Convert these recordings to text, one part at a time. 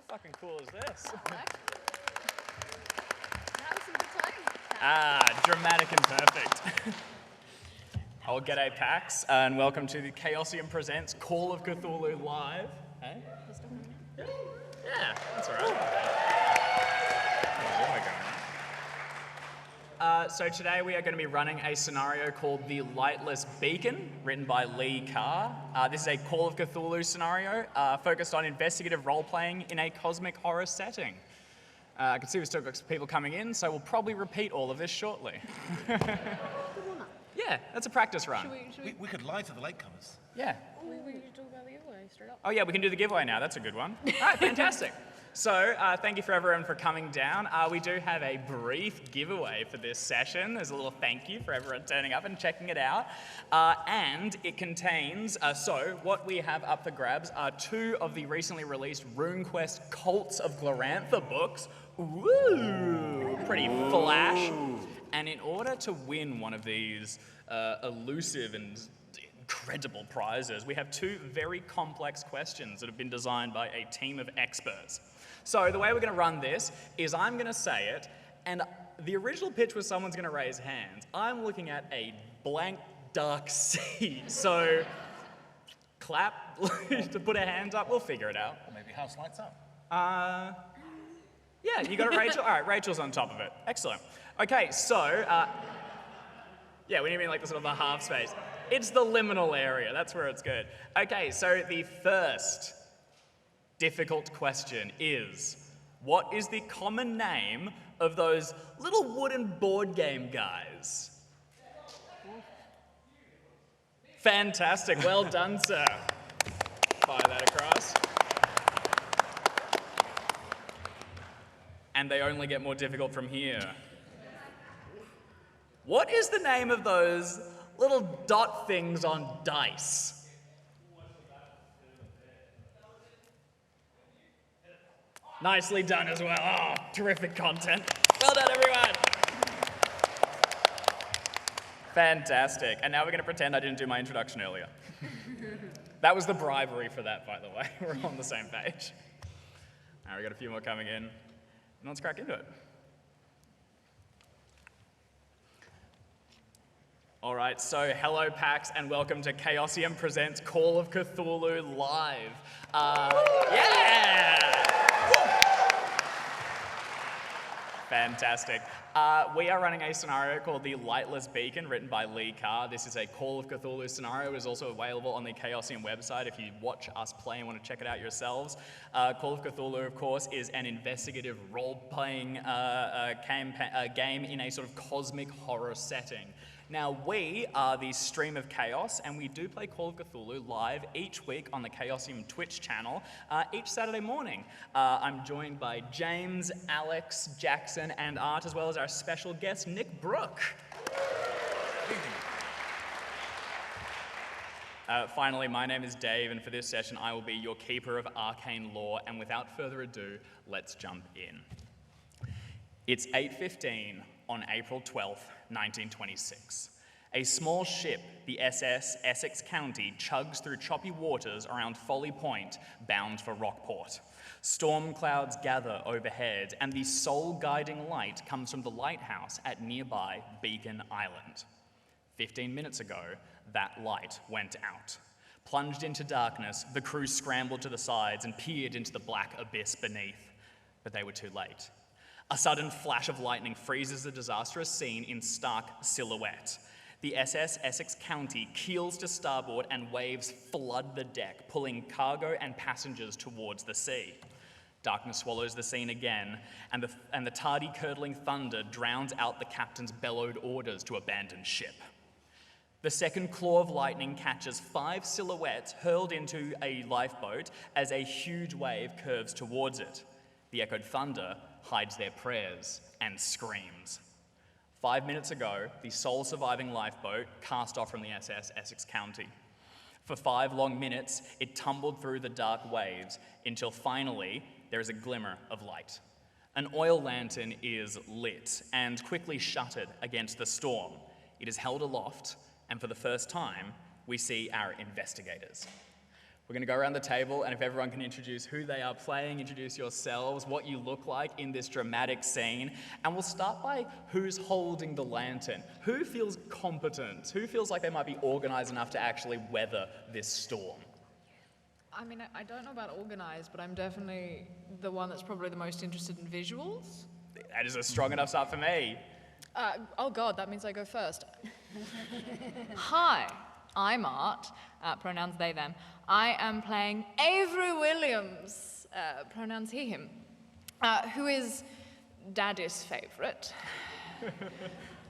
fucking cool is this? Dramatic and perfect. Oh, g'day PAX, and welcome to the Chaosium Presents Call of Cthulhu Live. Hey? Yeah, that's all right. So today we are going to be running a scenario called The Lightless Beacon, written by Lee Carr. This is a Call of Cthulhu scenario focused on investigative role-playing in a cosmic horror setting. I can see we've still got some people coming in, so we'll probably repeat all of this shortly. Yeah, that's a practice run. We could lie to the latecomers. Yeah. We could talk about the giveaway straight up. Oh yeah, we can do the giveaway now. That's a good one. All right, fantastic. So thank you for everyone for coming down. We do have a brief giveaway for this session. There's a little thank you for everyone turning up and checking it out. And it contains, so what we have up for grabs are 2 of the recently released RuneQuest Cults of Glorantha books. Ooh, pretty flash. And in order to win one of these elusive and incredible prizes, we have 2 very complex questions that have been designed by a team of experts. So the way we're going to run this is I'm going to say it, and the original pitch was someone's going to raise hands. I'm looking at a blank, dark sea. So clap to put our hands up. We'll figure it out. Or maybe house lights up. Yeah, you got it, Rachel? All right, Rachel's on top of it. Excellent. Okay, so, yeah, we need to be like the sort of the half space. It's the liminal area. That's where it's good. Okay, so the first difficult question is, what is the common name of those little wooden board game guys? Fantastic. Well done, sir. Fire that across. And they only get more difficult from here. What is the name of those little dot things on dice? Nicely done as well. Oh, terrific content. Well done, everyone. Fantastic. And now we're going to pretend I didn't do my introduction earlier. That was the bribery for that, by the way. We're on the same page. All right, we got a few more coming in. And let's crack into it. All right, so hello PAX and welcome to Chaosium Presents Call of Cthulhu Live. Yeah! Fantastic. We are running a scenario called The Lightless Beacon, written by Lee Carr. This is a Call of Cthulhu scenario. It is also available on the Chaosium website if you watch us play and want to check it out yourselves. Call of Cthulhu, of course, is an investigative role-playing game in a sort of cosmic horror setting. Now, we are the Stream of Chaos, and we do play Call of Cthulhu live each week on the Chaosium Twitch channel, each Saturday morning. I'm joined by James, Alex, Jackson, and Art, as well as our special guest, Nick Brooke. Finally, my name is Dave, and for this session, I will be your keeper of arcane lore, and without further ado, let's jump in. It's 8:15 on April 12th, 1926. A small ship, the SS Essex County, chugs through choppy waters around Folly Point, bound for Rockport. Storm clouds gather overhead, and the sole guiding light comes from the lighthouse at nearby Beacon Island. 15 minutes ago, that light went out. Plunged into darkness, the crew scrambled to the sides and peered into the black abyss beneath, but they were too late. A sudden flash of lightning freezes the disastrous scene in stark silhouette. The SS Essex County keels to starboard and waves flood the deck, pulling cargo and passengers towards the sea. Darkness swallows the scene again, and the tardy curdling thunder drowns out the captain's bellowed orders to abandon ship. The second claw of lightning catches 5 silhouettes hurled into a lifeboat as a huge wave curves towards it. The echoed thunder hides their prayers and screams. 5 minutes ago, the sole surviving lifeboat cast off from the SS Essex County. For 5 long minutes, it tumbled through the dark waves until finally there is a glimmer of light. An oil lantern is lit and quickly shuttered against the storm. It is held aloft, and for the first time, we see our investigators. We're going to go around the table, and if everyone can introduce who they are playing, introduce yourselves, what you look like in this dramatic scene. And we'll start by who's holding the lantern. Who feels competent? Who feels like they might be organized enough to actually weather this storm? I mean, I don't know about organized, but I'm definitely the one that's probably the most interested in visuals. That is a strong enough start for me. Oh God, that means I go first. Hi, I'm Art, pronouns they, them. I am playing Avery Williams, pronouns he, him, who is Daddy's favorite.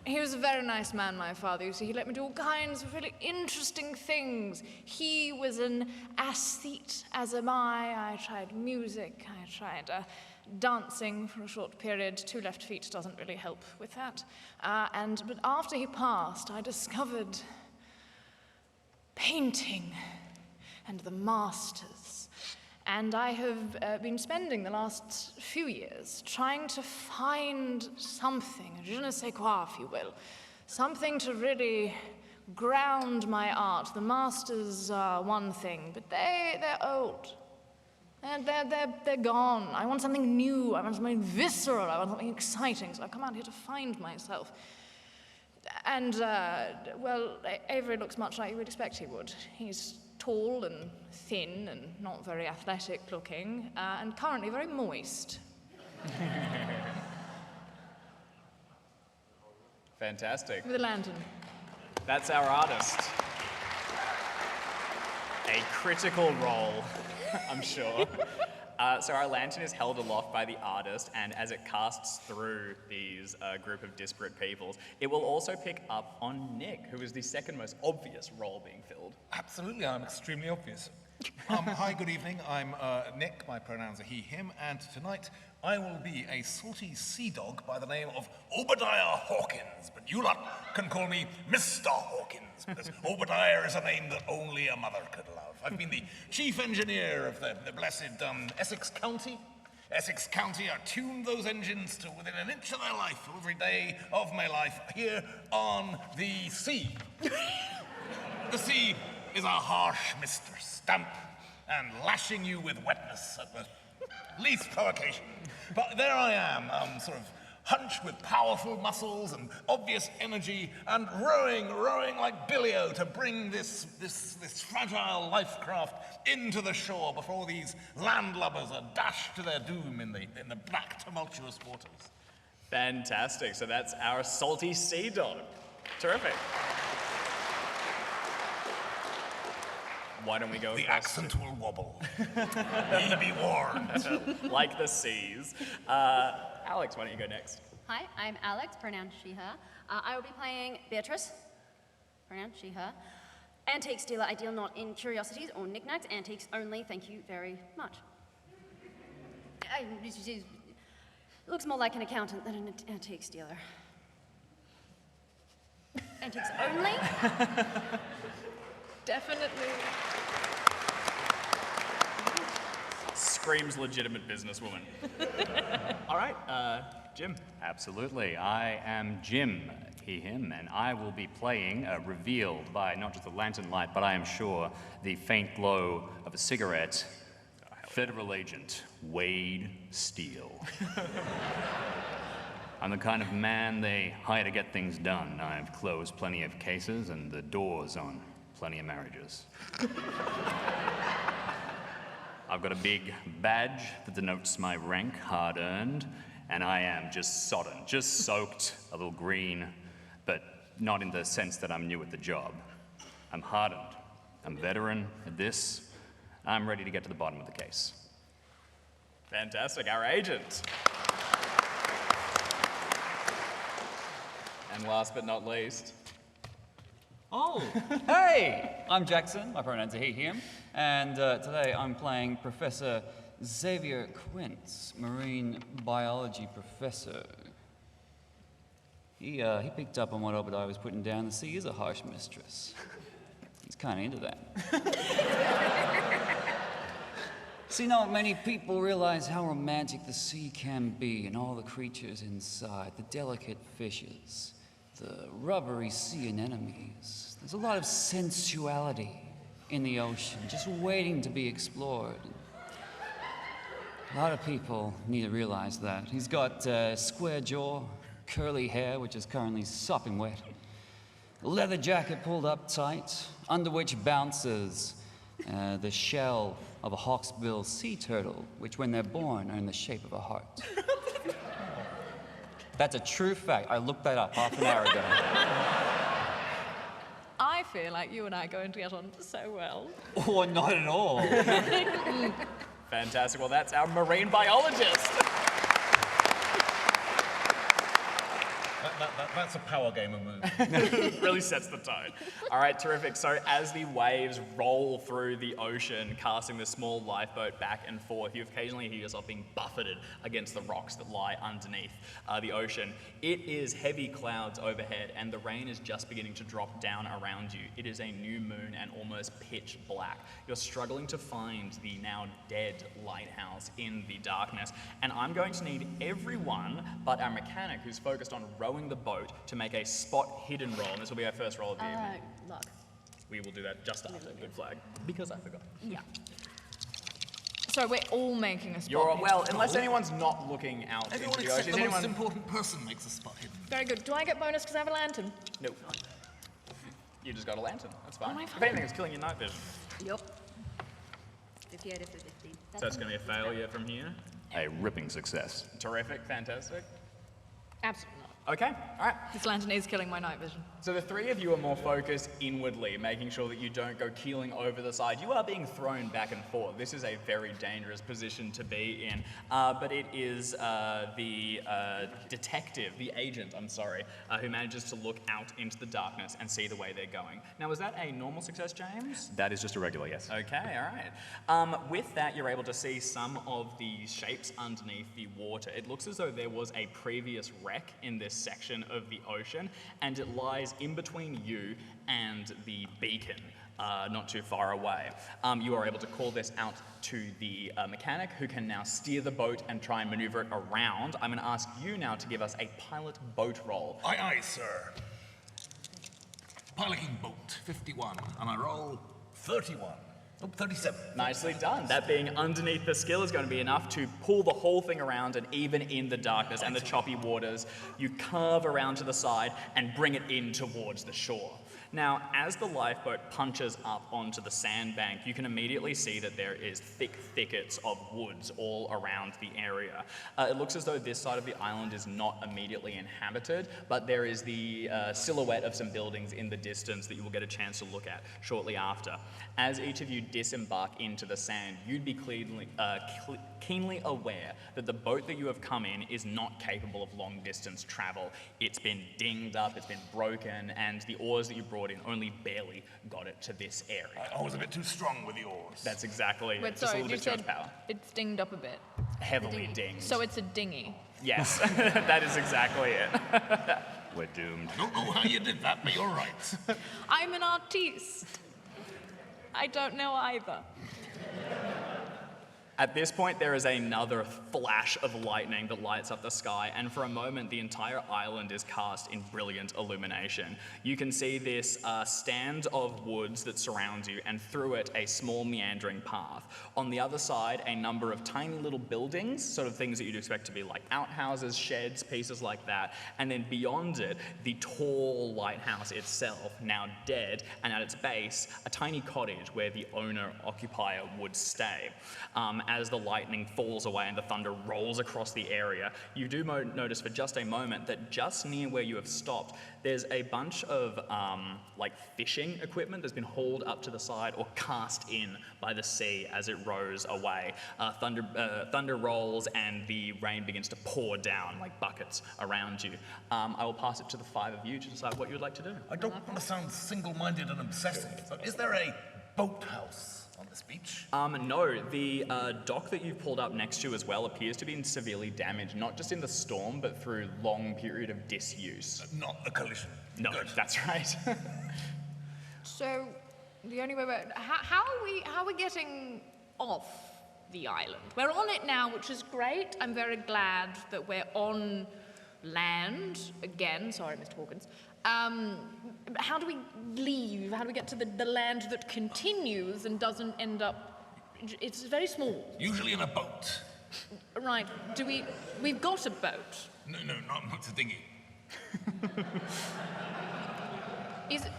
He was a very nice man, my father. You see, he let me do all kinds of really interesting things. He was an aesthete, as am I. I tried music, I tried dancing for a short period. 2 left feet doesn't really help with that. But after he passed, I discovered painting and the masters. And I have been spending the last few years trying to find something, je ne sais quoi, if you will, something to really ground my art. The masters are one thing, but they're old. And they're gone. I want something new. I want something visceral. I want something exciting. So I've come out here to find myself. And, well, Avery looks much like you would expect he would. He's tall and thin and not very athletic looking, and currently very moist. Fantastic. With a lantern. That's our artist. A critical role, I'm sure. So our lantern is held aloft by the artist, and as it casts through these group of disparate peoples, it will also pick up on Nick, who is the second most obvious role being filled. Absolutely, I'm extremely obvious. Hi, good evening. I'm Nick. My pronouns are he, him, and tonight I will be a salty sea dog by the name of Obadiah Hawkins, but you lot can call me Mr. Hawkins, because Obadiah is a name that only a mother could love. I've been the chief engineer of the blessed Essex County. Essex County, I tuned those engines to within an inch of their life every day of my life here on the sea. The sea is a harsh mistress, damp and lashing you with wetness at the least provocation. But there I am, sort of hunched with powerful muscles and obvious energy, and rowing like Billy-O to bring this fragile lifecraft into the shore before these landlubbers are dashed to their doom in the black, tumultuous waters. Fantastic. So that's our salty sea dog. Terrific. Why don't we go The across accent will wobble. Ye be warned. like the seas. Alex, why don't you go next? Hi, I'm Alex, pronouns she, her. I will be playing Beatrice, pronouns she, her. Antique dealer, I deal not in curiosities or knickknacks, antiques only, thank you very much. She looks more like an accountant than an antiques dealer. Antiques only? Definitely. Screams legitimate businesswoman. All right, Jim. Absolutely. I am Jim, he, him, and I will be playing, revealed by not just the lantern light, but I am sure the faint glow of a cigarette, Federal Agent Wade Steele. I'm the kind of man they hire to get things done. I've closed plenty of cases and the doors on plenty of marriages. I've got a big badge that denotes my rank, hard-earned, and I am just sodden, just soaked, a little green, but not in the sense that I'm new at the job. I'm hardened. I'm a veteran at this. I'm ready to get to the bottom of the case. Fantastic, our agent. And last but not least, Oh, hey! I'm Jackson, my pronouns are he, him, and today I'm playing Professor Xavier Quince, marine biology professor. He picked up on what Obadiah was putting down. The sea is a harsh mistress. He's kind of into that. See, not many people realize how romantic the sea can be and all the creatures inside, the delicate fishes, the rubbery sea anemones. There's a lot of sensuality in the ocean, just waiting to be explored. A lot of people need to realize that. He's got square jaw, curly hair, which is currently sopping wet, a leather jacket pulled up tight, under which bounces the shell of a hawksbill sea turtle, which when they're born are in the shape of a heart. That's a true fact. I looked that up half an hour ago. I feel like you and I are going to get on so well. Oh, not at all. Fantastic. Well, that's our marine biologist. That's a power gamer move. Really sets the tone. All right, terrific. So as the waves roll through the ocean, casting the small lifeboat back and forth, you occasionally hear yourself being buffeted against the rocks that lie underneath the ocean. It is heavy clouds overhead, and the rain is just beginning to drop down around you. It is a new moon and almost pitch black. You're struggling to find the now dead lighthouse in the darkness, and I'm going to need everyone but our mechanic, who's focused on rowing the boat, to make a spot hidden roll, and this will be our first roll of the evening. Luck. We will do that just after Good Flag, because I forgot. Yeah. So we're all making a spot. You're, hidden. well, unless anyone's not looking out Everyone into the except ocean. the Is most anyone? important person makes a spot hidden. Very good. Do I get bonus because I have a lantern? Nope. You just got a lantern. That's fine. Oh, If fine. anything, it's killing your night vision. Yup. 50 out of 50. So it's going to be a failure from here. A ripping success. Terrific, fantastic. Absolutely not. Okay, all right. This lantern is killing my night vision. So the three of you are more focused inwardly, making sure that you don't go keeling over the side. You are being thrown back and forth. This is a very dangerous position to be in. But it is the detective, the agent, who manages to look out into the darkness and see the way they're going. Now, was that a normal success, James? That is just a regular, yes. Okay, all right. With that, you're able to see some of the shapes underneath the water. It looks as though there was a previous wreck in this section of the ocean, and it lies in between you and the beacon, not too far away. You are able to call this out to the mechanic, who can now steer the boat and try and maneuver it around. I'm going to ask you now to give us a pilot boat roll. Aye, aye, sir. Piloting boat, 51, and I roll 31. Oh, 37. Nicely done. That being underneath the skill is going to be enough to pull the whole thing around, and even in the darkness and the choppy waters, you carve around to the side and bring it in towards the shore. Now, as the lifeboat punches up onto the sandbank, you can immediately see that there is thick thickets of woods all around the area. It looks as though this side of the island is not immediately inhabited, but there is the silhouette of some buildings in the distance that you will get a chance to look at shortly after. As each of you disembark into the sand, you'd be keenly aware that the boat that you have come in is not capable of long distance travel. It's been dinged up, it's been broken, and the oars that you brought in only barely got it to this area. I was a bit too strong with the oars. That's exactly it. Wait, Just a sorry, little you bit too much said power. it's dinged up a bit. Heavily dinged. So it's a dinghy. Yes, that is exactly it. We're doomed. Don't know how you did that, but you're right. I'm an artiste. I don't know either. At this point, there is another flash of lightning that lights up the sky, and for a moment, the entire island is cast in brilliant illumination. You can see this stand of woods that surrounds you, and through it, a small meandering path. On the other side, a number of tiny little buildings, sort of things that you'd expect to be like outhouses, sheds, pieces like that, and then beyond it, the tall lighthouse itself, now dead, and at its base, a tiny cottage where the owner-occupier would stay. As the lightning falls away and the thunder rolls across the area, you do notice for just a moment that just near where you have stopped, there's a bunch of like fishing equipment that's been hauled up to the side or cast in by the sea as it rows away. Thunder rolls and the rain begins to pour down like buckets around you. I will pass it to the five of you to decide what you would like to do. I don't want to sound single-minded and obsessive, but is there a boathouse on this beach? No, the dock that you've pulled up next to as well appears to be severely damaged, not just in the storm, but through long period of disuse. Not a collision. No, Good. that's right. So the only way how are we getting off the island? We're on it now, which is great. I'm very glad that we're on land, again, sorry, Mr. Hawkins. How do we leave? How do we get to the land that continues and doesn't end up... It's very small. Usually in a boat. Right, we've got a boat. No, not a dinghy. Is it...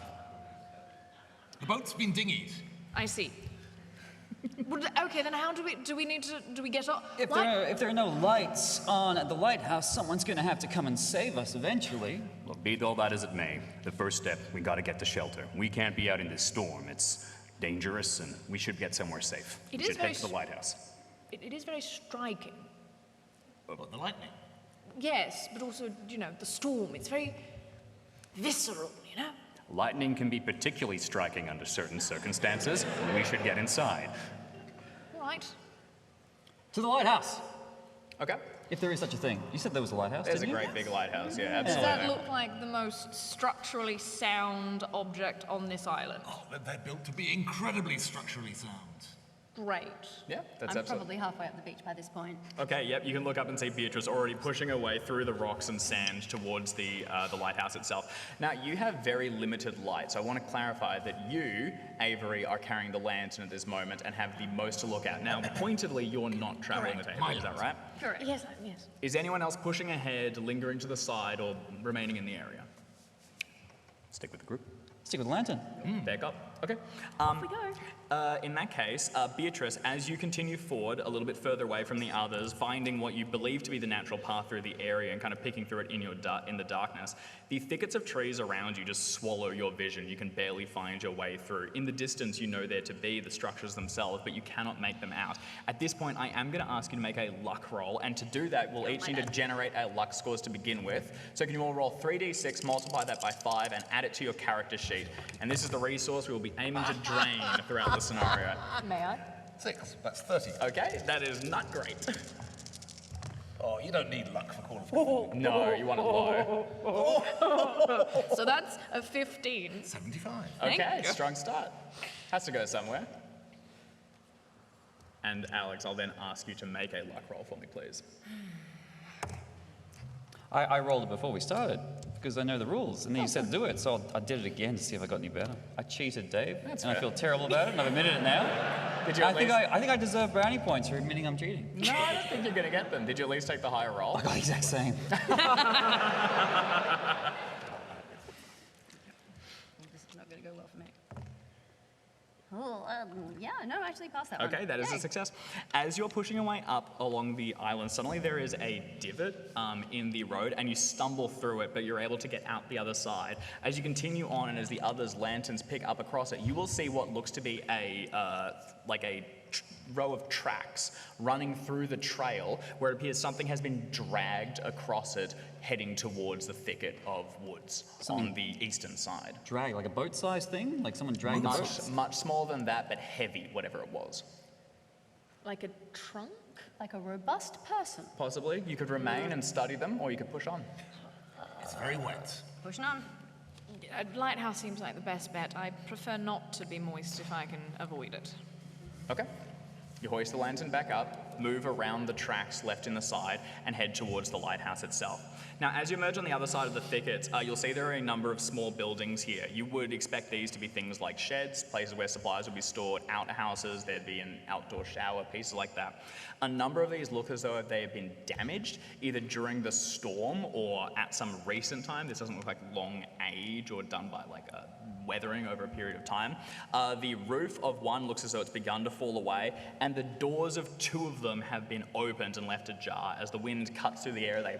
The boat's been dinghied. I see. Well, okay, then how do we need to... Do we get off... If there are no lights on at the lighthouse, someone's gonna have to come and save us eventually. Look, be all that as it may, the first step, we gotta get to shelter. We can't be out in this storm. It's dangerous, and we should get somewhere safe. It We is should very head to the lighthouse. It is very striking. What, the lightning? Yes, but also, you know, the storm. It's very visceral, you know? Lightning can be particularly striking under certain circumstances. We should get inside. Right. To the lighthouse, Okay. if there is such a thing. You said there was a lighthouse, There's a didn't you? great big lighthouse, yeah, Does absolutely. that look like the most structurally sound object on this island? Oh, they're built to be incredibly structurally sound. Great. Yeah, that's I'm absolutely. probably halfway up the beach by this point. Okay, yep, you can look up and see Beatrice already pushing her way through the rocks and sand towards the lighthouse itself. Now, you have very limited light, so I want to clarify that you, Avery, are carrying the lantern at this moment and have the most to look at. Now, pointedly, you're not traveling with Avery, is that right? Correct. Yes, yes. Is anyone else pushing ahead, lingering to the side, or remaining in the area? Stick with the group. Stick with the lantern. Back up. Okay. Off we go. In that case, Beatrice, as you continue forward a little bit further away from the others, finding what you believe to be the natural path through the area and kind of picking through it in in the darkness, the thickets of trees around you just swallow your vision. You can barely find your way through. In the distance, you know there to be the structures themselves, but you cannot make them out. At this point, I am going to ask you to make a luck roll, and to do that, we'll each need to generate a luck scores to begin with. So can you all roll 3d6, multiply that by 5, and add it to your character sheet. And this is the resource we will be aiming to drain throughout the scenario. May I? 6, that's 30. Okay, that is not great. Oh, you don't need luck for Call of Cthulhu. No, you want it low. So that's a 15. 75. Okay, strong start. Has to go somewhere. And Alex, I'll then ask you to make a luck roll for me, please. I rolled it before we started because I know the rules, and then you said do it, so I did it again to see if I got any better. I cheated, Dave, and I feel terrible about it, and I've admitted it now. Did you I think I deserve brownie points for admitting I'm cheating. No, I don't think you're going to get them. Did you at least take the higher roll? I got the exact same. This is not going to go well for me. Oh, yeah, no, actually passed that one. Okay, that is a Yay. success. As you're pushing your way up along the island, suddenly there is a divot in the road, and you stumble through it, but you're able to get out the other side. As you continue on, and as the others' lanterns pick up across it, you will see what looks to be a row of tracks running through the trail, where it appears something has been dragged across it, heading towards the thicket of woods on the eastern side. Drag, like a boat-sized thing? Like someone dragged the boat? Much smaller than that, but heavy, whatever it was. Like a trunk? Like a robust person. Possibly. You could remain and study them, or you could push on. It's very wet. Pushing on. A lighthouse seems like the best bet. I prefer not to be moist if I can avoid it. Okay. You hoist the lantern back up, move around the tracks left in the side, and head towards the lighthouse itself. Now, as you emerge on the other side of the thickets, you'll see there are a number of small buildings here. You would expect these to be things like sheds, places where supplies would be stored, outhouses, there'd be an outdoor shower, pieces like that. A number of these look as though they have been damaged, either during the storm or at some recent time. This doesn't look like long age or done by like a weathering over a period of time. The roof of one looks as though it's begun to fall away, and the doors of two of them have been opened and left ajar. As the wind cuts through the air, they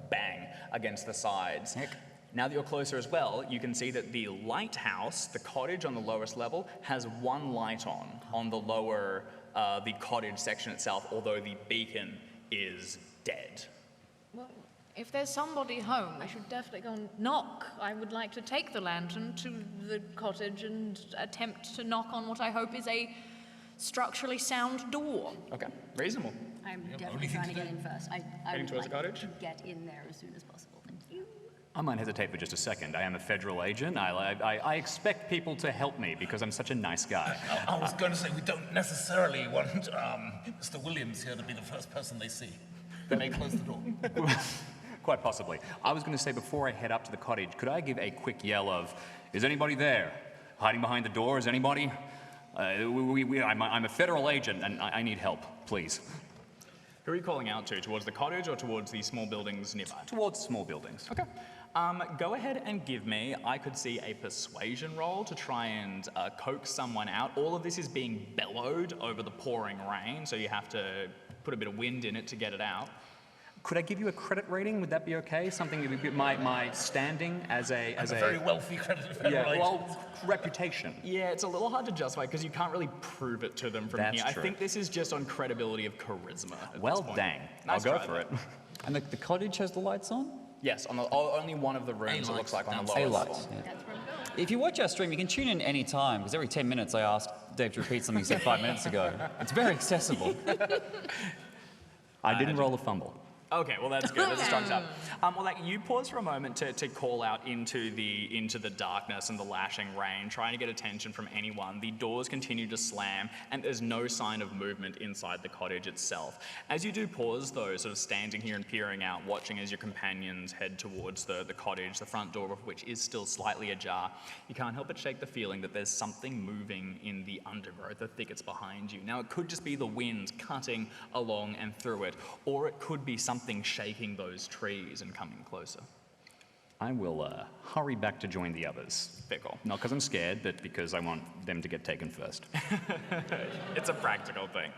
bang against the sides. Now that you're closer as well, you can see that the lighthouse, the cottage on the lowest level, has one light on the lower, the cottage section itself, although the beacon is dead. Well, if there's somebody home, I should definitely go and knock. I would like to take the lantern to the cottage and attempt to knock on what I hope is a structurally sound door. Okay, reasonable. I'm only definitely thing trying to to get do. in first. I Heading would towards the like cottage? to get in there as soon as possible. Thank you. I might hesitate for just a second. I am a federal agent. I expect people to help me because I'm such a nice guy. I was going to say, we don't necessarily want Mr. Williams here to be the first person they see. They may close the door. Quite possibly. I was going to say before I head up to the cottage, could I give a quick yell of, is anybody there? Hiding behind the door, is anybody? I'm a federal agent and I need help, please. Who are you calling out to? Towards the cottage or towards the small buildings nearby? Towards small buildings. Okay. Go ahead and give me, I could see a persuasion roll to try and coax someone out. All of this is being bellowed over the pouring rain, so you have to put a bit of wind in it to get it out. Could I give you a credit rating? Would that be okay? Something to be my standing as a very wealthy credited federal yeah, agent. well, reputation. Yeah, it's a little hard to justify because you can't really prove it to them from That's here. true. I think this is just on credibility of charisma. At Well, this point. dang. Nice I'll go try, for though. it. And the cottage has the lights on? Yes, on the, only one of the rooms it looks like on the lower level. lights. Yeah. That's where I'm going. If you watch our stream, you can tune in any time, because every 10 minutes I ask Dave to repeat something he said 5 minutes ago. It's very accessible. I didn't roll a fumble. Okay, well that's good. That's a strong start. Well, like you pause for a moment to call out into the darkness and the lashing rain, trying to get attention from anyone. The doors continue to slam, and there's no sign of movement inside the cottage itself. As you do pause, though, sort of standing here and peering out, watching as your companions head towards the cottage, the front door of which is still slightly ajar, you can't help but shake the feeling that there's something moving in the undergrowth, the thickets behind you. Now, it could just be the wind cutting along and through it, or it could be something shaking those trees and coming closer. I will hurry back to join the others. Fickle. Not because I'm scared, but because I want them to get taken first. It's a practical thing.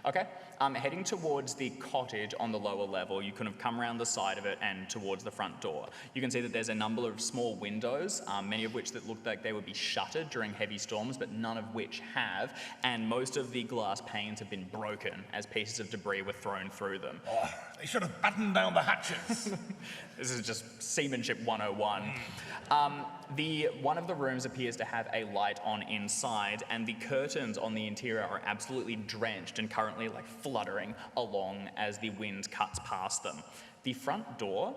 Okay, heading towards the cottage on the lower level, you kind of come around the side of it and towards the front door. You can see that there's a number of small windows, many of which that look like they would be shuttered during heavy storms, but none of which have, and most of the glass panes have been broken as pieces of debris were thrown through them. Oh, they should have battened down the hatches. This is just seamanship 101. One of the rooms appears to have a light on inside, and the curtains on the interior are absolutely drenched and currently like fluttering along as the wind cuts past them. The front door,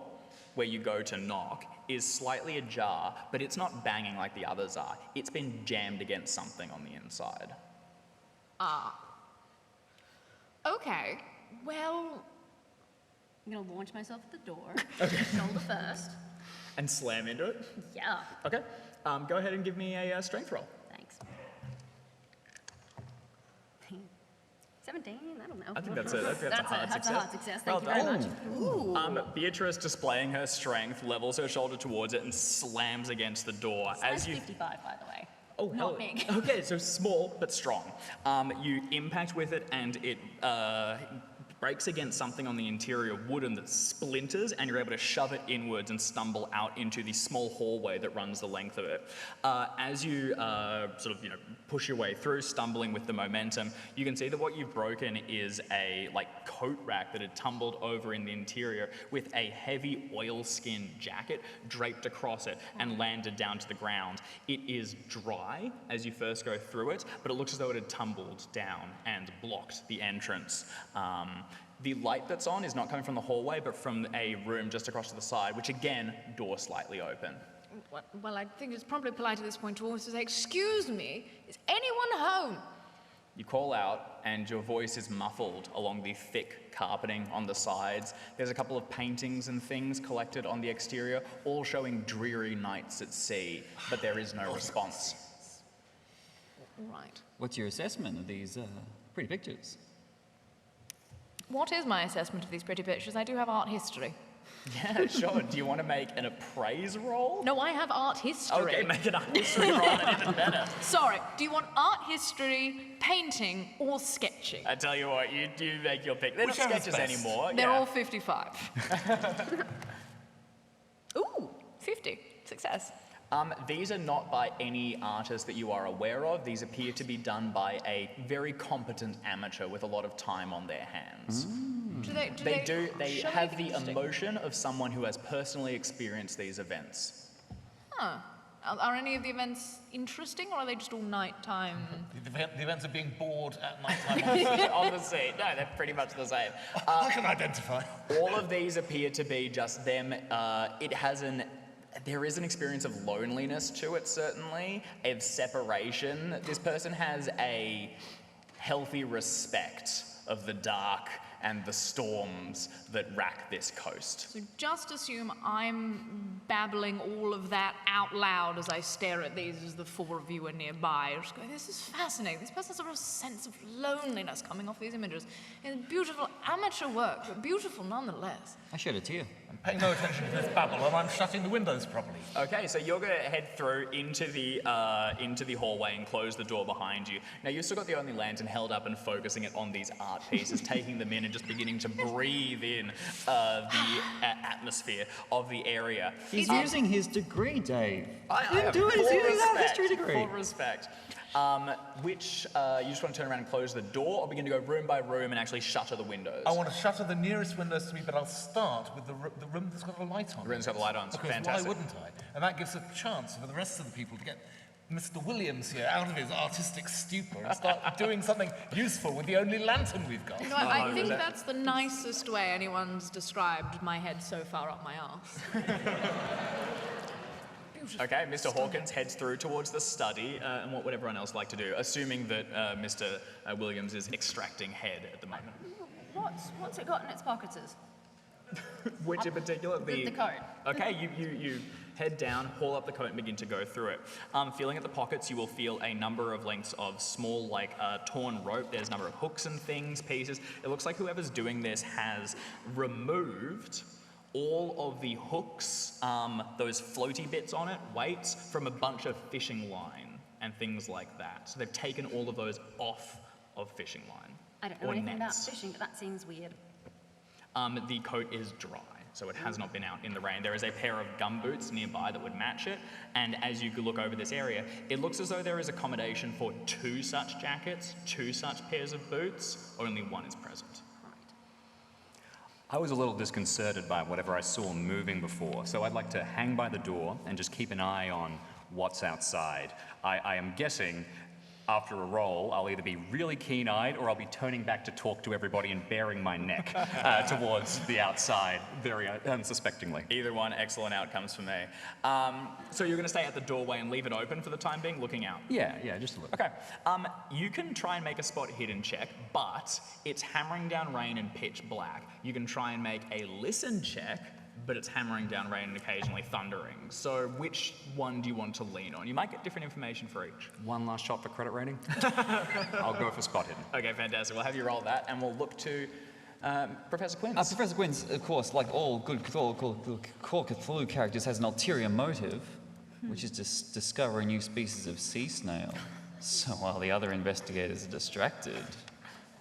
where you go to knock, is slightly ajar, but it's not banging like the others are. It's been jammed against something on the inside. Okay, well, I'm going to launch myself at the door. Shoulder first. And slam into it? Yeah. Okay, go ahead and give me a strength roll. Thanks. 17, I don't know. I think that's a hard That's success. a hard success. Well Thank you very done. much. Beatrice, displaying her strength, levels her shoulder towards it and slams against the door. Size 55, by the way. Oh, Not big. Okay, so small but strong. You impact with it and it breaks against something on the interior wooden that splinters, and you're able to shove it inwards and stumble out into the small hallway that runs the length of it. As you push your way through, stumbling with the momentum, you can see that what you've broken is a coat rack that had tumbled over in the interior with a heavy oilskin jacket draped across it and landed down to the ground. It is dry as you first go through it, but it looks as though it had tumbled down and blocked the entrance. The light that's on is not coming from the hallway, but from a room just across to the side, which again, door slightly open. well, I think it's probably polite at this point to almost say, "Excuse me, is anyone home?" You call out, and your voice is muffled along the thick carpeting on the sides. There's a couple of paintings and things collected on the exterior, all showing dreary nights at sea, but there is no response. Right. What's your assessment of these pretty pictures? What is my assessment of these pretty pictures? I do have art history. Yeah, sure. Do you want to make an appraise roll? No, I have art history. Okay, make an art history roll, and even better. Sorry, do you want art history, painting, or sketching? I tell you what, you do make your pick. They're not Whichever's sketches best. anymore. They're yeah. all 55. Ooh, 50. Success. These are not by any artist that you are aware of. These appear to be done by a very competent amateur with a lot of time on their hands. They They show have anything the interesting? emotion of someone who has personally experienced these events. Huh. Are any of the events interesting, or are they just all nighttime? The events of being bored at night time. On the sea. No, they're pretty much the same. I can identify. All of these appear to be just them. There is an experience of loneliness to it, certainly, of separation. This person has a healthy respect of the dark and the storms that rack this coast. So just assume I'm babbling all of that out loud as I stare at these as the four of you are nearby. Just going, this is fascinating. This person has a real sense of loneliness coming off these images. It's beautiful amateur work, but beautiful nonetheless. I shed a tear. I'm paying no attention to this babble, and I'm shutting the windows properly. Okay, so you're going to head through into the hallway and close the door behind you. Now, you've still got the only lantern held up and focusing it on these art pieces, taking them in and just beginning to breathe in the atmosphere of the area. He's using his degree, Dave. I He's using that history degree. Full respect. You just want to turn around and close the door, or begin to go room by room and actually shutter the windows? I want to shutter the nearest windows to me, but I'll start with the room that's got a light on. The room that's got the light on, Because fantastic. why wouldn't I? And that gives a chance for the rest of the people to get Mr. Williams here out of his artistic stupor and start doing something useful with the only lantern we've got. You know, I think that's the nicest way anyone's described my head so far up my arse. Okay, Mr. Hawkins heads through towards the study, and what would everyone else like to do? Assuming that Mr. Williams is extracting head at the moment. What's it got in its pockets? Which in particular? The coat. Okay, you head down, haul up the coat and begin to go through it. Feeling at the pockets, you will feel a number of lengths of small, torn rope. There's a number of hooks and things, pieces. It looks like whoever's doing this has removed all of the hooks, those floaty bits on it, weights, from a bunch of fishing line and things like that. So they've taken all of those off of fishing line. I don't know anything about fishing, but that seems weird. The coat is dry, so it has not been out in the rain. There is a pair of gumboots nearby that would match it, and as you look over this area, it looks as though there is accommodation for 2 such jackets, 2 such pairs of boots, only one is present. I was a little disconcerted by whatever I saw moving before, so I'd like to hang by the door and just keep an eye on what's outside. I am guessing after a roll, I'll either be really keen-eyed or I'll be turning back to talk to everybody and baring my neck towards the outside very unsuspectingly. Either one, excellent outcomes for me. So you're going to stay at the doorway and leave it open for the time being, looking out? Yeah, just a little. Okay. You can try and make a spot hidden check, but it's hammering down rain and pitch black. You can try and make a listen check, but it's hammering down rain and occasionally thundering. So which one do you want to lean on? You might get different information for each. One last shot for credit rating? I'll go for spot hidden. Okay, fantastic. We'll have you roll that, and we'll look to Professor Quince. Professor Quince, of course, like all good Call of Cthulhu characters, has an ulterior motive, which is to discover a new species of sea snail. So while the other investigators are distracted,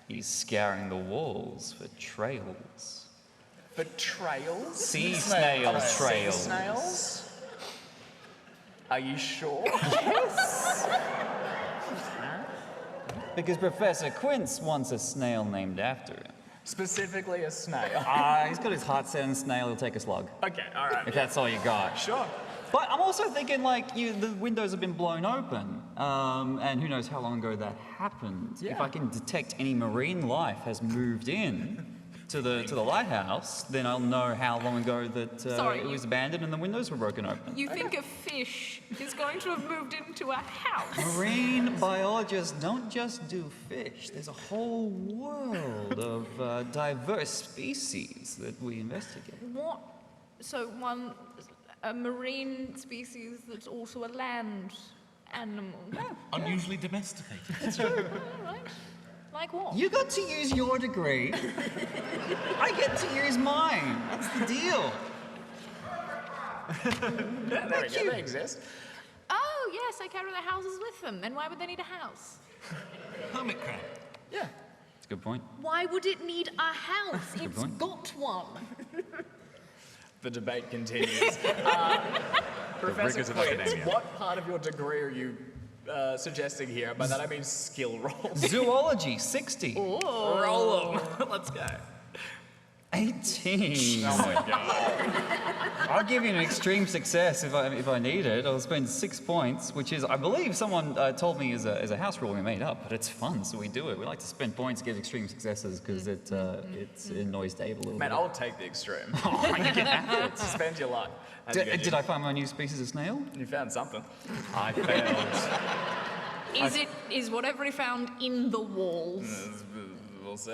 he's scouring the walls for trails. For trails? Sea snail trails. Sea snails? Are you sure? Because Professor Quince wants a snail named after him. Specifically a snail? He's got his heart set on a snail, he'll take a slug. Okay, all right. If that's all you got. Sure. But I'm also thinking, the windows have been blown open, and who knows how long ago that happened. Yeah. If I can detect any marine life has moved in to the lighthouse, then I'll know how long ago that it was abandoned and the windows were broken open. You think a fish is going to have moved into a house? Marine biologists don't just do fish. There's a whole world of diverse species that we investigate. What? So a marine species that's also a land animal. Unusually domesticated. That's true. All right. Like what? You got to use your degree. I get to use mine. That's the deal. There we go, they exist. Oh, yes, I carry their houses with them. Then why would they need a house? Hermit crab. Yeah. That's a good point. Why would it need a house? It's point. got one. The debate continues. Professor rigors of Quince, academia. what part of your degree are you suggesting here? By that I mean skill rolls. Zoology, 60. Roll them. Let's go. 18. Oh my god. I'll give you an extreme success if I need it. I'll spend 6 points, which is, I believe someone told me is a house rule we made up, but it's fun, so we do it. We like to spend points to get extreme successes because it annoys Dave a little Man, bit. I'll take the extreme. Oh, you can have it. Spend your luck. Did I find my new species of snail? You found something. I failed. Is whatever he found in the walls? We'll see.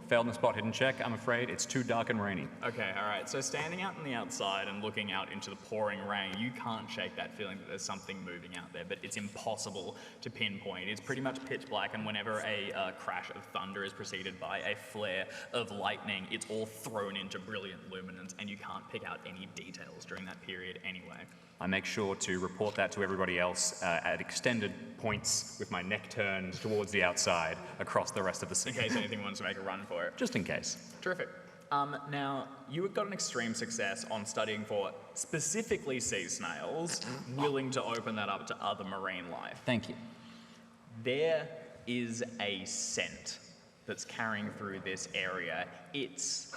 Failed in the spot hidden check. I'm afraid it's too dark and rainy. Okay, all right. So standing out on the outside and looking out into the pouring rain, you can't shake that feeling that there's something moving out there, but it's impossible to pinpoint. It's pretty much pitch black, and whenever a crash of thunder is preceded by a flare of lightning, it's all thrown into brilliant luminance, and you can't pick out any details during that period anyway. I make sure to report that to everybody else at extended points with my neck turned towards the outside across the rest of the scene. In case anything wants to make a run for it. Just in case. Terrific. Now, you got an extreme success on studying for specifically sea snails, willing to open that up to other marine life. Thank you. There is a scent that's carrying through this area. It's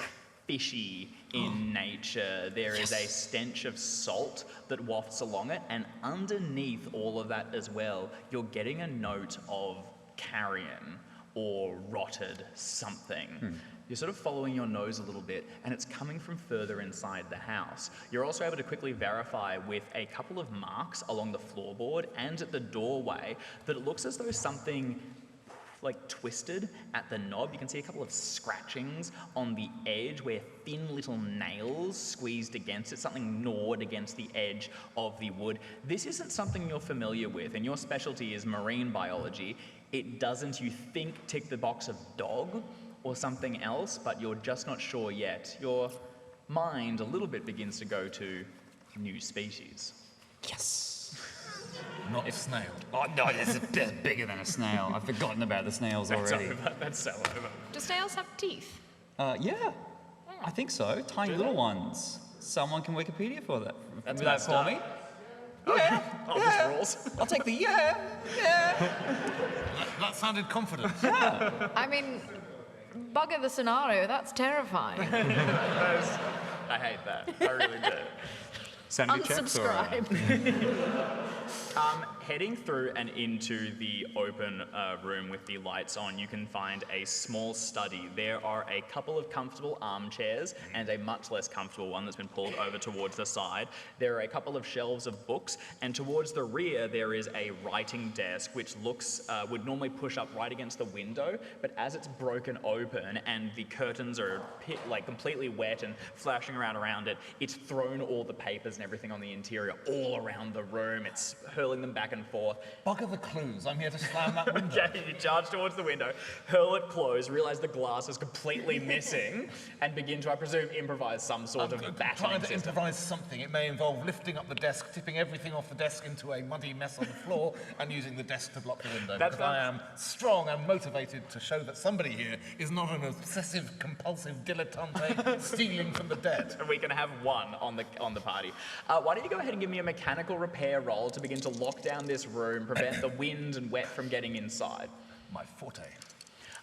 fishy in nature. There is a stench of salt that wafts along it, and underneath all of that as well, you're getting a note of carrion or rotted something. You're sort of following your nose a little bit, and it's coming from further inside the house. You're also able to quickly verify with a couple of marks along the floorboard and at the doorway that it looks as though something like twisted at the knob. You can see a couple of scratchings on the edge where thin little nails squeezed against it, something gnawed against the edge of the wood. This isn't something you're familiar with, and your specialty is marine biology. It doesn't, you think, tick the box of dog or something else, but you're just not sure yet. Your mind a little bit begins to go to new species. Yes. Not a snail. Oh no, it's bigger than a snail. I've forgotten about the snails already. That's so over. Do snails have teeth? Yeah, I think so. Tiny little ones. Someone can Wikipedia for that. That's that messed for up. me. Yeah, Oh, yeah. this rules. I'll take the yeah. That sounded confident. I mean, bugger the scenario, that's terrifying. I hate that. I really do. Sanity checks or, Unsubscribe. Heading through and into the open room with the lights on, you can find a small study. There are a couple of comfortable armchairs and a much less comfortable one that's been pulled over towards the side. There are a couple of shelves of books, and towards the rear there is a writing desk which looks, would normally push up right against the window, but as it's broken open and the curtains are like completely wet and flashing around it, it's thrown all the papers and everything on the interior all around the room. It's hurling them back and forth. Bugger the clues. I'm here to slam that window. Okay, you charge towards the window, hurl it closed, realize the glass is completely missing, and begin to, I presume, improvise some sort of battling Trying to system. improvise something. It may involve lifting up the desk, tipping everything off the desk into a muddy mess on the floor, and using the desk to block the window. That's Because I am strong and motivated to show that somebody here is not an obsessive, compulsive dilettante stealing from the dead. And we can have one on the party. Why don't you go ahead and give me a mechanical repair roll to begin to lock down this room, prevent the wind and wet from getting inside. My forte.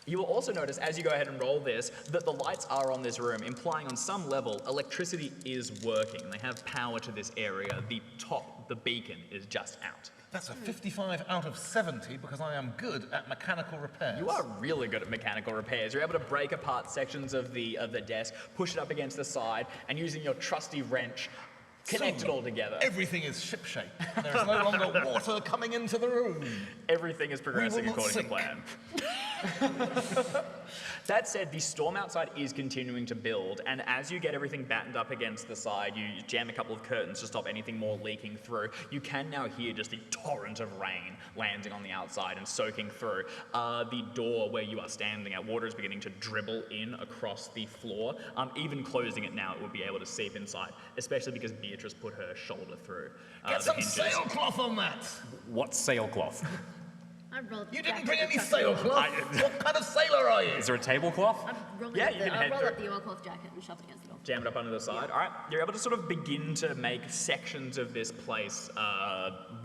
You will also notice, as you go ahead and roll this, that the lights are on this room, implying on some level electricity is working. They have power to this area. The beacon is just out. That's a 55 out of 70 because I am good at mechanical repairs. You are really good at mechanical repairs. You're able to break apart sections of the desk, push it up against the side, and using your trusty wrench, connect it all together. Everything is shipshape. There is no longer water coming into the room. Everything is progressing We will not according to plan. That said, the storm outside is continuing to build, and as you get everything battened up against the side, you jam a couple of curtains to stop anything more leaking through. You can now hear just the torrent of rain landing on the outside and soaking through. The door where you are standing at, water is beginning to dribble in across the floor. Even closing it now, it would be able to seep inside, especially because Beatrice put her shoulder through Get the some hinges. sailcloth on that. What's sailcloth? I rolled You back didn't bring the any jacket. sailcloth. What kind of sailor are you? Is there a tablecloth? I'm rolling Yeah, up you the, can I'll head roll through. up the oilcloth jacket and shove it against the door. Jam it up under the side. All right, you're able to sort of begin to make sections of this place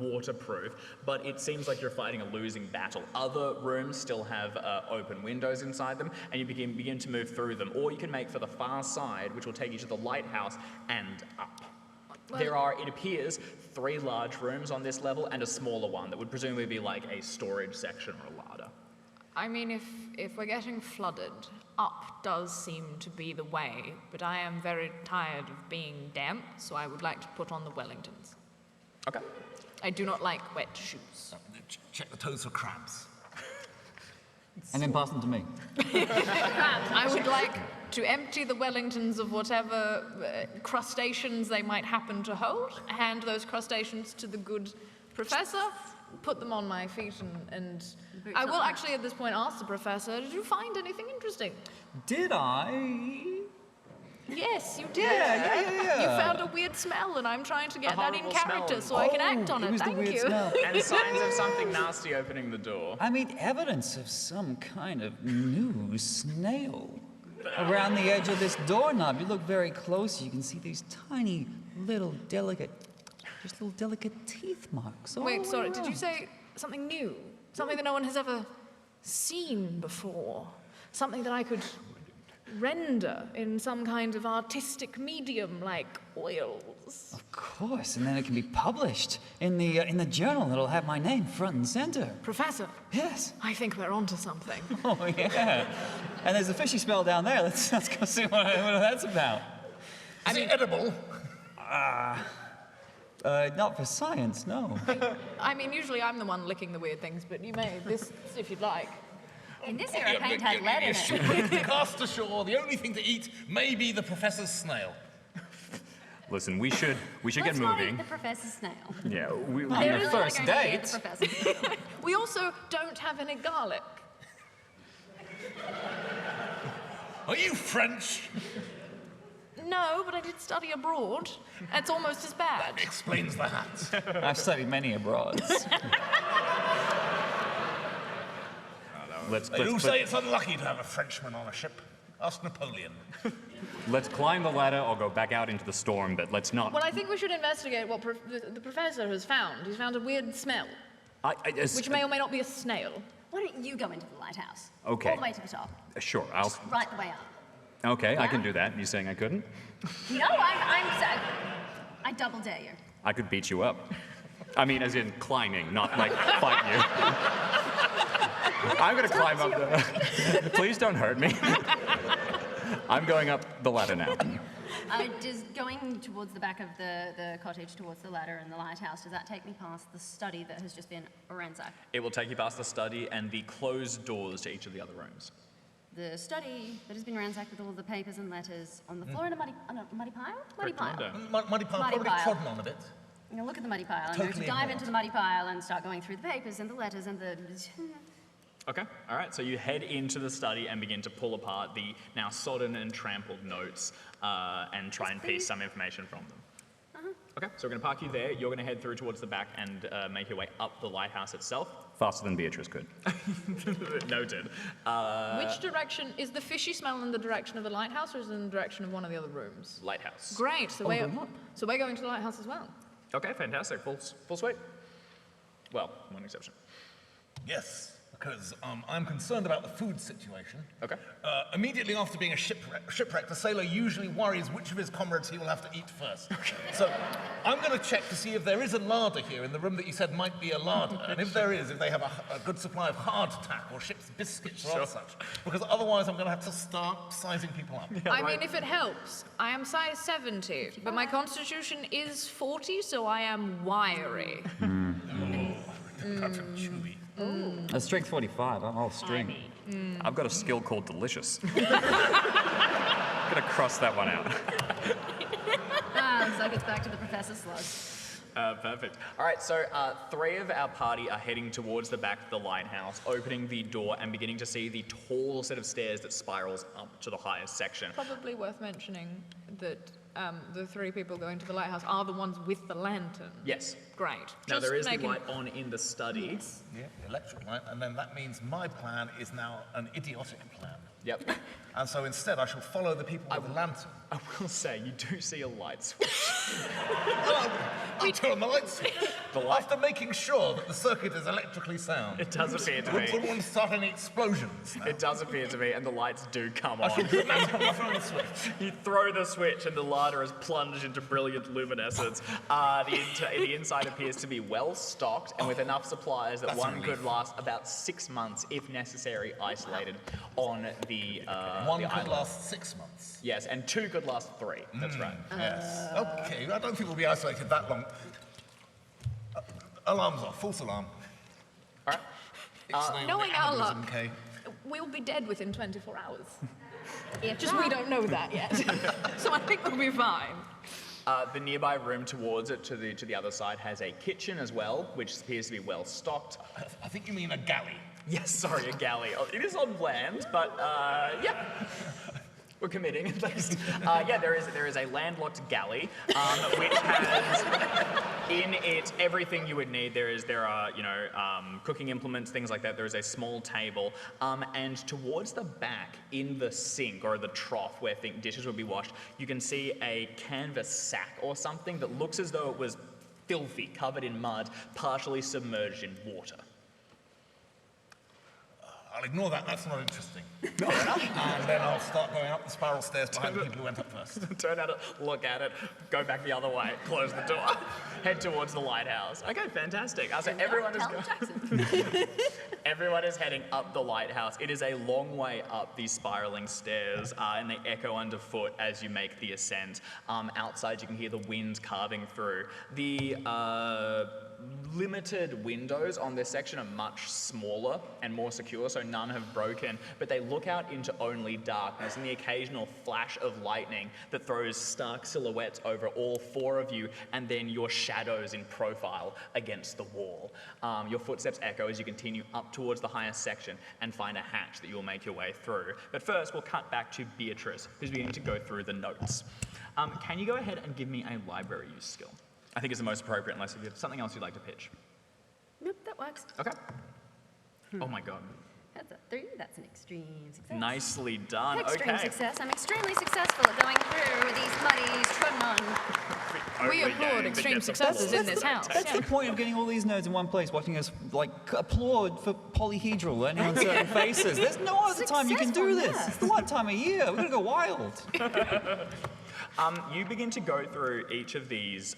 waterproof, but it seems like you're fighting a losing battle. Other rooms still have open windows inside them, and you begin to move through them. Or you can make for the far side, which will take you to the lighthouse and up. There are, it appears, 3 large rooms on this level and a smaller one that would presumably be like a storage section or a larder. I mean, if we're getting flooded, up does seem to be the way, but I am very tired of being damp, so I would like to put on the Wellingtons. Okay. I do not like wet shoes. Check the toes for crabs. And then pass them to me. I would like to empty the Wellingtons of whatever crustaceans they might happen to hold, hand those crustaceans to the good professor, put them on my feet, and I will actually at this point ask the professor, did you find anything interesting? Did I? Yes, you did. Yeah. You found a weird smell, and I'm trying to get that in horrible character smell. so I can act on it it. was the Thank weird you. smell. And signs of something nasty opening the door. I mean, evidence of some kind of new snail. Around the edge of this doorknob, you look very close, you can see these tiny, little, delicate teeth marks. all Wait, sorry, did around. you say something new? Something that no one has ever seen before? Something that I could render in some kind of artistic medium like oils? Of course, and then it can be published in the journal. It'll have my name front and center. Professor, Yes. I think we're onto something. Oh yeah. And there's a fishy smell down there. Let's go see what that's about. Is it edible? Not for science, no. I mean, usually I'm the one licking the weird things, but you may this if you'd like. In this era, paint had lead in it. Cast ashore, the only thing to eat may be the professor's snail. Listen, we should get Let's not eat moving. the professor's snail. Yeah, we On There the is first not going to be date. the professor's snail. We also don't have any garlic. Are you French? No, but I did study abroad. It's almost as bad. Explains the hat. I've studied many abroad. let's They do say it's unlucky to have a Frenchman on a ship. Ask Napoleon. let's climb the ladder or go back out into the storm, but let's not. Well, I think we should investigate what the professor has found. He's found a weird smell, which may or may not be a snail. Why don't you go into the lighthouse? Okay. All the way to the top. Sure, I'll. Right the way up. Okay, I can Yeah? do that. You saying I couldn't? No, I double dare you. I could beat you up. I mean, as in climbing, not like fight you. I'm gonna climb up the. Please don't hurt me. I'm going up the ladder now. Just going towards the back of the cottage, towards the ladder and the lighthouse, does that take me past the study that has just been ransacked? It will take you past the study and the closed doors to each of the other rooms. The study that has been ransacked with all the papers and letters on the floor in a muddy pile? Muddy pile. Muddy pile, Muddy probably pile. trodden on a bit. I'm going to look at the muddy pile. I'm going to Totally dive ignored. into the muddy pile and start going through the papers and the letters and the... Okay, all right, so you head into the study and begin to pull apart the now sodden and trampled notes and try and piece some information from them. Okay, so we're going to park you there. You're going to head through towards the back and make your way up the lighthouse itself. Faster than Beatrice could. Noted. Which direction is the fishy smell in the direction of the lighthouse, or is it in the direction of one of the other rooms? Lighthouse. Great. So we're going to the lighthouse as well. Okay, fantastic. Full suite. Well, one exception. Yes, because I'm concerned about the food situation. Okay. Immediately after being shipwrecked, the sailor usually worries which of his comrades he will have to eat first. So I'm going to check to see if there is a larder here in the room that you said might be a larder. And if there is, if they have a good supply of hardtack or ship's biscuits or such. Because otherwise I'm going to have to start sizing people up. I mean, if it helps, I am size 70, but my constitution is 40, so I am wiry. Cut and chewy. That's strength 45. I'm all string. I've got a skill called delicious. I'm gonna cross that one out. looks like it's back to the professor's slug. Perfect. All right, so 3 of our party are heading towards the back of the lighthouse, opening the door and beginning to see the tall set of stairs that spirals up to the highest section. Probably worth mentioning that the 3 people going to the lighthouse are the ones with the lantern. Yes. Great. Now, Just there is the making- light on in the study. Yeah, electric light, and then that means my plan is now an idiotic plan. Yep. And so instead I shall follow the people with the lantern. I will say, you do see a light switch. I'll turn the light switch. The light- After making sure that the circuit is electrically sound. It does appear to Wouldn't be. want to start any explosions now. It does appear to be, and the lights do come on. Throw the switch. You throw the switch and the larder is plunged into brilliant luminescence. The inside appears to be well stocked and with enough supplies that That's one a could relief. last about 6 months, if necessary, isolated on the One the could island. last 6 months. Yes, and 2 could last 3. That's right. Yes. Okay, I don't think we'll be isolated that long. Alarms off, false alarm. All right. Ixnay will knowing get our aneurysm, luck. K. we'll be dead within 24 hours. If Just we don't know that yet. So I think we'll be fine. The nearby room towards it, to the other side, has a kitchen as well, which appears to be well stocked. I think you mean a galley. Yes, sorry, a galley. It is on land, but yeah. We're committing at least. Yeah, there is a landlocked galley, which has in it everything you would need. There are cooking implements, things like that. There is a small table, and towards the back, in the sink or the trough where dishes would be washed, you can see a canvas sack or something that looks as though it was filthy, covered in mud, partially submerged in water. I'll ignore that, that's not interesting. And then I'll start going up the spiral stairs behind the people who went up first. Turn at it, look at it, go back the other way, close the door, head towards the lighthouse. Okay, fantastic. So everyone is everyone is heading up the lighthouse. It is a long way up these spiraling stairs, and they echo underfoot as you make the ascent. Outside, you can hear the wind carving through. The limited windows on this section are much smaller and more secure, so none have broken, but they look out into only darkness and the occasional flash of lightning that throws stark silhouettes over all four of you and then your shadows in profile against the wall. Your footsteps echo as you continue up towards the highest section and find a hatch that you'll make your way through. But first, we'll cut back to Beatrice, who's beginning to go through the notes. Can you go ahead and give me a library use skill? I think it's the most appropriate, unless you have something else you'd like to pitch. Nope, that works. Okay. Oh my god. That's a 3. That's an extreme success. Nicely done. Extreme Okay. success. I'm extremely successful at going through these muddies trodden on. We applaud extreme successes in this house. That's the point of getting all these nerds in one place, watching us applaud for polyhedral learning on certain faces. There's no other time you can do this. It's the one time a year. We're gonna go wild. You begin to go through each of these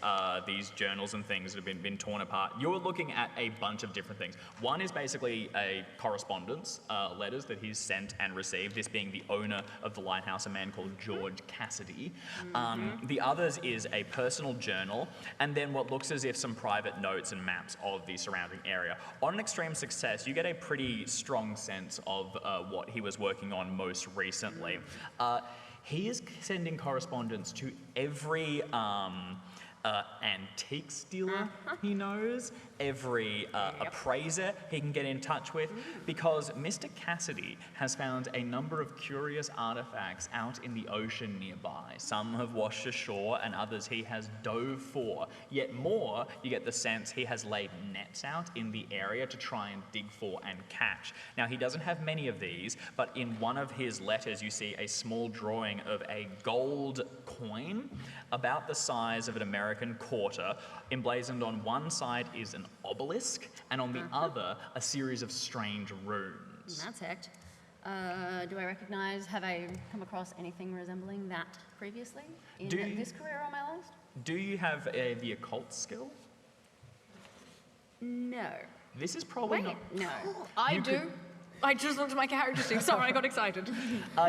journals and things that have been torn apart. You're looking at a bunch of different things. One is basically a correspondence, letters that he's sent and received, this being the owner of the lighthouse, a man called George Cassidy. The others is a personal journal, and then what looks as if some private notes and maps of the surrounding area. On an extreme success, you get a pretty strong sense of what he was working on most recently. He is sending correspondence to every antiques dealer he knows, every appraiser he can get in touch with, because Mr. Cassidy has found a number of curious artifacts out in the ocean nearby. Some have washed ashore and others he has dove for. Yet more, you get the sense he has laid nets out in the area to try and dig for and catch. Now, he doesn't have many of these, but in one of his letters you see a small drawing of a gold coin about the size of an American quarter. Emblazoned on one side is an obelisk, and on the other, a series of strange runes. That's hecked. Do I recognize, have I come across anything resembling that previously in this career or my last? Do you have the occult skill? No. This is probably Wait, not... no. I do. I just looked at my character sheet. Sorry, I got excited.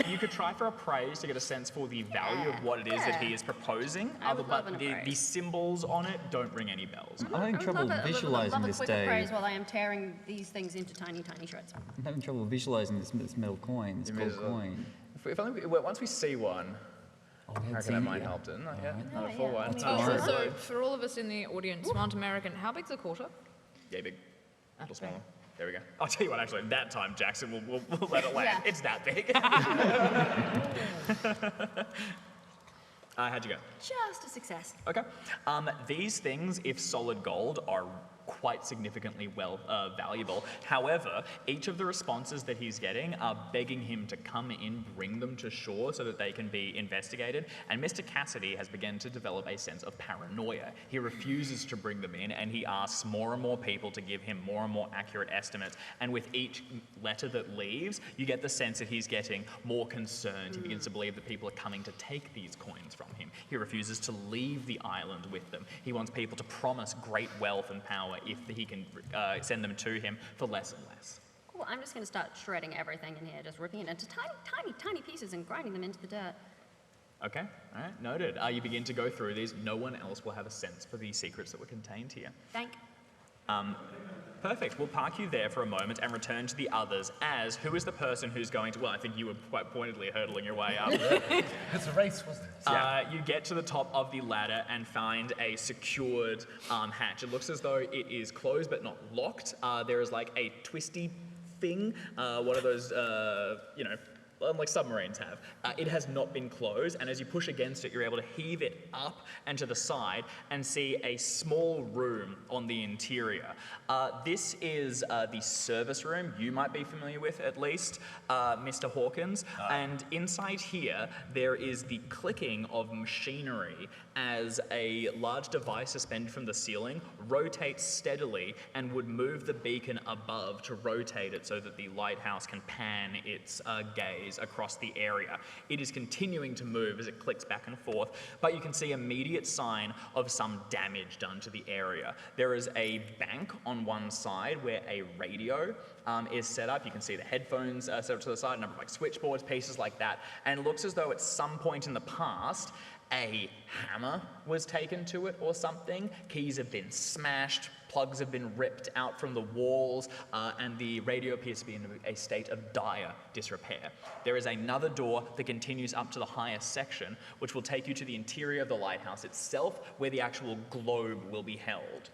You could try for appraise to get a sense for the value of what it is that he is proposing, but the symbols on it don't ring any bells. I'm having trouble visualizing this quick day. appraise while I am tearing these things into tiny, tiny shreds. I'm having trouble visualizing this metal coin, this gold coin. Once we see one, Oh, I reckon that might help, didn't I? Yeah, not a full one. Also, for all of us in the audience who aren't American, how big's a quarter? Yeah, big. A little smaller. There we go. I'll tell you what, actually, that time, Jackson, we'll let it land. Yeah. It's that big. How'd you go? Just a success. Okay. These things, if solid gold, are quite significantly valuable. However, each of the responses that he's getting are begging him to come in, bring them to shore so that they can be investigated. And Mr. Cassidy has begun to develop a sense of paranoia. He refuses to bring them in, and he asks more and more people to give him more and more accurate estimates. And with each letter that leaves, you get the sense that he's getting more concerned. He begins to believe that people are coming to take these coins from him. He refuses to leave the island with them. He wants people to promise great wealth and power if he can send them to him for less and less. Cool, I'm just going to start shredding everything in here, just ripping it into tiny, tiny, tiny pieces and grinding them into the dirt. Okay, all right, noted. You begin to go through these. No one else will have a sense for the secrets that were contained here. Thank Perfect. We'll park you there for a moment and return to the others as who is the person who's going to, well, I think you were quite pointedly hurdling your way up. It's a race, wasn't it? You get to the top of the ladder and find a secured hatch. It looks as though it is closed but not locked. There is like a twisty thing, one of those, like submarines have. It has not been closed, and as you push against it, you're able to heave it up and to the side and see a small room on the interior. This is the service room you might be familiar with, at least, Mr. Hawkins. And inside here, there is the clicking of machinery as a large device suspended from the ceiling rotates steadily and would move the beacon above to rotate it so that the lighthouse can pan its gaze across the area. It is continuing to move as it clicks back and forth, but you can see immediate sign of some damage done to the area. There is a bank on one side where a radio is set up. You can see the headphones set up to the side, a number of like switchboards, pieces like that, and it looks as though at some point in the past a hammer was taken to it or something. Keys have been smashed, plugs have been ripped out from the walls, and the radio appears to be in a state of dire disrepair. There is another door that continues up to the highest section, which will take you to the interior of the lighthouse itself, where the actual globe will be held.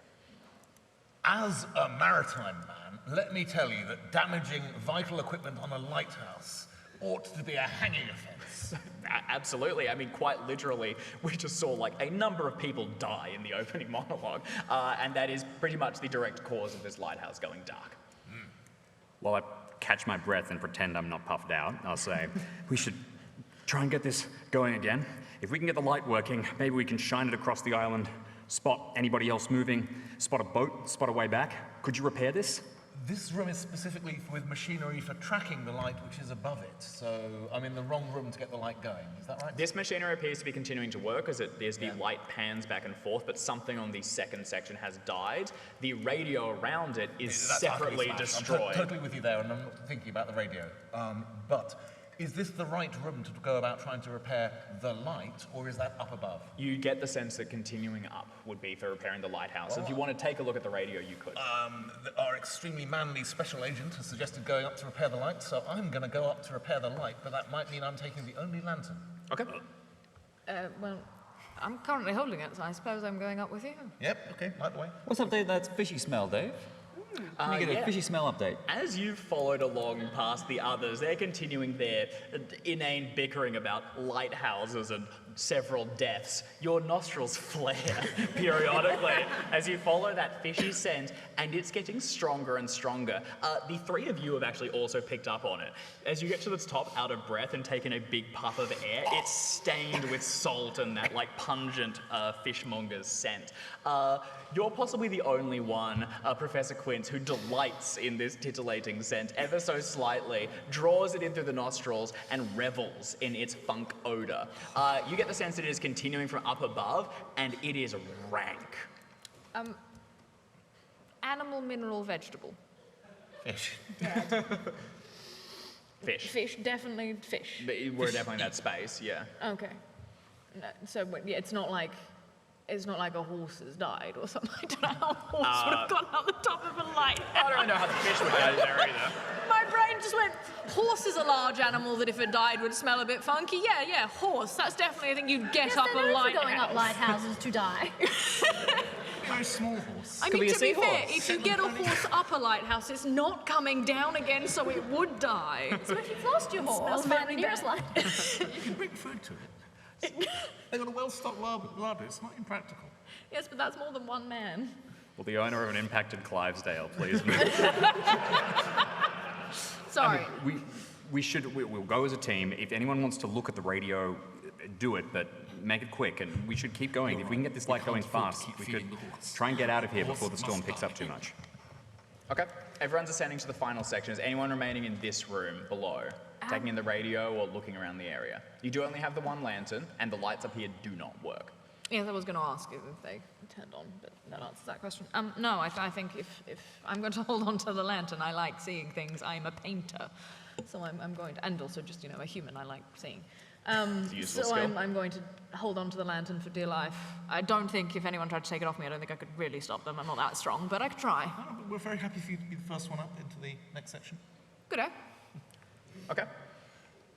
As a maritime man, let me tell you that damaging vital equipment on a lighthouse ought to be a hanging offence. Absolutely. I mean, quite literally, we just saw like a number of people die in the opening monologue, and that is pretty much the direct cause of this lighthouse going dark. While I catch my breath and pretend I'm not puffed out, I'll say, we should try and get this going again. If we can get the light working, maybe we can shine it across the island, spot anybody else moving, spot a boat, spot a way back. Could you repair this? This room is specifically with machinery for tracking the light which is above it, so I'm in the wrong room to get the light going. Is that right? This machinery appears to be continuing to work as the light pans back and forth, but something on the second section has died. The radio around it is That's separately utterly smashed. destroyed. I'm totally with you there, and I'm not thinking about the radio. But is this the right room to go about trying to repair the light, or is that up above? You get the sense that continuing up would be for repairing the lighthouse. If you want to take a look at the radio, you could. Our extremely manly special agent has suggested going up to repair the light, so I'm going to go up to repair the light, but that might mean I'm taking the only lantern. Okay. Well, I'm currently holding it, so I suppose I'm going up with you. Yep, okay, light the way. What's up, Dave? That's fishy smell, Dave. Can you get a fishy smell update? As you've followed along past the others, they're continuing their inane bickering about lighthouses and several deaths. Your nostrils flare periodically as you follow that fishy scent, and it's getting stronger and stronger. The three of you have actually also picked up on it. As you get to the top, out of breath and taking a big puff of air, it's stained with salt and that like pungent fishmonger's scent. You're possibly the only one, Professor Quince, who delights in this titillating scent ever so slightly, draws it in through the nostrils, and revels in its funk odor. You get the sense that it is continuing from up above, and it is rank. Animal, mineral, vegetable. Fish. Fish. Fish, definitely fish. We're definitely in that space, yeah. Okay. No, so yeah, it's not like a horse has died or something. I don't know how a horse would have gone out the top of a light. I don't really know how the fish would go there either. My brain just went, horse is a large animal that if it died would smell a bit funky. Yeah, horse. That's definitely a thing you'd get up a lighthouse. Going up lighthouses to die. A very small horse. I Could mean, be a to be fair, seahorse. if you get a horse up a lighthouse, it's not coming down again, so it would die. So if you've lost your horse, smells find very the nearest bad. light. You can bring food to it. They've got a well-stocked larder. It's not impractical. Yes, but that's more than one man. Will the owner of an impacted Clivesdale please move? Sorry. We'll go as a team. If anyone wants to look at the radio, do it, but make it quick, and we should keep going. If we can get this light going fast, we could try and get out of here before the storm picks up too much. Okay, everyone's ascending to the final section. Is anyone remaining in this room below, taking in the radio or looking around the area? You do only have the one lantern, and the lights up here do not work. Yes, I was going to ask if they turned on, but that answers that question. No, I think if I'm going to hold on to the lantern, I like seeing things. I'm a painter, so I'm going to, and also just, a human I like seeing. It's a useful So skill. I'm going to hold on to the lantern for dear life. I don't think if anyone tried to take it off me, I don't think I could really stop them. I'm not that strong, but I could try. Oh, but we're very happy for you to be the first one up into the next section. Good, eh? Okay.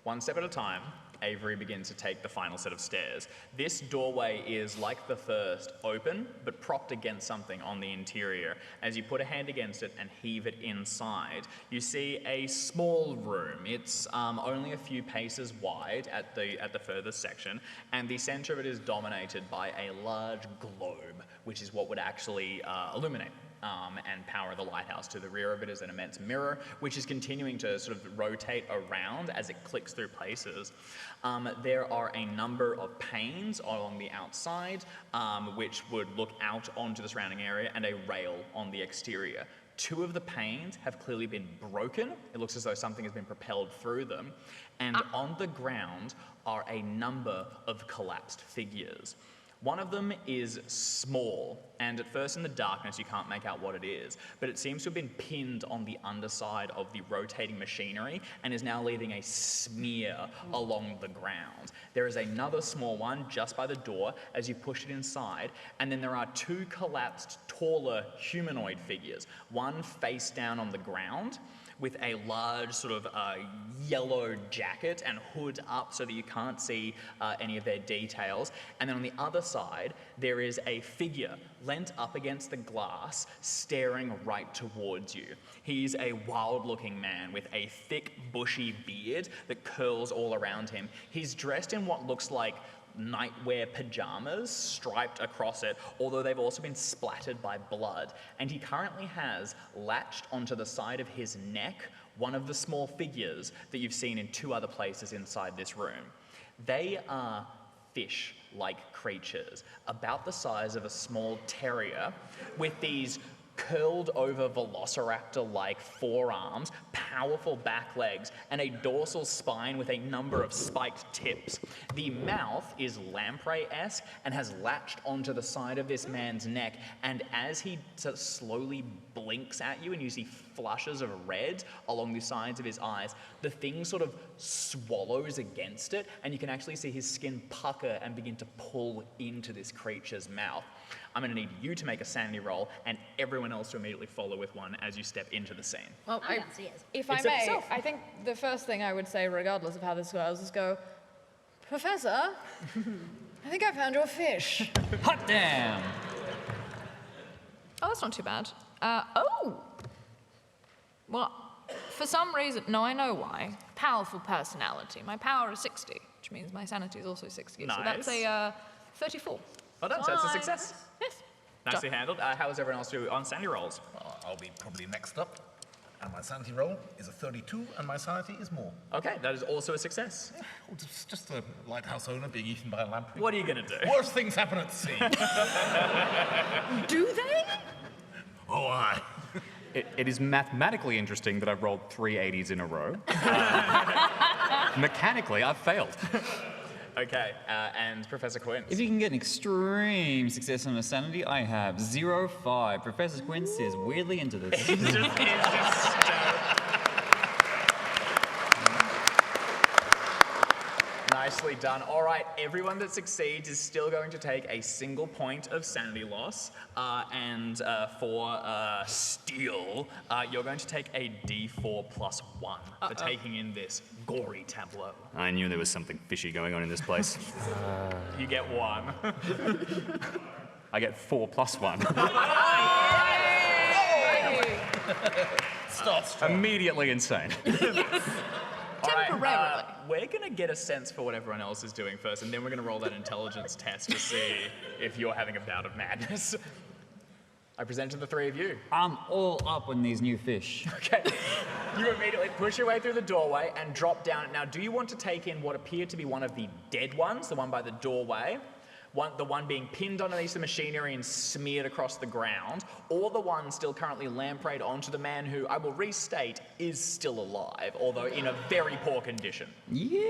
One step at a time, Avery begins to take the final set of stairs. This doorway is like the first, open, but propped against something on the interior. As you put a hand against it and heave it inside, you see a small room. It's only a few paces wide at the furthest section, and the center of it is dominated by a large globe, which is what would actually illuminate and power the lighthouse. To the rear of it is an immense mirror, which is continuing to sort of rotate around as it clicks through places. There are a number of panes along the outside, which would look out onto the surrounding area, and a rail on the exterior. Two of the panes have clearly been broken. It looks as though something has been propelled through them. And on the ground are a number of collapsed figures. One of them is small, and at first in the darkness you can't make out what it is, but it seems to have been pinned on the underside of the rotating machinery and is now leaving a smear along the ground. There is another small one just by the door as you push it inside, and then there are two collapsed, taller humanoid figures, one face down on the ground, with a large sort of yellow jacket and hood up so that you can't see any of their details. And then on the other side, there is a figure leant up against the glass, staring right towards you. He's a wild-looking man with a thick, bushy beard that curls all around him. He's dressed in what looks like nightwear pajamas striped across it, although they've also been splattered by blood. And he currently has latched onto the side of his neck one of the small figures that you've seen in two other places inside this room. They are fish-like creatures, about the size of a small terrier, with these curled over velociraptor-like forearms, powerful back legs, and a dorsal spine with a number of spiked tips. The mouth is lamprey-esque and has latched onto the side of this man's neck, and as he sort of slowly blinks at you and you see flushes of red along the sides of his eyes, the thing sort of swallows against it, and you can actually see his skin pucker and begin to pull into this creature's mouth. I'm going to need you to make a sanity roll and everyone else to immediately follow with one as you step into the scene. Well, I'm downstairs. if I Except may, yourself. I think the first thing I would say, regardless of how this goes, is go, Professor, I think I found your fish. Hot damn! Oh, that's not too bad. Well, for some reason, no, I know why. Powerful personality. My power is 60, which means my sanity is also 60. So that's Nice. a 34. Well done, so it's a success. Yes. Nicely handled. How does everyone else do on sanity rolls? I'll be probably next up. And my sanity roll is a 32, and my sanity is more. Okay, that is also a success. Oh, it's just a lighthouse owner being eaten by a lamprey. What are you going to do? Worse things happen at sea. Do they? Oh, aye. It is mathematically interesting that I've rolled 3 80s in a row. Mechanically, I've failed. Okay, and Professor Quinn. If you can get an extreme success on a sanity, I have 0-5. Professor Quince is weirdly into this. It's just Nicely done. All right, everyone that succeeds is still going to take a single point of sanity loss. And for steal, you're going to take a D4 plus 1 for taking in this gory tableau. I knew there was something fishy going on in this place. You get 1. I get 4 plus 1. Start strong. Immediately insane. All right, Temporarily. we're going to get a sense for what everyone else is doing first, and then we're going to roll that intelligence test to see if you're having a bout of madness. I present to the three of you. I'm all up on these new fish. Okay. You immediately push your way through the doorway and drop down. Now, do you want to take in what appeared to be one of the dead ones, the one by the doorway, the one being pinned underneath the machinery and smeared across the ground, or the one still currently lampreyed onto the man who, I will restate, is still alive, although in a very poor condition? Yeah,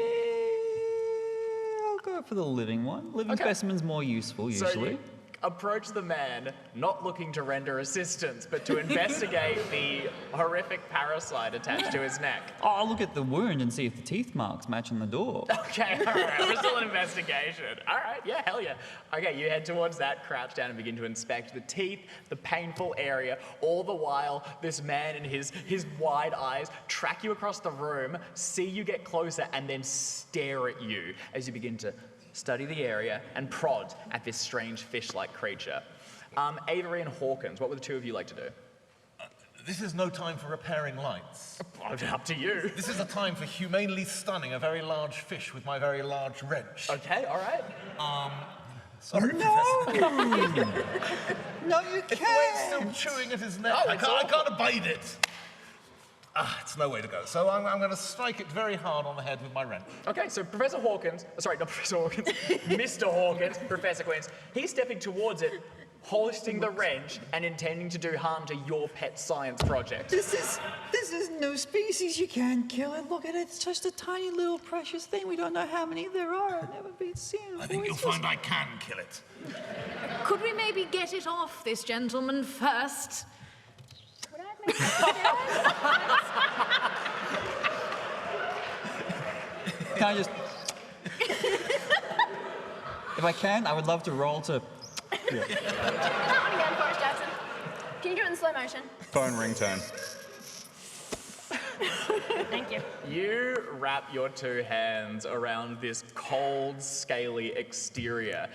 I'll go for the living one. Living Okay. specimen's more useful, usually. approach the man, not looking to render assistance, but to investigate the horrific parasite attached to his neck. Oh, I'll look at the wound and see if the teeth marks match on the door. Okay, all right, we're still an investigation. All right, yeah, hell yeah. Okay, you head towards that, crouch down and begin to inspect the teeth, the painful area. All the while, this man and his wide eyes track you across the room, see you get closer, and then stare at you as you begin to study the area and prod at this strange fish-like creature. Avery and Hawkins, what would the two of you like to do? This is no time for repairing lights. Up to you. This is a time for humanely stunning a very large fish with my very large wrench. Okay, all right. Sorry, No! Professor. No, you It's the way it's can't! still chewing at his neck. Oh, I it's can't awful. abide it. It's no way to go. So I'm going to strike it very hard on the head with my wrench. Okay, so Professor Hawkins, sorry, not Professor Hawkins, Mr. Hawkins, Professor Quince, he's stepping towards it, hoisting the wrench and intending to do harm to your pet science project. This is no species. You can't kill it. Look at it. It's just a tiny little precious thing. We don't know how many there are. Never been seen before. I think you'll It's just- find I can kill it. Could we maybe get it off this gentleman first? Would I have made Can I just... If I can, I would love to roll to... that one again, Forrest Jackson? Can you do it in slow motion? Phone ringtone. Thank you. You wrap your two hands around this cold, scaly exterior.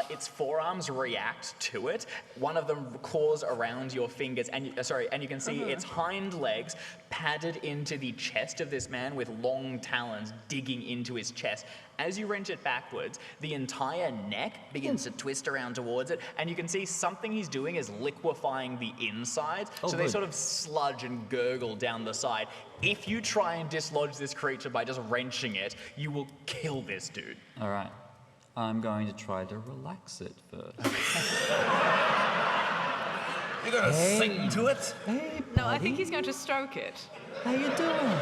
Its forearms react to it. One of them claws around your fingers, and you can see its hind legs padded into the chest of this man with long talons digging into his chest. As you wrench it backwards, the entire neck begins to twist around towards it, and you can see something he's doing is liquefying the insides, so they good. sort of sludge and gurgle down the side. If you try and dislodge this creature by just wrenching it, you will kill this dude. All right. I'm going to try to relax it first. You're going to sing to it? Hey, No, I think he's going to stroke it. how you doing?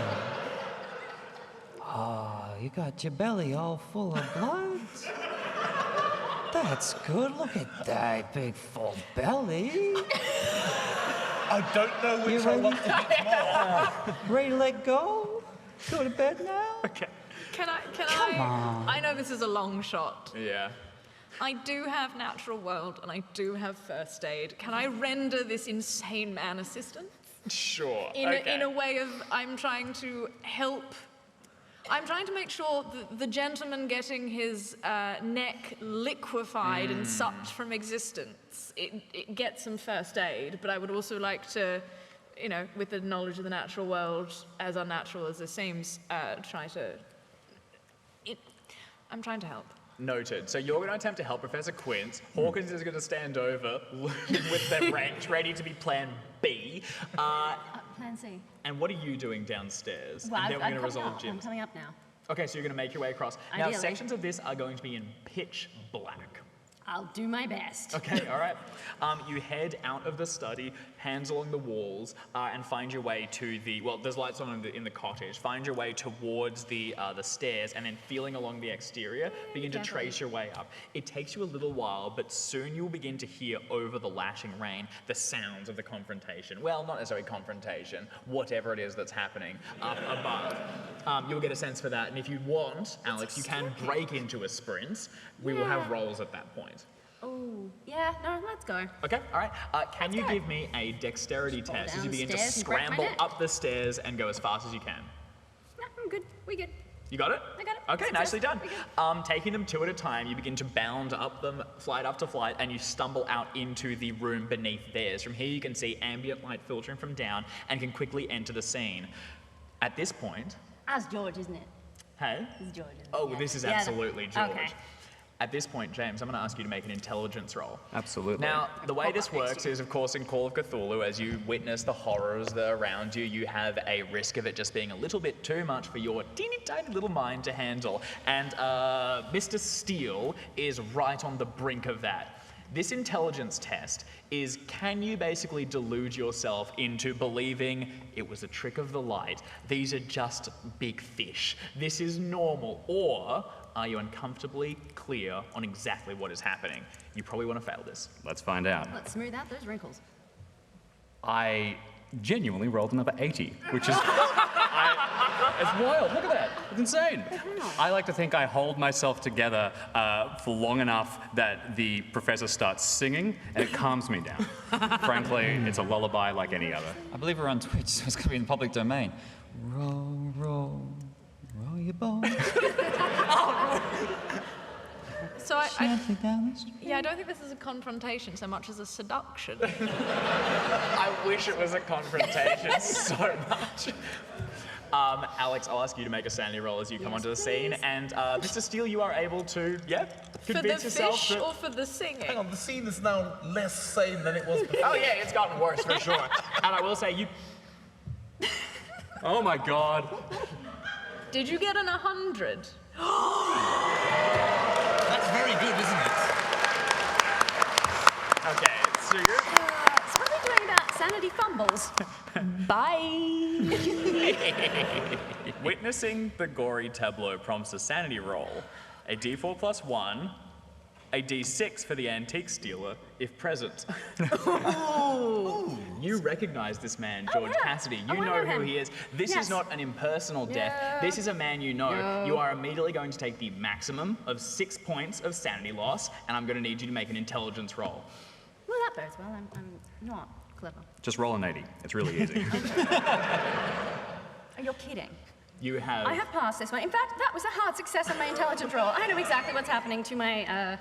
Oh, you got your belly all full of blood? That's good. Look at that big full belly. I don't know which You I want to hit more. Ready to let go? Go to bed now? Okay. Can Come I? on. I know this is a long shot. Yeah. I do have natural world and I do have first aid. Can I render this insane man assistance? Sure. In a way of I'm trying to help. I'm trying to make sure that the gentleman getting his neck liquefied and sucked from existence, it gets some first aid, but I would also like to, you know, with the knowledge of the natural world, as unnatural as this seems, try to... I'm trying to help. Noted. So you're going to attempt to help Professor Quince. Hawkins is going to stand over with their wrench, ready to be Plan B. Plan C. And what are you doing downstairs? Well, and then we're I'm going to coming resolve up. I'm Jim's. coming up now. Okay, so you're going to make your way across. Now, Ideally. sections of this are going to be in pitch black. I'll do my best. Okay, all right. You head out of the study, hands along the walls, and find your way to the, well, there's lights on in the cottage. Find your way towards the stairs, and then feeling along the exterior, begin to Carefully. trace your way up. It takes you a little while, but soon you'll begin to hear over the lashing rain the sounds of the confrontation. Well, not necessarily confrontation, whatever it is that's happening up above. You'll get a sense for that, and if you want, Alex, you can break into a sprint. We will have Yeah. rolls at that point. Oh, yeah, no, let's go. Okay, all right. Can you go. give me a dexterity Fall test as you begin to downstairs and break my scramble neck. up the stairs and go as fast as you can? No, I'm good. We good. You got it? I got it. Okay, Success. nicely done. We good. Taking them two at a time, you begin to bound up them, flight after flight, and you stumble out into the room beneath theirs. From here, you can see ambient light filtering from down and can quickly enter the scene. At this point, That's George, isn't it? hey? This is George. Isn't it? Oh, Yeah. this is Yeah, absolutely George. Okay. At this point, James, I'm going to ask you to make an intelligence roll. Absolutely. Now, the way pop this up next works to you. is, of course, in Call of Cthulhu, as you witness the horrors that are around you, you have a risk of it just being a little bit too much for your teeny tiny little mind to handle. And Mr. Steele is right on the brink of that. This intelligence test is, can you basically delude yourself into believing it was a trick of the light, these are just big fish, this is normal, or are you uncomfortably clear on exactly what is happening? You probably want to fail this. Let's find out. Let's smooth out those wrinkles. I genuinely rolled another 80, which is... it's wild, look at that, it's insane. I like to think I hold myself together for long enough that the professor starts singing and it calms me down. Frankly, it's a lullaby like any other. I believe we're on Twitch, so it's going to be in the public domain. Roll, roll, roll your boat. So Gently down the street. yeah, I don't think this is a confrontation so much as a seduction. I wish it was a confrontation so much. Alex, I'll ask you to make a sanity roll as you come onto the scene. And Mr. Steele, you are able to, For the convince yourself fish that... or for the singing? Hang on, the scene is now less sane than it was before. Oh yeah, it's gotten worse for sure. And I will say you... Oh my god. Did you get an 100? That's very good, isn't it? Okay, so you're... So what are we doing about sanity fumbles? Bye. Witnessing the gory tableau prompts a sanity roll. A d4 plus 1, a d6 for the antique stealer, if present. You recognize this man, George Cassidy. You I know know who him. he is. This Yes. is not an impersonal death. No. This is a man you know. No. You are immediately going to take the maximum of 6 points of sanity loss, and I'm going to need you to make an intelligence roll. Well, that bodes well. I'm not clever. Just roll an 80, it's really easy. Oh, you're kidding. You have... I have passed this one. In fact, that was a hard success on my intelligence roll. I know exactly what's happening to my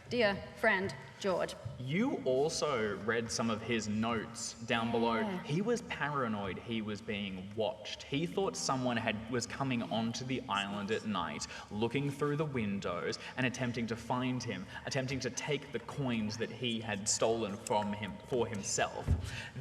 dear friend, George. You also read some of his notes down below. Yeah. He was paranoid he was being watched. He thought someone was coming onto the island at night, looking through the windows and attempting to find him, attempting to take the coins that he had stolen from him for himself.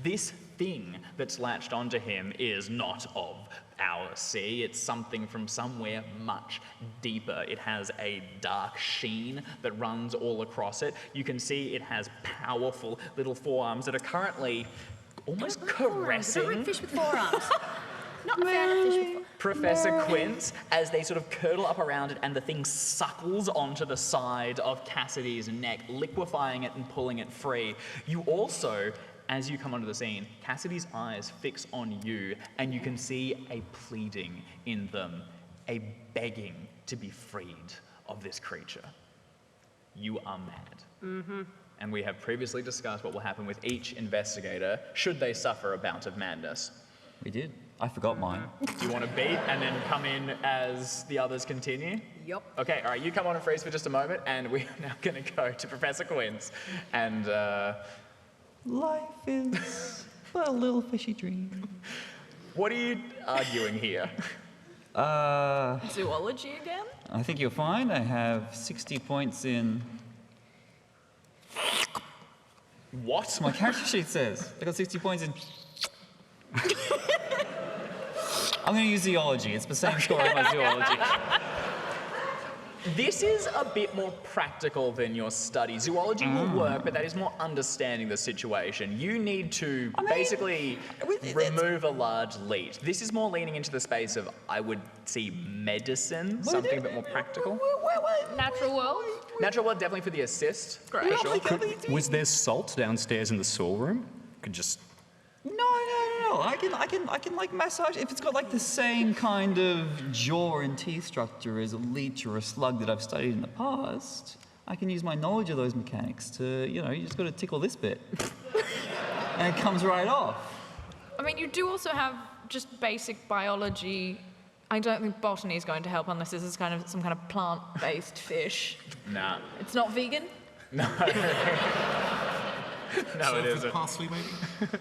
This thing that's latched onto him is not of our sea. It's something from somewhere much deeper. It has a dark sheen that runs all across it. You can see it has powerful little forearms that are currently almost I don't like caressing fish with forearms. Not a fan of fish with forearms. Professor Quince as they sort of curdle up around it and the thing suckles onto the side of Cassidy's neck, liquefying it and pulling it free. You also, as you come onto the scene, Cassidy's eyes fix on you, and you can see a pleading in them, a begging to be freed of this creature. You are mad. Mm-hmm. And we have previously discussed what will happen with each investigator should they suffer a bout of madness. We did. I forgot mine. Do you want to beat and then come in as the others continue? Yup. Okay, all right, you come on and freeze for just a moment, and we are now going to go to Professor Quince and... Life is but a little fishy dream. what are you arguing here? Zoology again? I think you'll find I have 60 points in... What? My character sheet says. I got 60 points in... I'm going to use zoology. It's the same score as my zoology. This is a bit more practical than your study. Zoology will work, but that is more understanding the situation. You need to basically remove a large lead. This is more leaning into the space of, I would see medicine, something a bit more practical. Natural world? Natural world, definitely for the assist. Great. For sure. Was there salt downstairs in the saw room? Could just... No. I can like massage if it's got like the same kind of jaw and teeth structure as a leech or a slug that I've studied in the past. I can use my knowledge of those mechanics to, you just got to tickle this bit, and it comes right off. I mean, you do also have just basic biology. I don't think botany is going to help unless this is kind of some kind of plant-based fish. Nah. It's not vegan? No. No, it isn't. Parsley, maybe?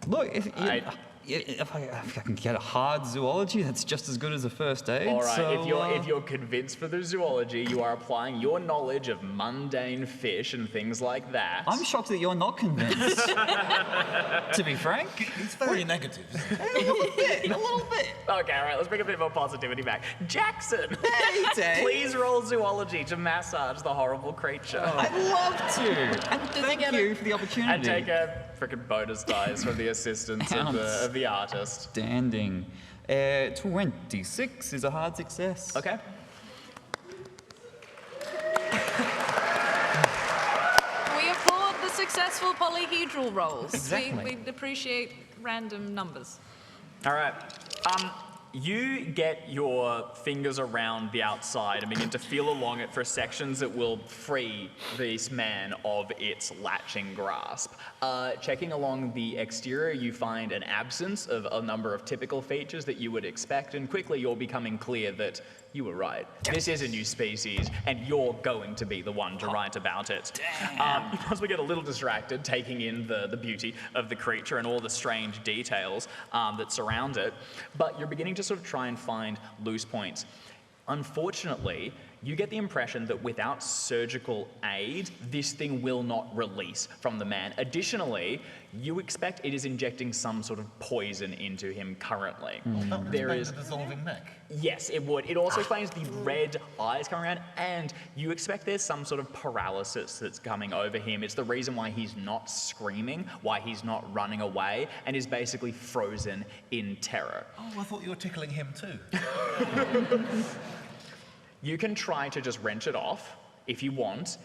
Look, if I can get a hard zoology, that's just as good as a first aid. All right, so, if you're convinced for the zoology, you are applying your knowledge of mundane fish and things like that. I'm shocked that you're not convinced, to be frank. He's very negative, isn't he? A little bit. Okay, all right, let's bring a bit more positivity back. Jackson, Hey, Dave. please roll zoology to massage the horrible creature. I'd love to. And thank you for the opportunity. And take a frickin' bonus dice from the assistance of the artist. Standing. 26 is a hard success. Okay. We applaud the successful polyhedral rolls. Exactly. We appreciate random numbers. All right. You get your fingers around the outside and begin to feel along it for sections that will free this man of its latching grasp. Checking along the exterior, you find an absence of a number of typical features that you would expect, and quickly you're becoming clear that you were right. This is a new species, and you're going to be the one to write about it. You possibly get a little distracted taking in the beauty of the creature and all the strange details that surround it, but you're beginning to sort of try and find loose points. Unfortunately, you get the impression that without surgical aid, this thing will not release from the man. Additionally, you expect it is injecting some sort of poison into him currently. There is the dissolving neck. Yes, it would. It also explains the red eyes coming around, and you expect there's some sort of paralysis that's coming over him. It's the reason why he's not screaming, why he's not running away, and is basically frozen in terror. Oh, I thought you were tickling him too. You can try to just wrench it off if you want.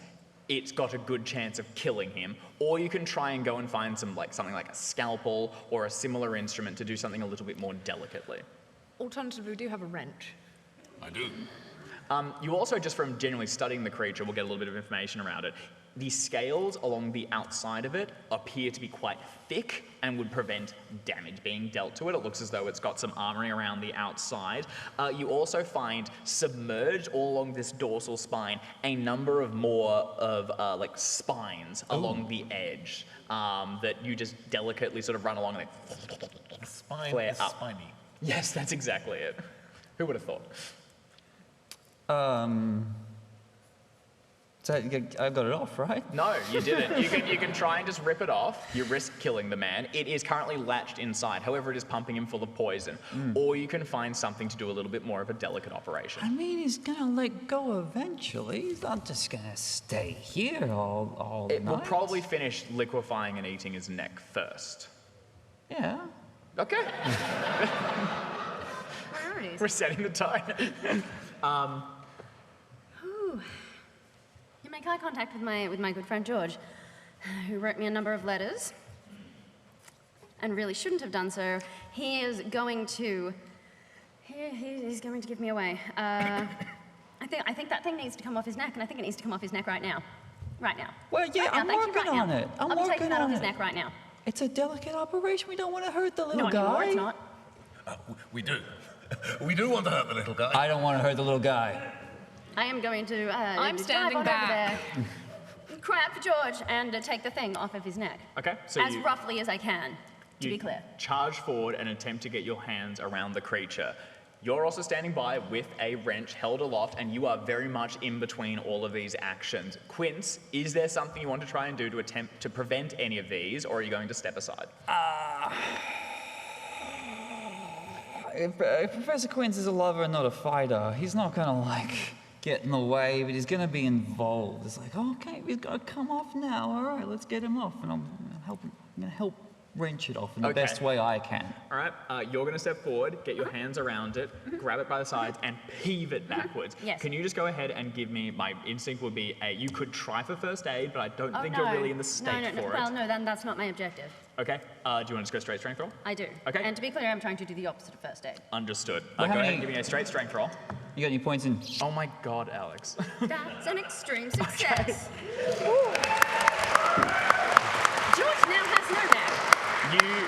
It's got a good chance of killing him, or you can try and go and find something like a scalpel or a similar instrument to do something a little bit more delicately. Alternatively, we do have a wrench. I do. You also, just from genuinely studying the creature, will get a little bit of information around it. The scales along the outside of it appear to be quite thick and would prevent damage being dealt to it. It looks as though it's got some armoring around the outside. You also find submerged all along this dorsal spine a number of more of like spines along the edge that you just delicately sort of run along and they The spine flare is up. spiny. Yes, that's exactly it. Who would have thought? So I got it off, right? No, you didn't. You can try and just rip it off. You risk killing the man. It is currently latched inside. However, it is pumping him full of poison. Or you can find something to do a little bit more of a delicate operation. I mean, he's gonna let go eventually. He's not just gonna stay here all It night. will probably finish liquefying and eating his neck first. Yeah. Okay, Priorities. we're setting the tone. You make eye contact with my good friend George, who wrote me a number of letters, and really shouldn't have done so. He is going to. He's going to give me away. I think that thing needs to come off his neck, and I think it needs to come off his neck right now. Right now. Well, yeah, Right now, I'm thank you, working right on now. it. I'm I'll be taking working that off on his it. neck right now. It's a delicate operation. We don't want to hurt the little Not guy. anymore, it's not. We do. We do want to hurt the little guy. I don't want to hurt the little guy. I am going to. I'm drive standing on over back. there, cry out for George, and take the thing off of his neck. Okay, so as you, roughly as I can, to you be clear. charge forward and attempt to get your hands around the creature. You're also standing by with a wrench held aloft, and you are very much in between all of these actions. Quince, is there something you want to try and do to attempt to prevent any of these, or are you going to step aside? If Professor Quince is a lover and not a fighter, he's not gonna like get in the way, but he's gonna be involved. It's like, okay, we've got to come off now. All right, let's get him off, and I'm gonna help wrench it off in the Okay. best way I can. All right, you're going to step forward, get your hands around it, grab it by the sides, and heave it backwards. Yes. Can you just go ahead and give me, my instinct would be, you could try for first aid, but I don't Oh, think no. you're really in the state no. for Well, it. no, then that's not my objective. Okay, do you want to just go straight strength roll? I do. Okay. And to be clear, I'm trying to do the opposite of first aid. Understood. Well, Go how ahead many- and give me a straight strength roll. You got any points in? Oh my god, Alex. That's an extreme success. George now has no neck. You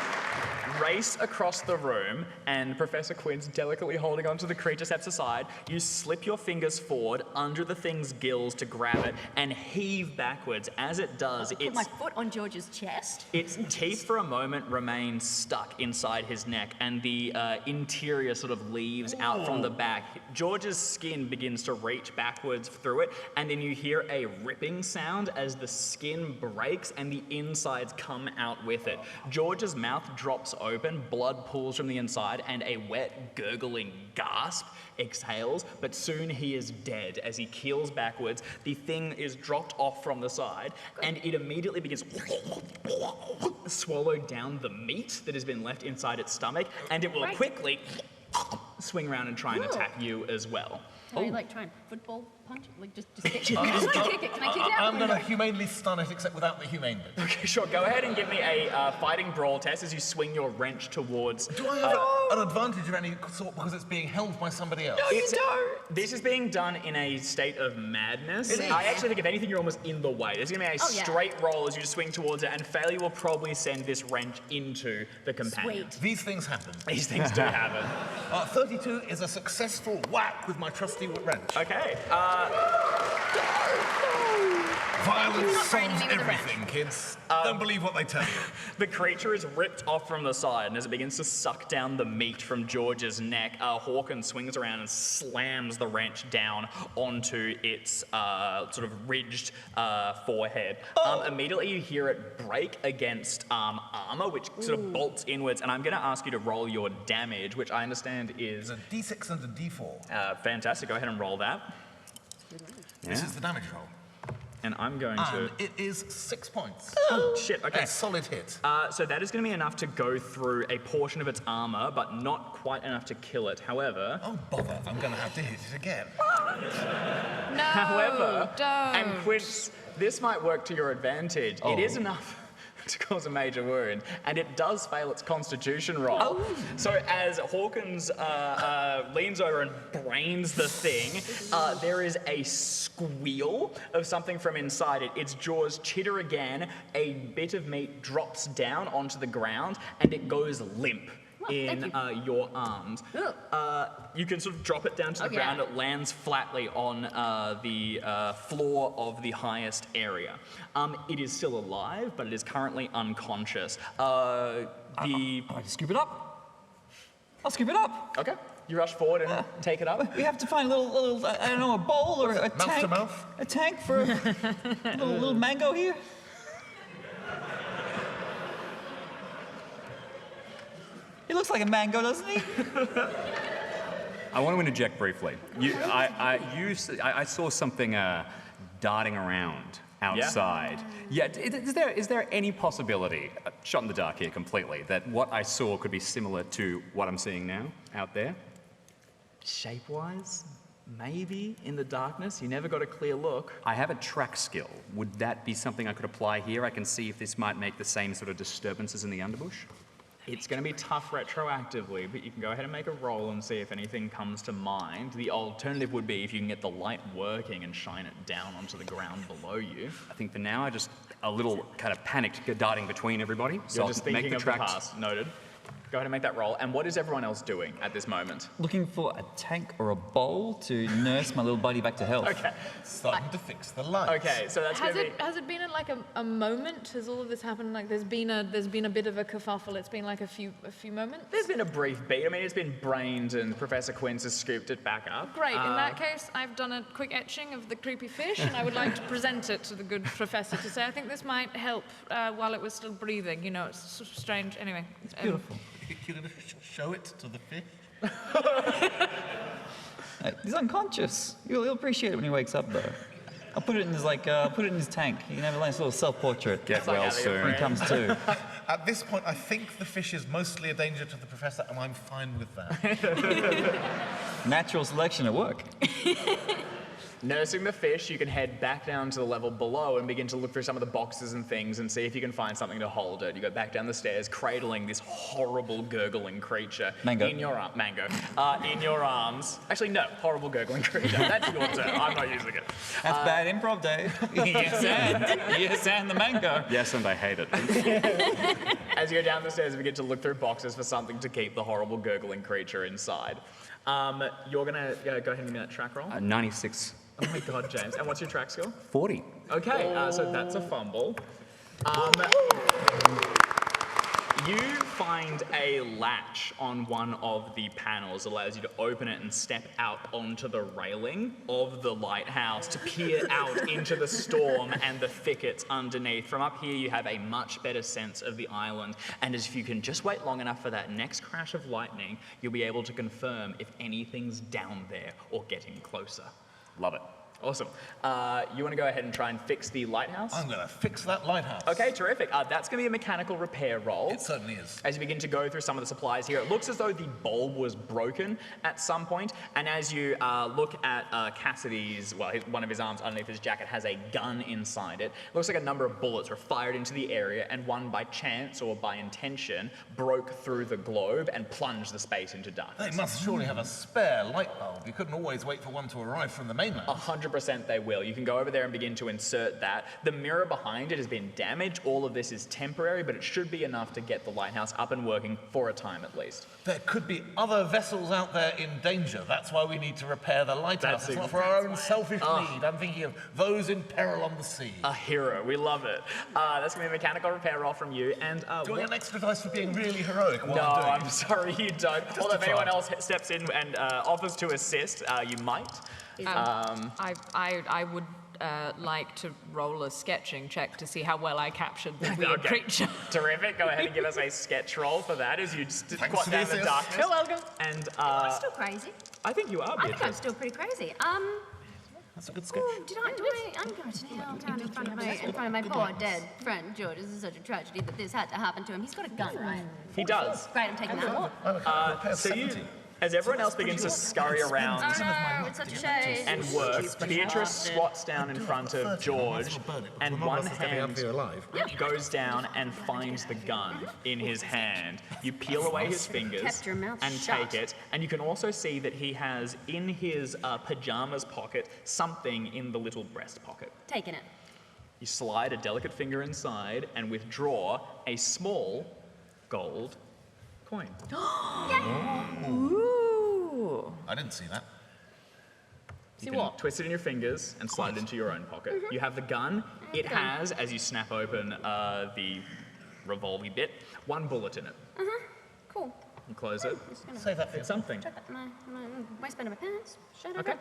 race across the room, and Professor Quince, delicately holding onto the creature, steps aside. You slip your fingers forward under the thing's gills to grab it and heave backwards. As it does, Put my foot on George's chest. its teeth for a moment remain stuck inside his neck, and the interior sort of leaves out from the back. George's skin begins to reach backwards through it, and then you hear a ripping sound as the skin breaks and the insides come out with it. George's mouth drops open, blood pools from the inside, and a wet, gurgling gasp exhales, but soon he is dead as he keels backwards. The thing is dropped off from the side, and it immediately begins swallow down the meat that has been left inside its stomach, and it will quickly swing around and try and attack you as well. Can I like try and football punch? Like just kick it? Can I kick it? Can I kick it out? I'm going to humanely stun it, except without the humane bit. Okay, sure. Go ahead and give me a fighting brawl test as you swing your wrench towards. Do I have an advantage of any sort because it's being held by somebody else? This is being done in a state of madness. I actually think if anything, you're almost in the way. There's going to be a straight roll as you just swing towards it, and failure will probably send this wrench into the companion. Sweet. These things happen. These things do happen. 32 is a successful whack with my trusty wrench. Okay. Violence Not solves hurting me with a everything, kids. Don't believe what they tell you. The creature is ripped off from the side, and as it begins to suck down the meat from George's neck, Hawkins swings around and slams the wrench down onto its sort of ridged forehead. Immediately you hear it break against armor, which sort of bolts inwards, and I'm going to ask you to roll your damage, which I understand is... There's a D6 and a D4. Fantastic. Go ahead and roll that. This is the damage roll. And I'm going to... And it is 6 points. Oh, shit, okay. A solid hit. So that is going to be enough to go through a portion of its armor, but not quite enough to kill it. However... Oh, bother. I'm going to have to hit it again. No, However, don't. and Quince, this might work to your advantage. It is enough to cause a major wound, and it does fail its constitution roll. So as Hawkins leans over and brains the thing, there is a squeal of something from inside it. Its jaws chitter again, a bit of meat drops down onto the ground, and it goes limp in your arms. You can sort of drop it down to the ground. It lands flatly on the floor of the highest area. It is still alive, but it is currently unconscious. I scoop it up. I'll scoop it up. Okay. You rush forward and take it up. We have to find a little I don't know, a bowl or a tank. Mouth to mouth? A tank for a little mango here. He looks like a mango, doesn't he? I want to interject briefly. I saw something darting around outside. Yeah. Is there any possibility, shot in the dark here completely, that what I saw could be similar to what I'm seeing now out there? Shape-wise, maybe in the darkness. You never got a clear look. I have a track skill. Would that be something I could apply here? I can see if this might make the same sort of disturbances in the underbush. It's going to be tough retroactively, but you can go ahead and make a roll and see if anything comes to mind. The alternative would be if you can get the light working and shine it down onto the ground below you. I think for now, I just a little kind of panicked darting between everybody. So You're I'll just make thinking the of track. the past. Noted. Go ahead and make that roll. And what is everyone else doing at this moment? Looking for a tank or a bowl to nurse my little buddy back to health. Okay. Starting to fix the lights. Okay, so that's going to be... Has it been in like a moment? Has all of this happened? Like there's been a bit of a kerfuffle. It's been like a few moments. There's been a brief beat. I mean, it's been brained and Professor Quince has scooped it back up. Great. In that case, I've done a quick etching of the creepy fish, and I would like to present it to the good professor to say I think this might help while it was still breathing. You know, it's sort of strange. Anyway, It's beautiful. You're going to show it to the fish? He's unconscious. He'll appreciate it when he wakes up, though. I'll put it in his put it in his tank. He can have a nice little self-portrait. Get well having a soon. when he comes to. At this point, I think the fish is mostly a danger to the professor, and I'm fine with that. Natural selection at work. Nursing the fish, you can head back down to the level below and begin to look through some of the boxes and things and see if you can find something to hold it. You go back down the stairs, cradling this horrible gurgling creature Mango. in your in your arms. Actually, no, horrible gurgling creature. That's your turn. I'm not using it. That's bad improv, Dave. yes, and the mango. Yes, and I hate it. As you go down the stairs, you begin to look through boxes for something to keep the horrible gurgling creature inside. You're gonna go ahead and give me that track roll. 96. Oh my God, James. And what's your track skill? 40. Okay, so that's a fumble. You find a latch on one of the panels, allows you to open it and step out onto the railing of the lighthouse to peer out into the storm and the thickets underneath. From up here, you have a much better sense of the island, and if you can just wait long enough for that next crash of lightning, you'll be able to confirm if anything's down there or getting closer. Love it. Awesome. You want to go ahead and try and fix the lighthouse? I'm going to fix that lighthouse. Okay, terrific. That's going to be a mechanical repair roll. It certainly is. As you begin to go through some of the supplies here, it looks as though the bulb was broken at some point, and as you look at Cassidy's, well, one of his arms underneath his jacket has a gun inside it. It looks like a number of bullets were fired into the area, and one by chance or by intention broke through the globe and plunged the space into darkness. They must surely have a spare light bulb. You couldn't always wait for one to arrive from the mainland. 100% they will. You can go over there and begin to insert that. The mirror behind it has been damaged. All of this is temporary, but it should be enough to get the lighthouse up and working for a time at least. There could be other vessels out there in danger. That's why we need to repair the lighthouse. That's It's not for our own selfish need. I'm thinking of those in peril on the sea. A hero. We love it. That's going to be a mechanical repair roll from you. And Do I get an extra dice for being really heroic while no, I'm doing I'm it? sorry you don't. Although if anyone else steps in and offers to assist, you might. I would like to roll a sketching check to see how well I captured the weird Okay. creature. Terrific. Go ahead and give us a sketch roll for that as you just squat for down the in the assist. darkness. You're welcome. And I'm still crazy. I think you are, I think I'm Beatrice. still pretty crazy. That's a good sketch. I'm going to kneel down in front of my poor dead friend George. This is such a tragedy that this had to happen to him. He's got a gun, right? He does. Great, I'm taking that. I'm a repair So you, 70. as everyone else begins to scurry around Oh no, it's such a shame. and work, Beatrice squats down in front of George, and one hand goes down and finds the gun in his hand. You peel away his fingers Kept your mouth and shut. take it, and you can also see that he has in his pajamas pocket something in the little breast pocket. Taking it. You slide a delicate finger inside and withdraw a small gold coin. Ooh. I didn't see that. You can twist it in your fingers and slide it into your own pocket. You have the gun. It has, as you snap open the revolving bit, one bullet in it. Cool. You close it. Save that for It's something. Chuck that in my waistband of my pants. Shut Okay. up.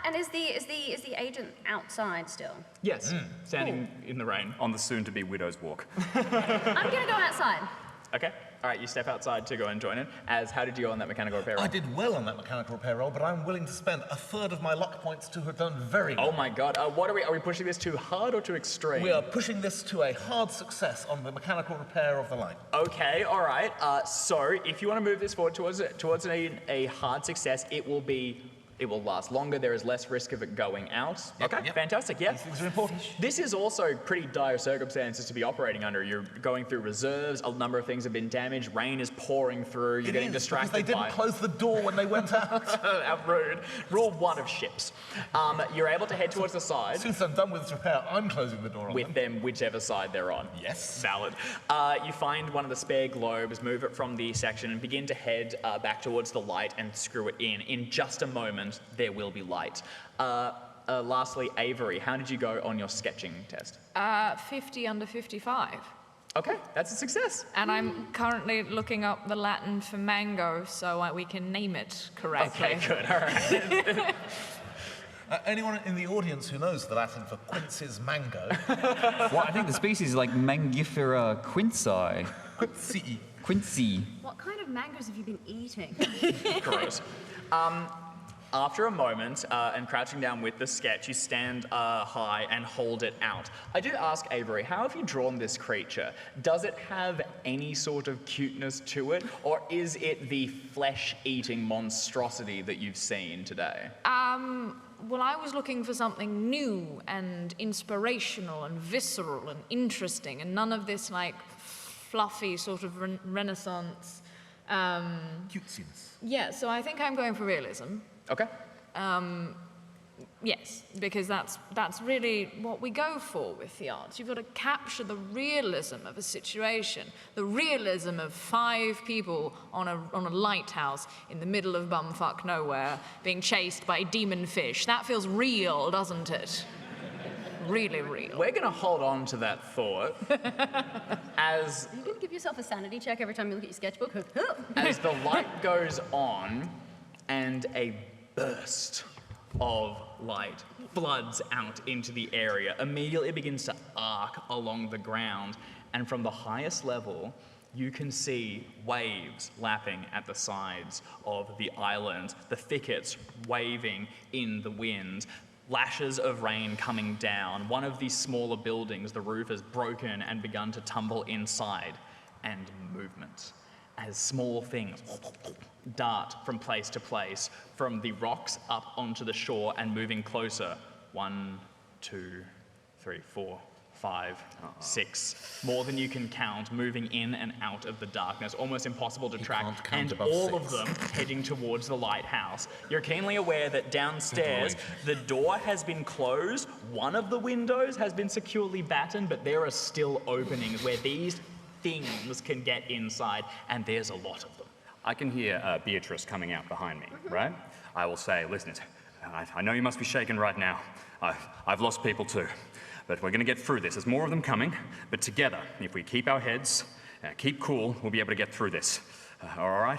And is the agent outside still? Yes, standing in the rain. On the soon-to-be widow's walk. I'm gonna go outside. Okay. All right, you step outside to go and join it. How did you go on that mechanical repair roll? I did well on that mechanical repair roll, but I'm willing to spend a third of my luck points to have done very well. Oh my god. What are we pushing this too hard or too extreme? We are pushing this to a hard success on the mechanical repair of the light. Okay, all right. So if you want to move this forward towards a hard success, it will last longer. There is less risk of it going out. Yep, Okay, yep. fantastic. Yeah. These things are important. This is also pretty dire circumstances to be operating under. You're going through reserves. A number of things have been damaged. Rain is pouring through. You're getting distracted because they didn't by. close the door when they went out. How rude. Rule 1 of ships. You're able to head towards the side Since I'm done with this repair, I'm closing the door on with them, whichever side they're on. Yes. Valid. You find one of the spare globes, move it from the section, and begin to head back towards the light and screw it in. In just a moment, there will be light. Lastly, Avery, how did you go on your sketching test? 50 under 55. Okay, that's a success. And I'm currently looking up the Latin for mango so we can name it correctly. Okay, good. All right. Anyone in the audience who knows the Latin for quince's mango? Well, I think the species is like Mangifera quinci. CE. Quincy. What kind of mangoes have you been eating? Gross. After a moment, and crouching down with the sketch, you stand high and hold it out. I do ask Avery, how have you drawn this creature? Does it have any sort of cuteness to it, or is it the flesh-eating monstrosity that you've seen today? Well, I was looking for something new and inspirational and visceral and interesting, and none of this like fluffy sort of Renaissance. Cutesiness. Yeah, so I think I'm going for realism. Okay. Yes, because that's really what we go for with the arts. You've got to capture the realism of a situation, the realism of 5 people on a lighthouse in the middle of bumfuck nowhere being chased by demon fish. That feels real, doesn't it? Really real. We're going to hold on to that thought as Are you going to give yourself a sanity check every time you look at your sketchbook? as the light goes on and a burst of light floods out into the area, immediately begins to arc along the ground, and from the highest level, you can see waves lapping at the sides of the island, the thickets waving in the wind. lashes of rain coming down. One of these smaller buildings, the roof has broken and begun to tumble inside, and movement as small things dart from place to place, from the rocks up onto the shore and moving closer. 1, 2, 3, 4, 5, 6, more than you can count, moving in and out of the darkness, almost impossible to track, and all of them heading towards the lighthouse. You're keenly aware that downstairs, the door has been closed, one of the windows has been securely battened, but there are still openings where these things can get inside, and there's a lot of them. I can hear Beatrice coming out behind me, right? I will say, listen, I know you must be shaken right now. I've lost people too. But we're going to get through this. There's more of them coming, but together, if we keep our heads, keep cool, we'll be able to get through this. All right?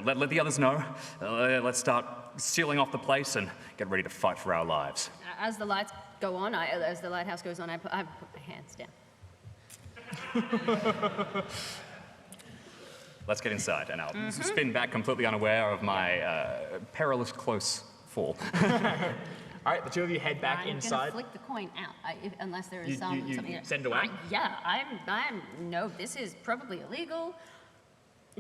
Let the others know. Let's start sealing off the place and get ready to fight for our lives. As the lights go on, as the lighthouse goes on, I put my hands down. Let's get inside, and I'll spin back completely unaware of my perilous close fall. All right, the two of you head back inside. I'm going to flick the coin out, unless there is something. You send away? No, this is probably illegal.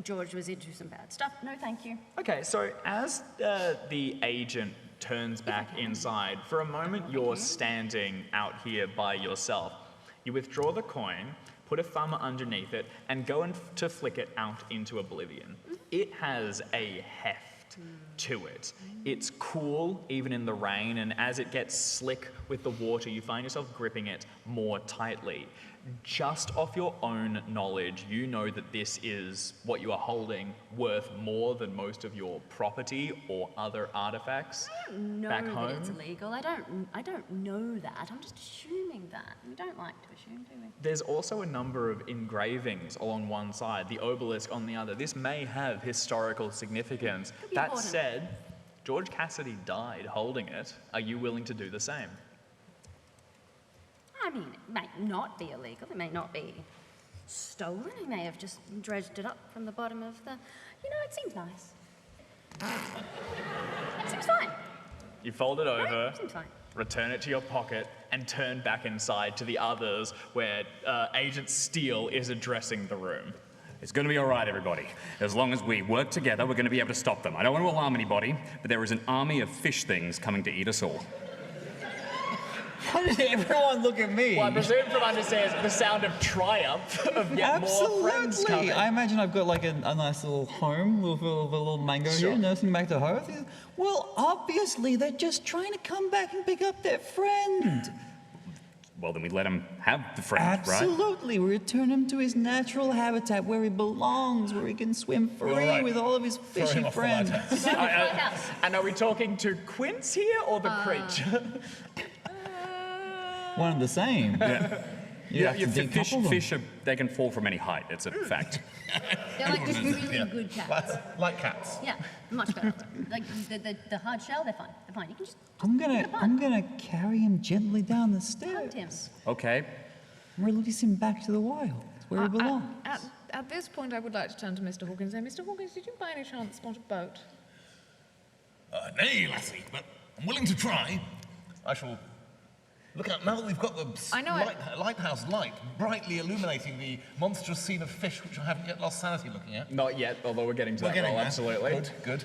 George was into some bad stuff. No, thank you. Okay, so as the agent turns back inside, for a moment you're standing out here by yourself. You withdraw the coin, put a thumb underneath it, and go to flick it out into oblivion. It has a heft to it. It's cool even in the rain, and as it gets slick with the water, you find yourself gripping it more tightly. Just off your own knowledge, you know that this is what you are holding worth more than most of your property or other artifacts back home. That it's illegal. I don't know that. I'm just assuming that. We don't like to assume, do we? There's also a number of engravings along one side, the obelisk on the other. This may have historical significance. That important. said, George Cassidy died holding it. Are you willing to do the same? I mean, it may not be illegal. It may not be stolen. He may have just dredged it up from the bottom of the... it seems nice. It seems fine. You fold it over, Right? Seems fine. return it to your pocket, and turn back inside to the others where Agent Steele is addressing the room. It's going to be all right, everybody. As long as we work together, we're going to be able to stop them. I don't want to alarm anybody, but there is an army of fish things coming to eat us all. Why did everyone look at me? Well, I presume from understairs the sound of triumph of yet more friends coming. I imagine I've got like a nice little home with a little mango here, nursing back to hearth. Well, obviously they're just trying to come back and pick up their friend. Well, then we let him have the friend, right? Absolutely. We return him to his natural habitat where he belongs, where he can swim free with all of his fishy friends. And are we talking to Quince here or the creature? One and the same. Yeah. Fish, they can fall from any height. It's a fact. They're like just really good cats. Like cats. Yeah, much better. Like the hard shell, they're fine. They're fine. You can just I'm gonna carry him gently down the stairs. hunt him. Okay. Release him back to the wild. It's where he belongs. At this point, I would like to turn to Mr. Hawkins and say, Mr. Hawkins, did you by any chance spot a boat? Nay, lassie, but I'm willing to try. I shall look out now that we've got the lighthouse light brightly illuminating the monstrous scene of fish, which I haven't yet lost sanity looking at. Not yet, although we're getting to that role, absolutely. Good.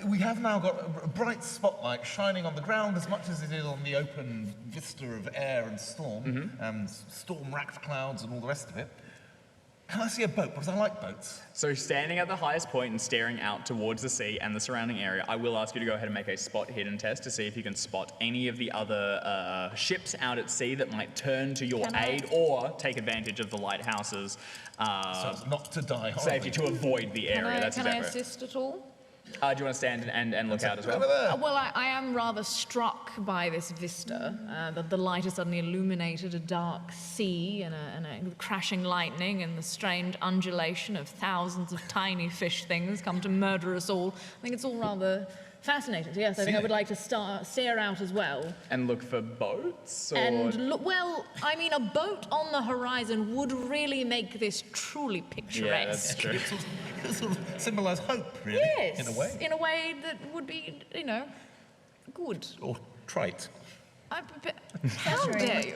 We have now got a bright spotlight shining on the ground as much as it is on the open vista of air and storm, and storm-racked clouds and all the rest of it. Can I see a boat? Because I like boats. So standing at the highest point and staring out towards the sea and the surrounding area, I will ask you to go ahead and make a spot hidden test to see if you can spot any of the other ships out at sea that might turn to your aid or take advantage of the lighthouse's So as not to die horribly. safety to avoid the area. Can I assist at all? Do you want to stand and look out as well? Well, I am rather struck by this vista, that the light has suddenly illuminated a dark sea and a crashing lightning and the strange undulation of thousands of tiny fish things come to murder us all. I think it's all rather fascinating. So yes, I think I would like to stare out as well. And look for boats? Or... And look, well, I mean, a boat on the horizon would really make this truly picturesque. Yeah, that's true. It sort of symbolise hope, really, Yes, in a way. in a way that would be, Good. Or trite. How dare you?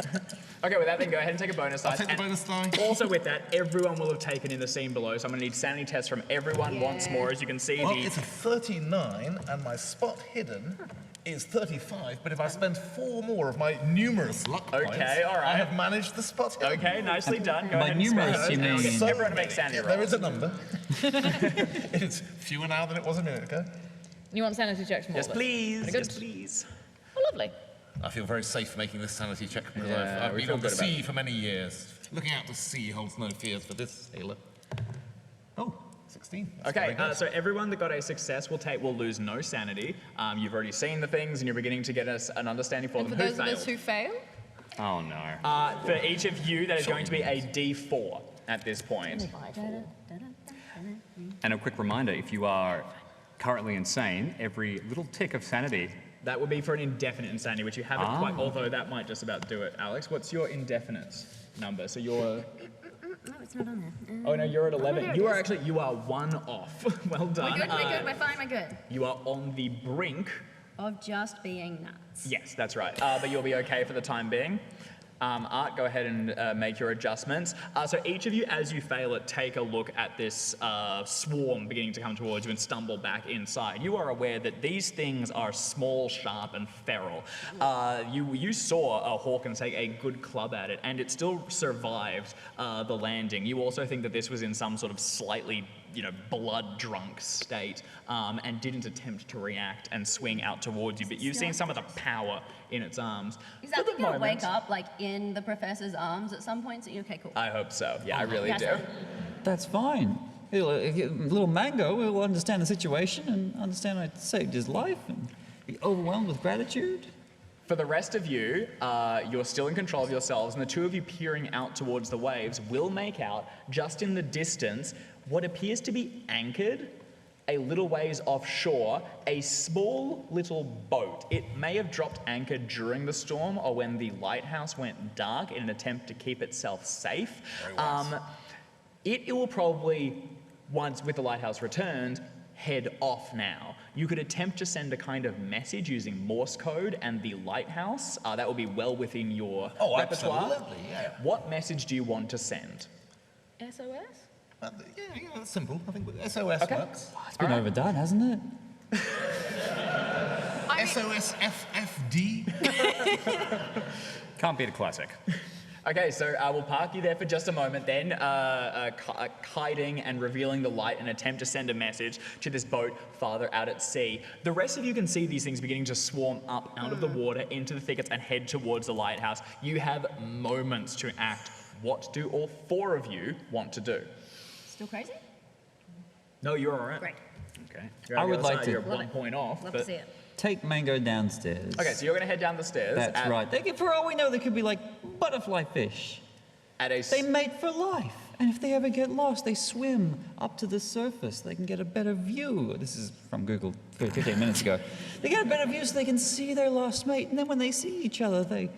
Okay, with that, then go ahead and take a bonus I'll dice. take the And bonus die. Also with that, everyone will have taken in the scene below, so I'm going to need sanity tests from everyone once more. As you can see, Well, it's a 39, and my spot hidden is 35, but if I spend 4 more of my numerous luck points, all right. I have managed the spot hidden. Okay, nicely done. Go By ahead and spend numerous, those, you and I'll mean- get everyone to make sanity There rolls. is a number. It's fewer now than it was a minute ago. You want sanity checks more? Yes, then? please. Very good. Yes, please. Oh, lovely. I feel very safe making this sanity check because Yeah, I've we been feel on the good about sea for many years. Looking out to sea holds no fears for this sailor. Oh, 16. That's Okay, very good. so everyone that got a success will lose no sanity. You've already seen the things, and you're beginning to get an understanding for And them. for Who those of us failed? who fail, Oh no. For each of you, that is going to be a D4 at this point. And a quick reminder, if you are currently insane, every little tick of sanity. That would be for an indefinite insanity, which you haven't quite, although that might just about do it. Alex, what's your indefinite number? So you're... No, it's not on there. Oh no, you're at 11. there it You are is. actually, you are 1 off. Well done. We're good, we're good, we're fine, we're good. You are on the brink. Of just being nuts. Yes, that's right. But you'll be okay for the time being. Art, go ahead and make your adjustments. So each of you, as you fail it, take a look at this swarm beginning to come towards you and stumble back inside. You are aware that these things are small, sharp, and feral. You saw a Hawkins take a good club at it, and it still survived the landing. You also think that this was in some sort of slightly blood-drunk state and didn't attempt to react and swing out towards you, but you've seen some of the power in its arms. Is For that the thing gonna moment. wake up like in the professor's arms at some point? So okay, cool. I hope so. Yeah, I really Yes, do. sir. That's fine. Little Mango will understand the situation and understand I saved his life and be overwhelmed with gratitude. For the rest of you, you're still in control of yourselves, and the two of you peering out towards the waves will make out, just in the distance, what appears to be anchored a little ways offshore, a small little boat. It may have dropped anchor during the storm or when the lighthouse went dark in an attempt to keep itself safe. It will probably, once with the lighthouse returned, head off now. You could attempt to send a kind of message using Morse code and the lighthouse. That would be well within your repertoire. absolutely, yeah. What message do you want to send? SOS? Yeah, that's simple. I think SOS works. It's been overdone, hasn't it? SOS FFD. Can't beat a classic. Okay, so we'll park you there for just a moment then, kiting and revealing the light and attempt to send a message to this boat farther out at sea. The rest of you can see these things beginning to swarm up out of the water into the thickets and head towards the lighthouse. You have moments to act. What do all 4 of you want to do? Still crazy? No, you're all right. Great. Okay. I would like to- You're Love 1 it. point off. Love but- to see it. Take Mango downstairs. Okay, so you're going to head down the stairs. That's at, right. For all we know, they could be like butterfly fish. At a They mate for life. And if they ever get lost, they swim up to the surface. They can get a better view. This is from Google 15 minutes ago. They get a better view so they can see their lost mate. And then when they see each other, they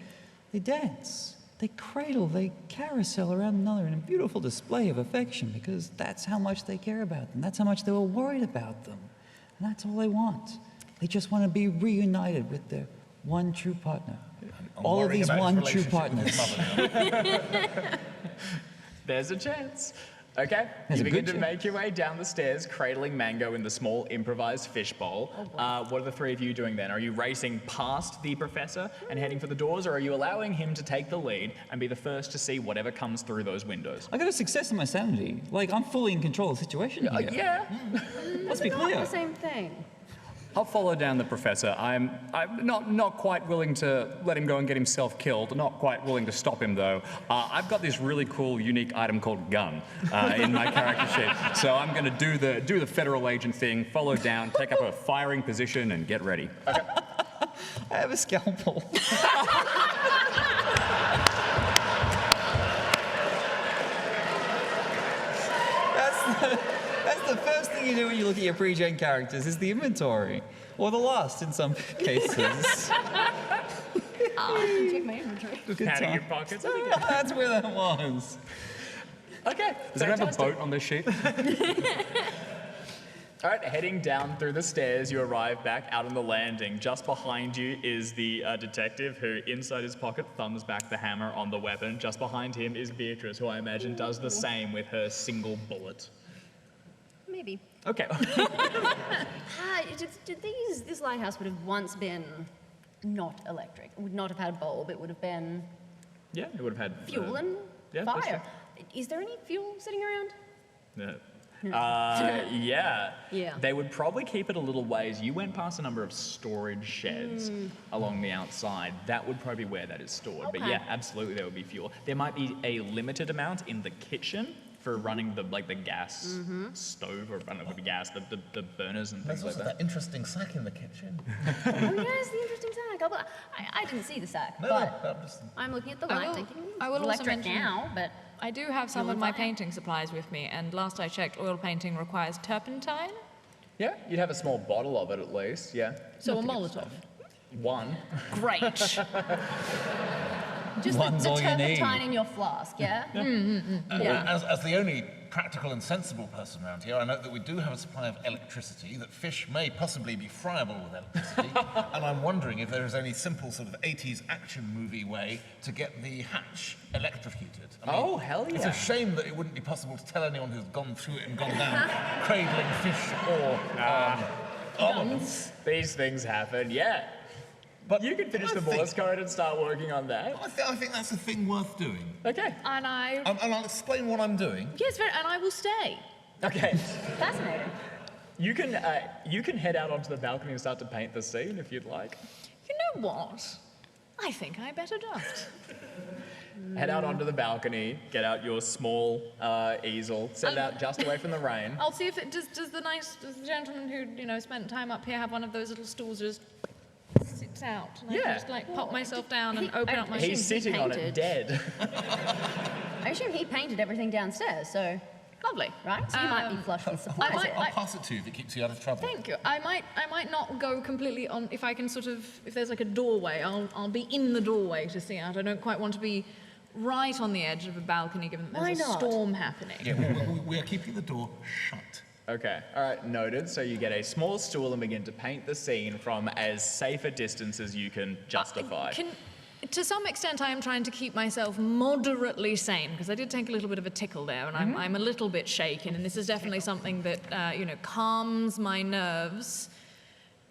dance. They cradle, they carousel around another in a beautiful display of affection because that's how much they care about them. That's how much they were worried about them. And that's all they want. They just want to be reunited with their one true partner. I'm All of worrying these about one his true relationship with his partners. mother now. There's a chance. Okay, There's you a begin good to chance. make your way down the stairs, cradling Mango in the small improvised fishbowl. What are the 3 of you doing then? Are you racing past the professor and heading for the doors, or are you allowing him to take the lead and be the first to see whatever comes through those windows? I got a success in my sanity. Like, I'm fully in control of the situation here. Yeah. Let's be Not clear. the same thing. I'll follow down the professor. I'm not quite willing to let him go and get himself killed. Not quite willing to stop him, though. I've got this really cool, unique item called gun in my character sheet. So I'm going to do the federal agent thing, follow down, take up a firing position, and get ready. I have a scalpel. That's the first thing you do when you look at your pre-gen characters is the inventory. Or the last in some cases. Check my inventory. Just Good patting time. your pockets. That's where that was. Okay. Does it have a fantastic. boat on this sheet? All right, heading down through the stairs, you arrive back out on the landing. Just behind you is the detective who, inside his pocket, thumbs back the hammer on the weapon. Just behind him is Beatrice, who I imagine does the same with her single bullet. Maybe. Okay. This lighthouse would have once been not electric. It would not have had a bulb. It would have been Yeah, it would have had... fuel and yeah, that's fire. Is there any fuel sitting around? Yeah. Yeah. Yeah. They would probably keep it a little ways. You went past a number of storage sheds along the outside. That would probably be where that is stored. But Okay. yeah, absolutely there would be fuel. There might be a limited amount in the kitchen for running the gas stove, or running the gas, the burners and There's things like also that. that interesting sack in the kitchen. Oh, yes, the interesting sack. I didn't see the sack, No, but no, just... I'm looking at the I light will- thinking, I will also electric mention- now, but I do have some Fuel of and my fire. painting supplies with me, and last I checked, oil painting requires turpentine. Yeah, you'd have a small bottle of it at least, yeah. So a Molotov. One. Great. just the One's all you need. turpentine in your flask, yeah? As the only practical and sensible person around here, I note that we do have a supply of electricity, that fish may possibly be friable with electricity, and I'm wondering if there is any simple sort of 80s action movie way to get the hatch electrocuted. I mean, Oh, hell It's yeah. a shame that it wouldn't be possible to tell anyone who's gone through it and gone down cradling fish or armaments. These things happen, yeah. But You can finish I the think- Morse code and start working on that. I think that's a thing worth doing. Okay. And I... And I'll explain what I'm doing. Yes, and I will stay. Okay. Fascinating. You can head out onto the balcony and start to paint the scene if you'd like. You know what? I think I better just. Head out onto the balcony, get out your small easel, set it out just away from the rain. I'll see if it does the gentleman who, spent time up here have one of those little stools just sits out. And I Yeah. can just pop myself down and open up my he- He's shoes. sitting on it, painted. dead. I assume he painted everything downstairs, so, Lovely. right? So you might be flush with supplies might- here. I'll pass it to you if it keeps you out of trouble. Thank you. I might not go completely on. If I can if there's like a doorway, I'll be in the doorway to see out. I don't quite want to be right on the edge of a balcony, given that there's Why a not? storm happening. Yeah, we are keeping the door shut. Okay, all right, noted. So you get a small stool and begin to paint the scene from as safe a distance as you can justify. To some extent, I am trying to keep myself moderately sane, because I did take a little bit of a tickle there, and I'm a little bit shaken, and this is definitely something that, calms my nerves,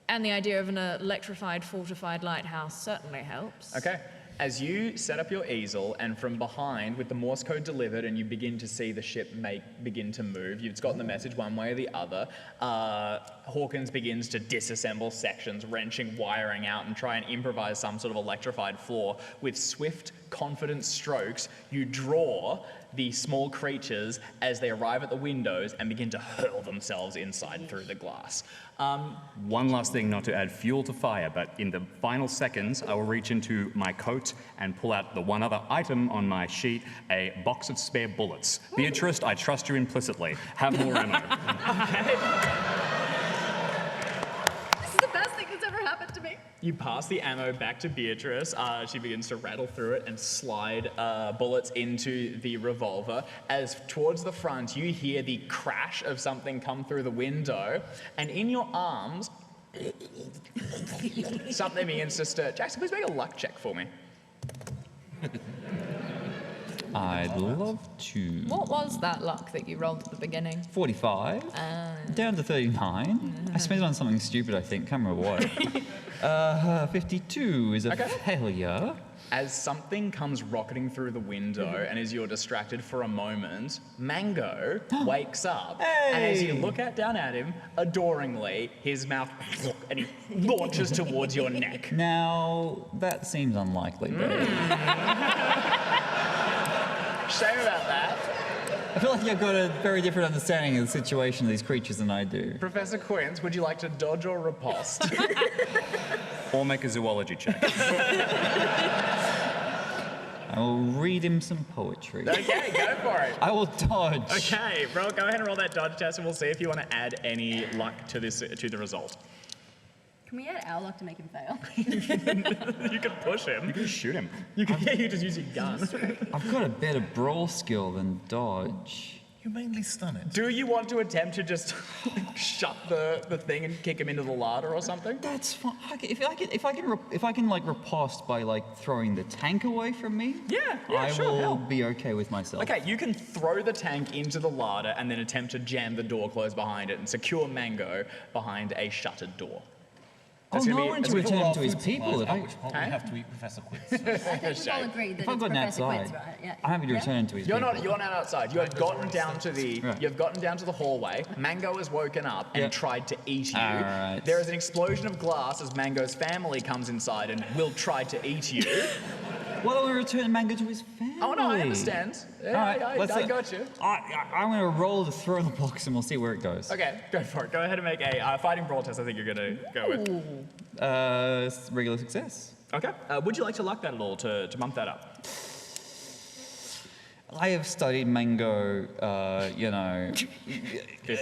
and the idea of an electrified, fortified lighthouse certainly helps. Okay. As you set up your easel, and from behind, with the Morse code delivered, and you begin to see the ship begin to move, you've gotten the message one way or the other. Hawkins begins to disassemble sections, wrenching wiring out, and try and improvise some sort of electrified floor. With swift, confident strokes, you draw the small creatures as they arrive at the windows and begin to hurl themselves inside through the glass. One last thing, not to add fuel to fire, but in the final seconds, I will reach into my coat and pull out the one other item on my sheet, a box of spare bullets. Beatrice, I trust you implicitly. Have more ammo. This is the best thing that's ever happened to me. You pass the ammo back to Beatrice. She begins to rattle through it and slide bullets into the revolver. As towards the front, you hear the crash of something come through the window, and in your arms, something begins to stir. Jackson, please make a luck check for me. I'd love to. What was that luck that you rolled at the beginning? 45, down to 39. I spent it on something stupid, I think. Can't remember what. 52 is a failure. As something comes rocketing through the window, and as you're distracted for a moment, Mango wakes up, and as you look down at him, adoringly, his mouth, and he launches towards your neck. Now, that seems unlikely, but Shame about that. I feel like you've got a very different understanding of the situation of these creatures than I do. Professor Quince, would you like to dodge or riposte? Or make a zoology check. I will read him some poetry. Okay, go for it. I will dodge. Okay, go ahead and roll that dodge test, and we'll see if you want to add any luck to the result. Can we add our luck to make him fail? You can push him. You can shoot him. You can just use your gun. I've got a better brawl skill than dodge. Humanely stun it. Do you want to attempt to just shut the thing and kick him into the larder or something? That's fine. If I can like riposte by like throwing the tank away from me, Yeah, I sure, will hell. be okay with myself. Okay, you can throw the tank into the larder and then attempt to jam the door closed behind it and secure Mango behind a shuttered door. I'll That's gonna know be- when to that's return Our to his food people. supplies, If at I, which point we have to eat Professor Quince. I think we've all agreed that if I've it's gotten Professor outside, Quince, right? Yeah. I'm happy to Yeah? return to his You're people. not outside. You have gotten down to the Right. you've gotten down to the hallway. Mango has woken up and Yeah. tried to eat you. Alright. There is an explosion of glass as Mango's family comes inside and will try to eat you. Why don't we return Mango to his family? Oh no, I understand. Yeah, Alright, I got you. I'm going to roll to throw the box and we'll see where it goes. Okay, go for it. Go ahead and make a fighting brawl test. I think you're gonna go with. Regular success. Okay. Would you like to luck that at all to bump that up? I have studied Mango, 15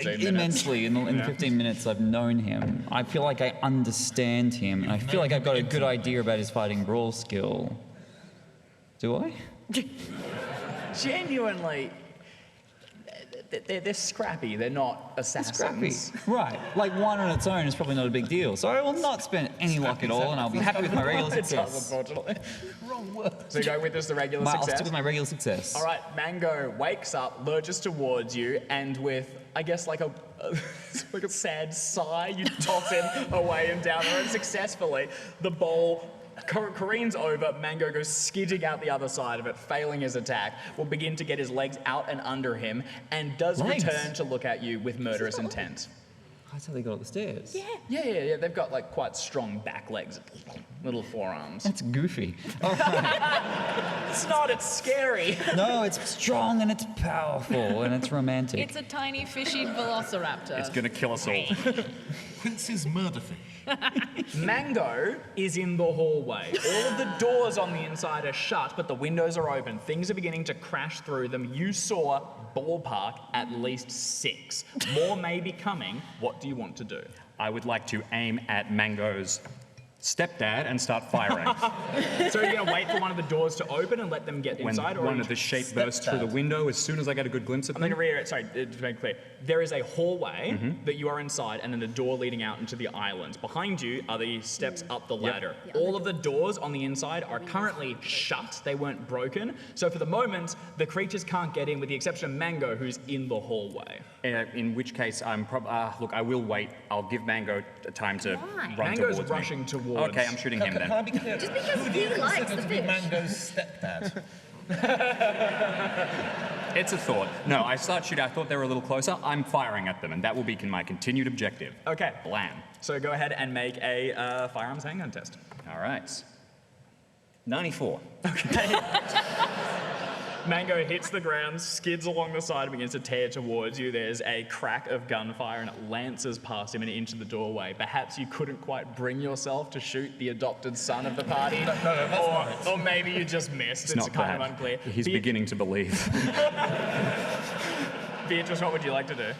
minutes. immensely in the Yeah. 15 minutes I've known him. I feel like I understand him, and I feel like I've got a good idea about his fighting brawl skill. Do I? Genuinely, they're scrappy. They're not Scrappy. assassins. Right. Like one on its own is probably not a big deal. So I will not spend any luck at all, and I'll be happy with my regular It does, success. unfortunately. Wrong word. So go with just the regular I'll stick success. with my regular success. All right, Mango wakes up, lurches towards you, and with, I guess, like a sad sigh, you toss him away and down the road successfully. The bowl careens over, Mango goes skidding out the other side of it, failing his attack, will begin to get his legs out and under him, and does Legs? return to look at you with murderous intent. That's how they got up the stairs. Yeah, they've got like quite strong back legs, little forearms. That's goofy. It's not, it's scary. No, it's strong and it's powerful and it's romantic. It's a tiny fishy velociraptor. It's gonna kill us all. Quince's murder fish. Mango is in the hallway. All of the doors on the inside are shut, but the windows are open. Things are beginning to crash through them. You saw ballpark at least 6. More may be coming. What do you want to do? I would like to aim at Mango's stepdad and start firing. So you're going to wait for one of the doors to open and let them get When inside? Or one of the shape bursts through the window, as soon as I get a good glimpse of I'm going them. to reiterate, sorry, to make it clear. There is a hallway that you are inside and then a door leading out into the island. Behind you are the steps up the ladder. All of the doors on the inside are currently shut. They weren't broken. So for the moment, the creatures can't get in with the exception of Mango, who's in the hallway. In which case, look, I will wait. I'll give Mango time to Why? run Mango's towards rushing me. towards... Okay, I'm shooting him Can I then. be clear? Just because Who do you he likes consider the to be fish. Mango's stepdad? It's a thought. No, I start shooting. I thought they were a little closer. I'm firing at them, and that will be my continued objective. Okay. Blam. So go ahead and make a firearms handgun test. All right. 94. Mango hits the ground, skids along the side, and begins to tear towards you. There's a crack of gunfire, and it lances past him and into the doorway. Perhaps you couldn't quite bring yourself to shoot the adopted son of the party. Or maybe you just missed. It's Not kind bad. of unclear. He's beginning to believe. Beatrice, what would you like to do?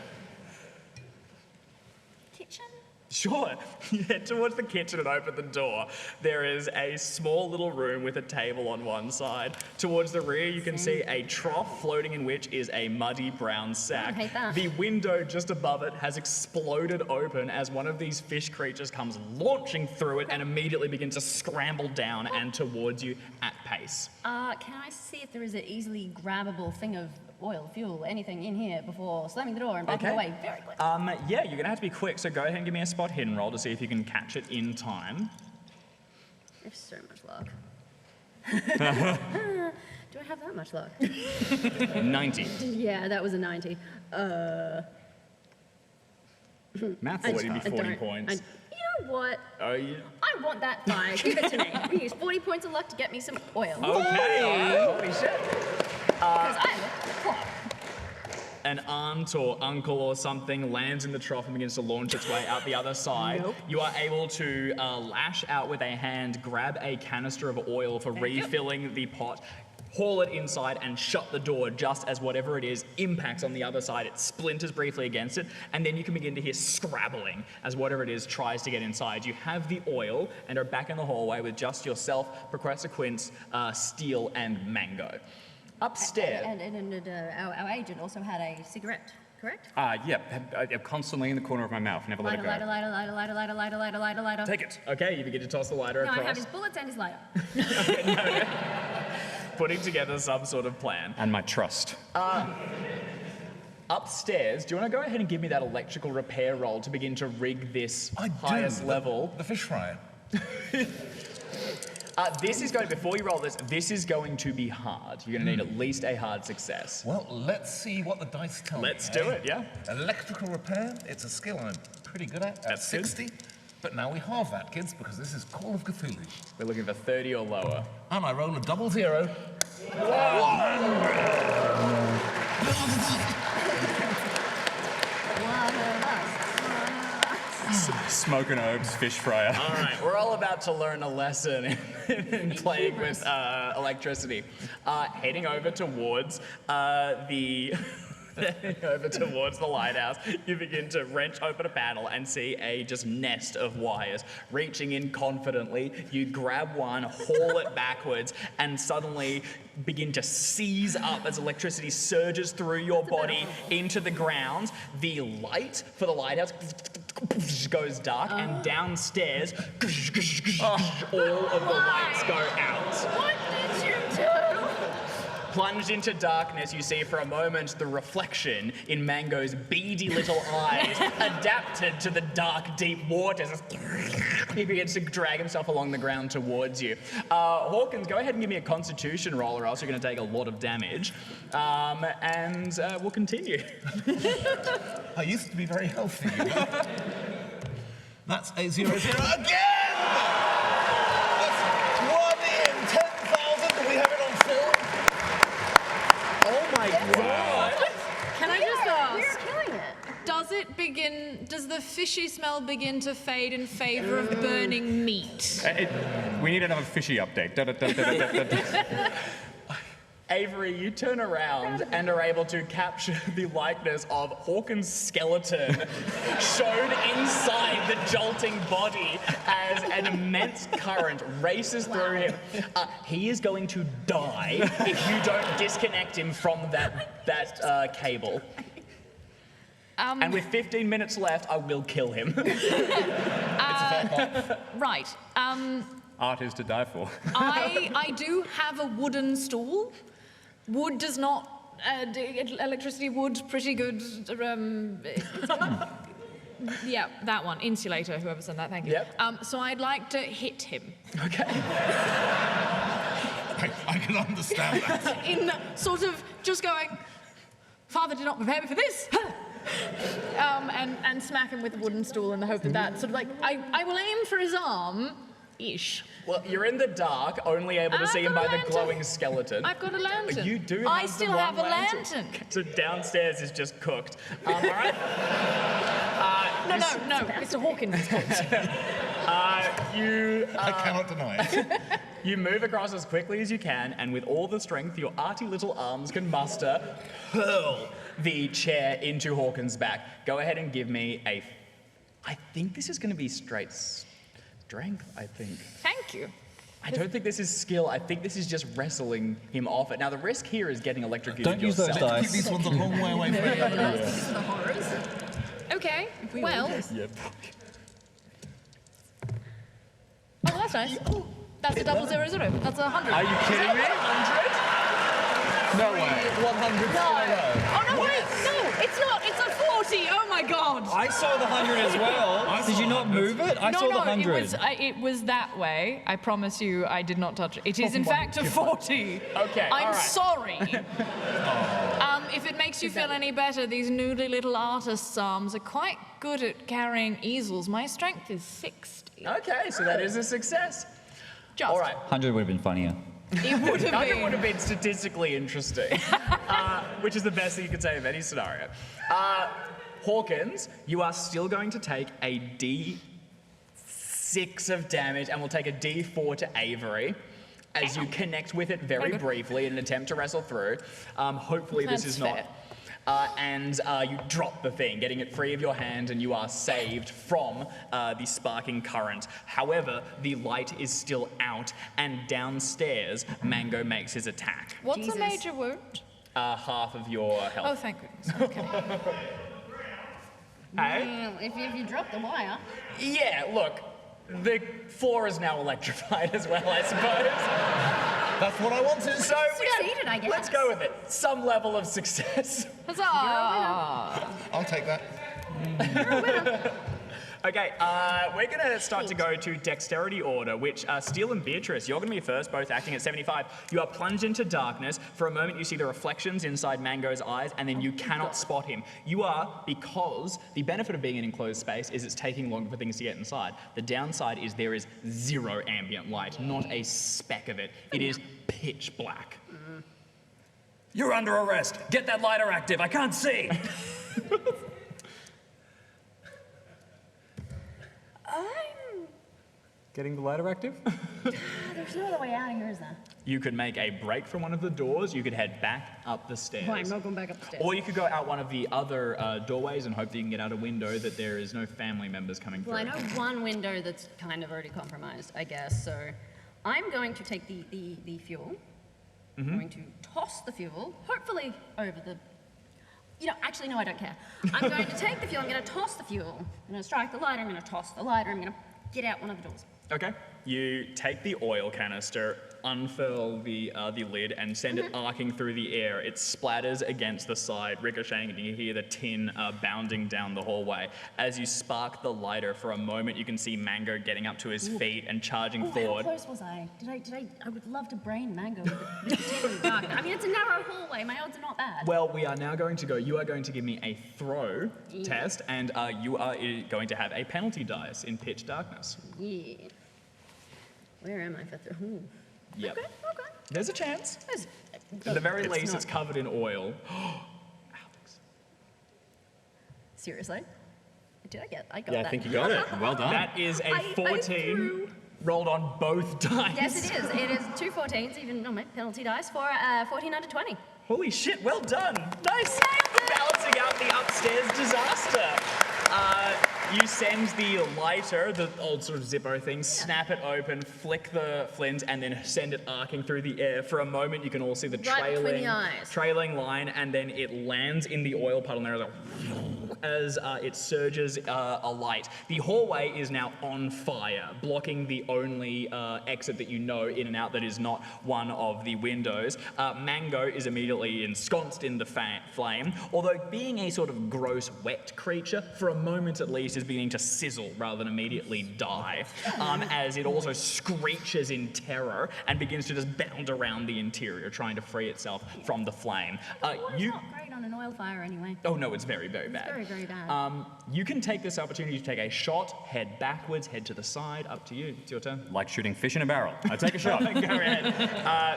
Kitchen? Sure. You head towards the kitchen and open the door. There is a small little room with a table on one side. Towards the rear, you can see a trough floating in which is a muddy brown sack. I hate that. The window just above it has exploded open as one of these fish creatures comes launching through it and immediately begins to scramble down and towards you at pace. Can I see if there is an easily grabbable thing of oil, fuel, anything in here before slamming the door and backing away very quickly? Yeah, you're gonna have to be quick, so go ahead and give me a spot hidden roll to see if you can catch it in time. I have so much luck. Do I have that much luck? 90. Yeah, that was a 90. Math What is would it be, tough. 40 points? You know what? Oh, yeah. I want that fire. Give it to me. We use 40 points of luck to get me some oil. Okay, all right, holy shit. Because I look clock. An aunt or uncle or something lands in the trough and begins to launch its way out the other side. Nope. You are able to lash out with a hand, grab a canister of oil for refilling the pot, haul it inside and shut the door just as whatever it is impacts on the other side. It splinters briefly against it, and then you can begin to hear scrabbling as whatever it is tries to get inside. You have the oil and are back in the hallway with just yourself, Professor Quince, Steele, and Mango. Upstairs. And our agent also had a cigarette, correct? Yeah, constantly in the corner of my mouth, never let it go. Lighter. Take it. Okay, you begin to toss the lighter No, I across. have his bullets and his lighter. Putting together some sort of plan. And my trust. Upstairs, do you want to go ahead and give me that electrical repair roll to begin to rig this highest level? The fish fryer. This is going, before you roll this is going to be hard. You're going to need at least a hard success. Well, let's see what the dice tell me. Let's do it, yeah. Electrical repair, it's a skill I'm pretty good at. That's good. 60. But now we halve that, kids, because this is Call of Cthulhu. We're looking for 30 or lower. And I roll a 00. Smoking herbs, fish fryer. All right, we're all about to learn a lesson in playing with electricity. Heading over towards the lighthouse, you begin to wrench open a panel and see a just nest of wires. Reaching in confidently, you grab one, haul it backwards, and suddenly begin to seize up as electricity surges through your body into the ground. The light for the lighthouse goes dark, and downstairs, all of the lights go out. What did you do? Plunged into darkness, you see for a moment the reflection in Mango's beady little eyes, adapted to the dark, deep waters. He begins to drag himself along the ground towards you. Hawkins, go ahead and give me a constitution roll, or else you're going to take a lot of damage. And we'll continue. I used to be very healthy, you know? That's a 00 again! That's 1 in 10,000. Do we have it on film? Oh my god! Can I just ask? We're killing it. Does the fishy smell begin to fade in favor of burning meat? We need another fishy update. Avery, you turn around and are able to capture the likeness of Hawkins' skeleton shown inside the jolting body as an immense current races through him. He is going to die if you don't disconnect him from that cable. And with 15 minutes left, I will kill him. Right. Art is to die for. I do have a wooden stool. Wood does not. Electricity wood, pretty good. Yeah, that one. Insulator, whoever said that, thank you. Yep. So I'd like to hit him. Okay. I can understand that. In sort of just going, Father did not prepare me for this. And smack him with a wooden stool in the hope that sort of like, I will aim for his arm-ish. Well, you're in the dark, only able to see him by I've got a the lantern. glowing skeleton. I've got a lantern. You do have I the still one have a lantern. So downstairs is just cooked. All right? No, Mr. Hawkins is cooked. I cannot deny it. You move across as quickly as you can, and with all the strength your arty little arms can muster, hurl the chair into Hawkins' back. Go ahead and give me a... I think this is going to be straight strength, I think. Thank you. I don't think this is skill. I think this is just wrestling him off it. Now, the risk here is getting electrocuted Don't use those yourself. dice. Keep these ones a long way away from each other. Okay, well... Yep. Oh, that's nice. That's a 000. That's 100. Are you kidding me? 100? No way. 100 Oh, no, wait, no, it's not. It's a 40. Oh, my God. I saw the 100 as well. Did you not move it? I saw the 100. It was that way. I promise you, I did not touch it. It is, in fact, a 40. Okay, I'm all right. sorry. If it makes you feel any better, these noodly little artist's arms are quite good at carrying easels. My strength is 60. Okay, so that is a success. Just. All right. 100 would have been funnier. It would have 100 been. would have been statistically interesting, which is the best thing you could say of any scenario. Hawkins, you are still going to take a D6 of damage, and we'll take a D4 to Avery as you connect with it very briefly in an attempt to wrestle through. Hopefully this That's is not... fair. and you drop the thing, getting it free of your hand, and you are saved from the sparking current. However, the light is still out, and downstairs, Mango makes his attack. What's Jesus. a major wound? Half of your health. Oh, thank goodness. Okay. Hey? Well, if you drop the wire. Yeah, look, the floor is now electrified as well, I suppose. That's what I wanted. So, Succeeded, I guess. let's go with it. Some level of success. Huzzah! I'll take that. Okay, we're going to start to go to dexterity order, which Steele and Beatrice, you're going to be first, both acting at 75. You are plunged into darkness. For a moment, you see the reflections inside Mango's eyes, and then you cannot spot him. You are, because the benefit of being in enclosed space is it's taking longer for things to get inside. The downside is there is zero ambient light, not a speck of it. It is pitch black. You're under arrest. Get that lighter active. I can't see. Getting the lighter active? There's no other way out of here, is there? You could make a break from one of the doors. You could head back up the stairs. Oh, I'm not going back up the stairs. Or you could go out one of the other doorways and hope that you can get out a window that there is no family members coming through. Well, I know one window that's kind of already compromised, I guess, so I'm going to take the fuel. I'm going to toss the fuel, hopefully over the... You know, actually, no, I don't care. I'm going to take the fuel, I'm going to toss the fuel. I'm going to strike the lighter, I'm going to toss the lighter, I'm going to get out one of the doors. Okay. You take the oil canister, unfurl the lid, and send it arcing through the air. It splatters against the side, ricocheting, and you hear the tin bounding down the hallway. As you spark the lighter, for a moment, you can see Mango getting up to his feet and charging How forward. close was I? I would love to brain Mango with the tin in the dark. I mean, it's a narrow hallway, my odds are not bad. Well, we are now going to go. You are going to give me a throw test, and you are going to have a penalty dice in pitch darkness. Yeah. Where am I for throw? Yep. Okay. There's a chance. There's- At the very It's least, not- it's covered in oil. Alex. Seriously? Did I get? I got Yeah, that. I think you got it. Well done. That is a I 14 threw- rolled on both dice. Yes, it is. It is 2 14s, even on my penalty dice, for 14 under 20. Holy shit, well done. Nice. Balancing out the upstairs disaster. You send the lighter, the old sort of Zippo thing, snap it open, flick the flint, and then send it arcing through the air. For a moment, you can all see the Right between the eyes. trailing line, and then it lands in the oil puddle, and there's as it surges alight. The hallway is now on fire, blocking the only exit that you know in and out that is not one of the windows. Mango is immediately ensconced in the flame, although being a sort of gross, wet creature, for a moment at least, is beginning to sizzle rather than immediately die, as it also screeches in terror and begins to just bound around the interior, trying to free itself from the flame. It's not great on an oil fire anyway. Oh no, it's very, very bad. Very, very bad. You can take this opportunity to take a shot, head backwards, head to the side, up to you. It's your turn. Like shooting fish in a barrel. I take a shot. Go ahead.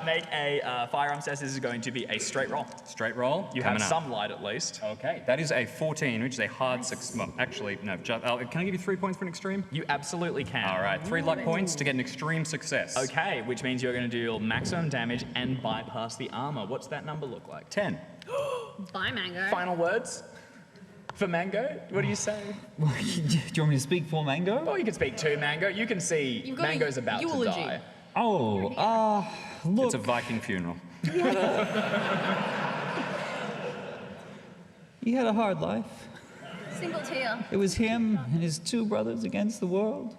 Make a firearms test. This is going to be a straight roll. Straight roll. You coming have up. some light at least. Okay, that is a 14, which is a hard success. Well, actually, no. Can I give you 3 points for an extreme? You absolutely can. All right, 3 luck points to get an extreme success. Okay, which means you're going to deal maximum damage and bypass the armor. What's that number look like? 10. Bye, Mango. Final words for Mango? What do you say? Do you want me to speak for Mango? Oh, you can speak to Mango. You can see You've got a Mango's about to eulogy. die. Oh, look. It's a Viking funeral. He had a hard life. Single tear. It was him and his 2 brothers against the world.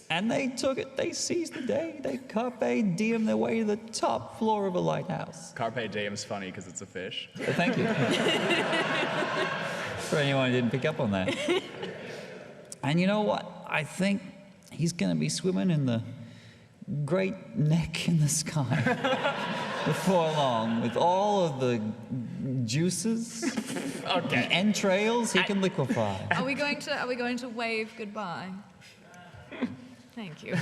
And they took it. They seized the day. They carpe diem their way to the top floor of a lighthouse. Carpe diem's funny because it's a fish. Thank you. For anyone who didn't pick up on that. And you know what? I think he's going to be swimming in the great neck in the sky before long with all of the juices, the Okay. entrails he can liquefy. Are we going to wave goodbye? Thank you.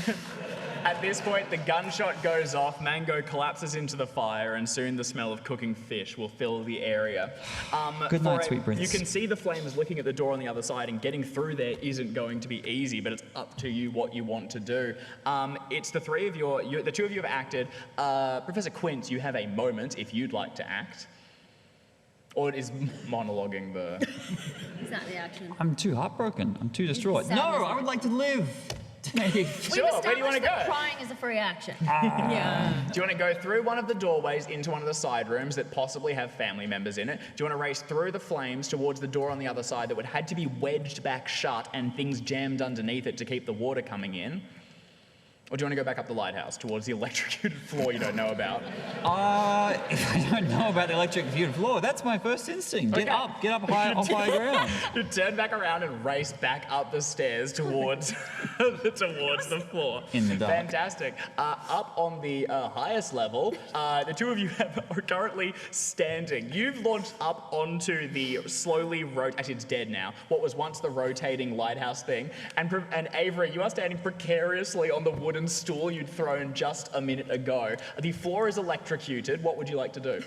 At this point, the gunshot goes off, Mango collapses into the fire, and soon the smell of cooking fish will fill the area. Good night, sweet prince. You can see the flames licking at the door on the other side, and getting through there isn't going to be easy, but it's up to you what you want to do. It's the 3 of the 2 of you have acted. Professor Quince, you have a moment if you'd like to act. Or is monologuing the... Is that the action? I'm too heartbroken. I'm too distraught. Sadness. No, I would like to live. Dave. Sure, where do you want to that go? crying is a free action. Yeah. Do you want to go through one of the doorways into one of the side rooms that possibly have family members in it? Do you want to race through the flames towards the door on the other side that would had to be wedged back shut and things jammed underneath it to keep the water coming in? Or do you want to go back up the lighthouse towards the electrocuted floor you don't know about? If I don't know about the electrocuted floor, that's my first instinct. Get up high on high ground. You turn back around and race back up the stairs towards towards the floor. In the dark. Fantastic. Up on the highest level, the two of you are currently standing. You've launched up onto the slowly actually it's dead now, what was once the rotating lighthouse thing. And Avery, you are standing precariously on the wooden stool you'd thrown just a minute ago. The floor is electrocuted. What would you like to do?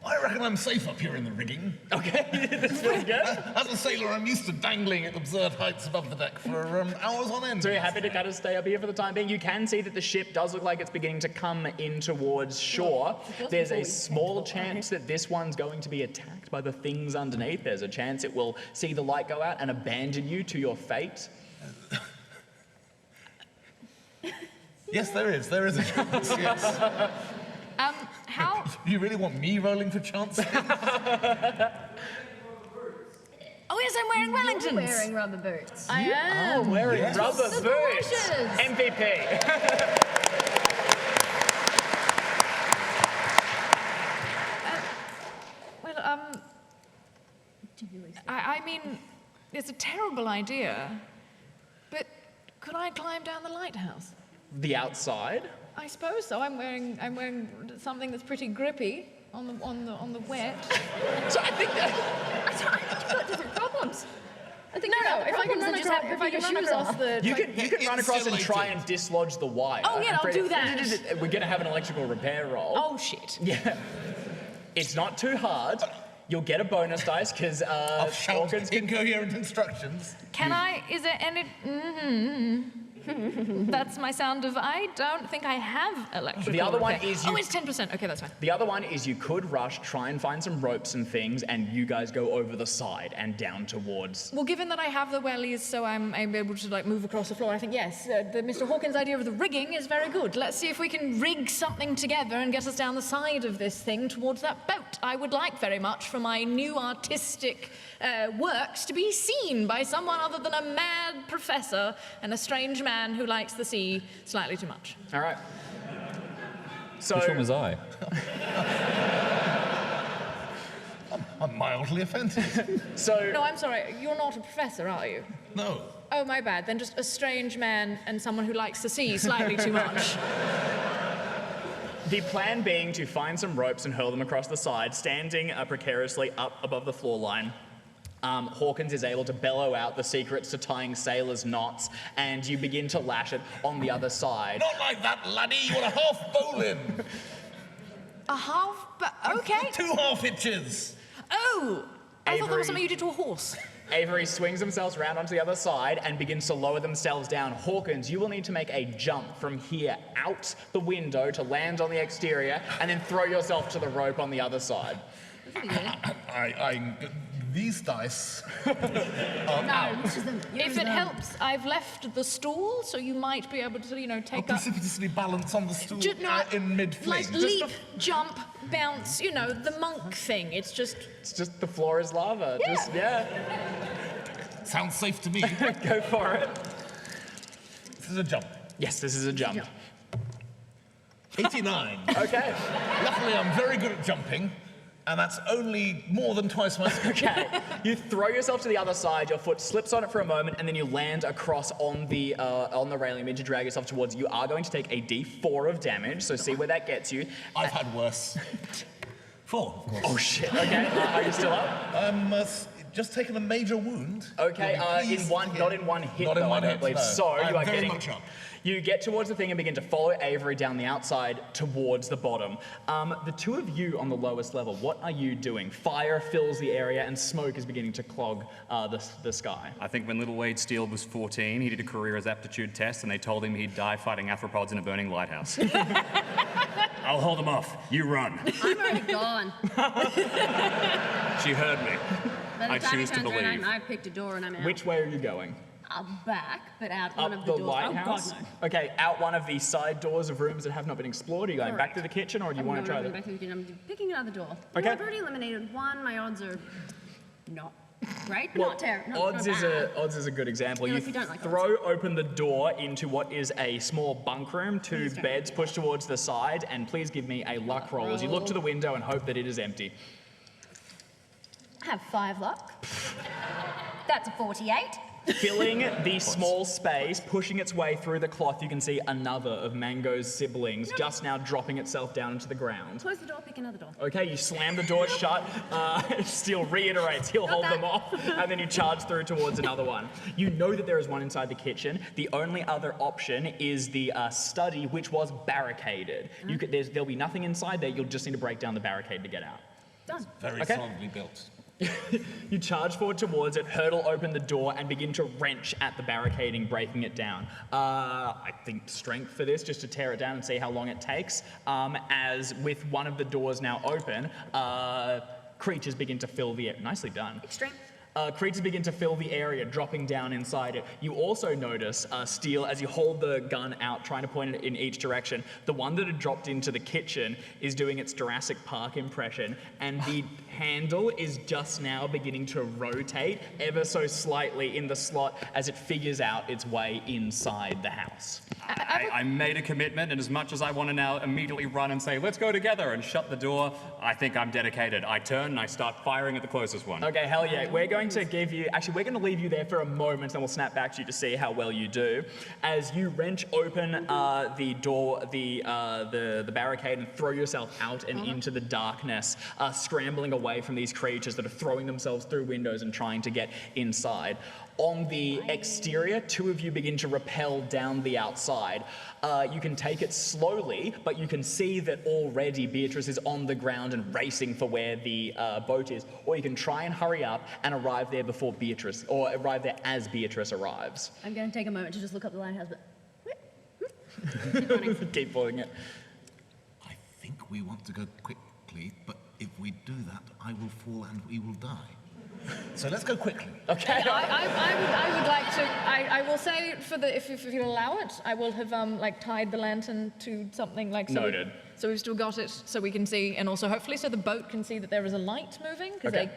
I reckon I'm safe up here in the rigging. Okay, this feels good. As a sailor, I'm used to dangling at absurd heights above the deck for hours on end. So you're happy to kind of stay up here for the time being? You can see that the ship does look like it's beginning to come in towards shore. There's a small chance that this one's going to be attacked by the things underneath. There's a chance it will see the light go out and abandon you to your fate. Yes, there is. There is a chance, yes. How? You really want me rolling for chance? Oh yes, I'm wearing Wellingtons. You're wearing rubber boots. I am. Wearing rubber The boots. galoshes. MVP. I mean, it's a terrible idea, but could I climb down the lighthouse? The outside. I suppose so. I'm wearing something that's pretty grippy on the wet. So I think that... You've got different problems. I think No, if I can run across, the... You can run across and try and dislodge the wire. Oh, yeah, I'll do that. We're going to have an electrical repair roll. Oh, shit. Yeah. It's not too hard. You'll get a bonus dice because I'll shout Hawkins incoherent instructions. Can I... Is there any... That's my sound of I don't think I have electrical The other one repair. is you- Oh, it's 10%. Okay, that's fine. The other one is you could rush, try and find some ropes and things, and you guys go over the side and down towards... Well, given that I have the wellies, so I'm able to like move across the floor, I think yes, the Mr. Hawkins' idea of the rigging is very good. Let's see if we can rig something together and get us down the side of this thing towards that boat. I would like very much for my new artistic works to be seen by someone other than a mad professor and a strange man who likes the sea slightly too much. All right. So... Which one was I? I'm mildly offended. So... No, I'm sorry, you're not a professor, are you? No. Oh, my bad. Then just a strange man and someone who likes the sea slightly too much. The plan being to find some ropes and hurl them across the side, standing precariously up above the floor line. Hawkins is able to bellow out the secrets to tying sailors' knots, and you begin to lash it on the other side. Not like that, laddie. You want a half bowling. A half, but okay. 2 half hitches. Oh, I thought that Avery. was something you did to a horse. Avery swings themselves around onto the other side and begins to lower themselves down. Hawkins, you will need to make a jump from here out the window to land on the exterior, and then throw yourself to the rope on the other side. These dice. No, this is them. If it helps, I've left the stool, so you might be able to, I'll take up... precipitously balance on the stool No, in mid-flame. Like leap, jump, bounce, the monk thing. It's just... It's just the floor is lava. Yeah. Sounds safe to me. Go for it. This is a jump. Yes, this is a jump. 89. Okay. Luckily, I'm very good at jumping, and that's only more than twice my speed. Okay. You throw yourself to the other side, your foot slips on it for a moment, and then you land across on the railing to drag yourself towards. You are going to take a D4 of damage, so see where that gets you. I've had worse. 4, of course. Oh shit, okay. Are you still up? Just taken a major wound. Okay, You'll be pleased to hear. not in one hit, Not in though, one I don't hit, believe. no. So I'm you are very getting... much up. You get towards the thing and begin to follow Avery down the outside towards the bottom. The two of you on the lowest level, what are you doing? Fire fills the area and smoke is beginning to clog the sky. I think when little Wade Steele was 14, he did a career as aptitude test, and they told him he'd die fighting arthropods in a burning lighthouse. I'll hold them off. You run. I'm already gone. She heard me. By the I time choose he to turns around, believe. I picked a door and I'm out. Which way are you going? I'm back, but out Up one of the the doors. lighthouse? Oh, God, no. Okay, out one of the side doors of rooms that have not been explored. Are you going back Correct. to the kitchen, or do you I'm want to going try back to the kitchen. I'm picking another door. Okay. Well, I've already eliminated one. My odds are not great. Well, not terrible. odds is a good example. No, You if you don't like throw open the door into what is a small bunk room, two Please don't. beds pushed towards the side, and please give me a luck roll as you look to the window and hope that it is empty. I have 5 luck. That's a 48. Filling the small space, pushing its way through the cloth, you can see another of Mango's siblings just now dropping itself down into the ground. Close the door, pick another door. Okay, you slam the door shut. Still reiterates, he'll hold them off, and then you charge through towards another one. You know that there is one inside the kitchen. The only other option is the study, which was barricaded. There'll be nothing inside there. You'll just need to break down the barricade to get out. Done. Very Okay. solidly built. You charge forward towards it, hurdle open the door, and begin to wrench at the barricading, breaking it down. I think strength for this, just to tear it down and see how long it takes. As with one of the doors now open, creatures begin to fill the air. Nicely done. Extreme. Creatures begin to fill the area, dropping down inside it. You also notice, Steel, as you hold the gun out, trying to point it in each direction, the one that had dropped into the kitchen is doing its Jurassic Park impression, and the handle is just now beginning to rotate ever so slightly in the slot as it figures out its way inside the house. I made a commitment, and as much as I want to now immediately run and say, let's go together and shut the door, I think I'm dedicated. I turn and I start firing at the closest one. Okay, hell yeah. We're going to give you, actually, we're going to leave you there for a moment, and we'll snap back to you to see how well you do. As you wrench open the door, the barricade, and throw yourself out and into the darkness, scrambling away from these creatures that are throwing themselves through windows and trying to get inside. On the exterior, 2 of you begin to rappel down the outside. You can take it slowly, but you can see that already Beatrice is on the ground and racing for where the boat is. Or you can try and hurry up and arrive there before Beatrice, or arrive there as Beatrice arrives. I'm going to take a moment to just look up the lighthouse, but... Keep pulling it. I think we want to go quickly, but if we do that, I will fall and we will die. So let's go quickly. Okay. I would like to. I will say for the if you allow it, I will have like tied the lantern to something like. So Noted. So we've still got it, so we can see, and also hopefully so the boat can see that there is a light moving, because Okay.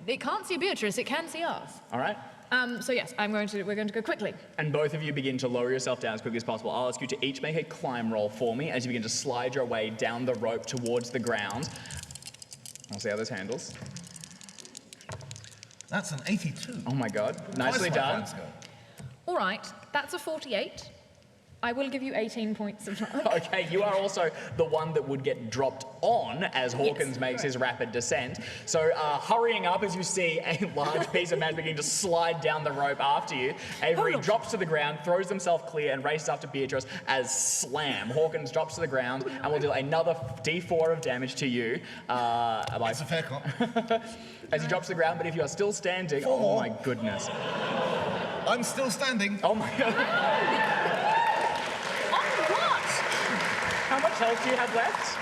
it can't see Beatrice, it can see us. All right. So yes, we're going to go quickly. And both of you begin to lower yourself down as quickly as possible. I'll ask you to each make a climb roll for me as you begin to slide your way down the rope towards the ground. I'll see how this handles. That's an 82. Oh my god. Nicely Twice my done. friends go. All right, that's a 48. I will give you 18 points of luck. Okay, you are also the one that would get dropped on as Hawkins makes his rapid descent. So hurrying up as you see a large piece of man beginning to slide down the rope after you, Avery drops to the ground, throws himself clear, and races after Beatrice as slam. Hawkins drops to the ground and will deal another D4 of damage to you. It's a fair comp. As he drops to the ground, but if you are still standing, oh my goodness. I'm still standing. Oh my god. How much health do you have left?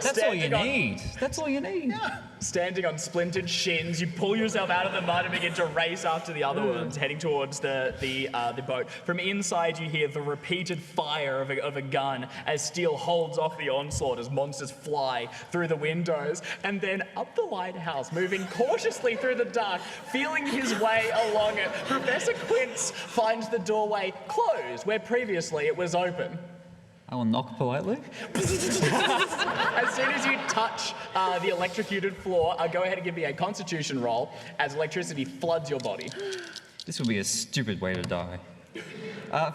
That's all you need. That's all you need. Standing on splintered shins, you pull yourself out of the mud and begin to race after the other ones, heading towards the boat. From inside, you hear the repeated fire of a gun as Steel holds off the onslaught as monsters fly through the windows. And then up the lighthouse, moving cautiously through the dark, feeling his way along it, Professor Quince finds the doorway closed, where previously it was open. I will knock politely. As soon as you touch the electrocuted floor, go ahead and give me a constitution roll as electricity floods your body. This would be a stupid way to die.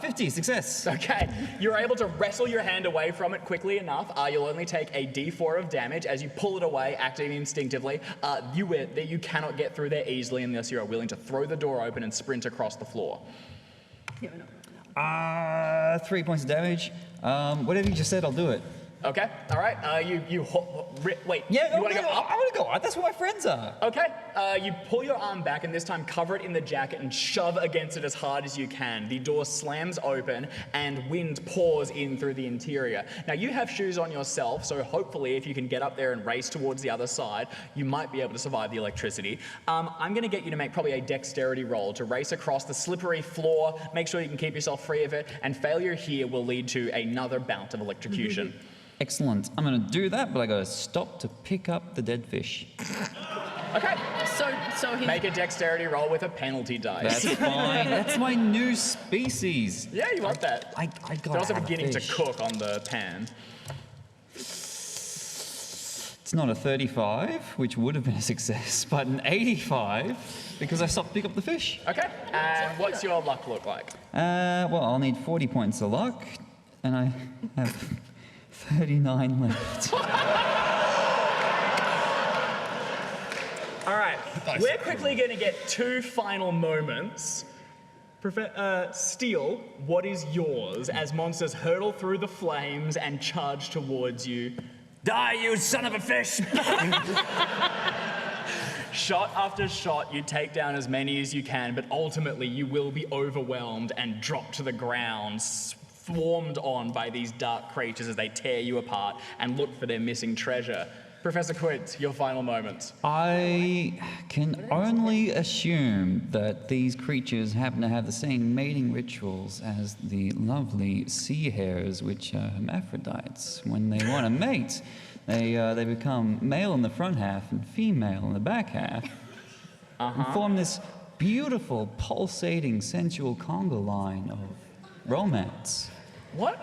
50, success. Okay, you're able to wrestle your hand away from it quickly enough. You'll only take a D4 of damage as you pull it away, acting instinctively. You cannot get through there easily unless you are willing to throw the door open and sprint across the floor. 3 points of damage. Whatever you just said, I'll do it. Okay, all right. Wait. Yeah, you want to go up? I want to go up. That's where my friends are. Okay. You pull your arm back and this time cover it in the jacket and shove against it as hard as you can. The door slams open and wind pours in through the interior. Now you have shoes on yourself, so hopefully if you can get up there and race towards the other side, you might be able to survive the electricity. I'm going to get you to make probably a dexterity roll to race across the slippery floor, make sure you can keep yourself free of it, and failure here will lead to another bout of electrocution. Excellent. I'm going to do that, but I got to stop to pick up the dead fish. Okay. So he... Make a dexterity roll with a penalty dice. That's fine. That's my new species. Yeah, you want that. I got They're also beginning to cook on the pan. It's not a 35, which would have been a success, but an 85 because I stopped to pick up the fish. Okay. And what's your luck look like? Well, I'll need 40 points of luck, and I have 39 left. All right. We're quickly going to get two final moments. Steal what is yours as monsters hurtle through the flames and charge towards you. Die, you son of a fish! Shot after shot, you take down as many as you can, but ultimately you will be overwhelmed and drop to the ground, swarmed on by these dark creatures as they tear you apart and look for their missing treasure. Professor Quint, your final moments. I can only assume that these creatures happen to have the same mating rituals as the lovely sea hares, which are hermaphrodites. When they want to mate, they become male in the front half and female in the back half, and form this beautiful, pulsating, sensual conga line of romance. What?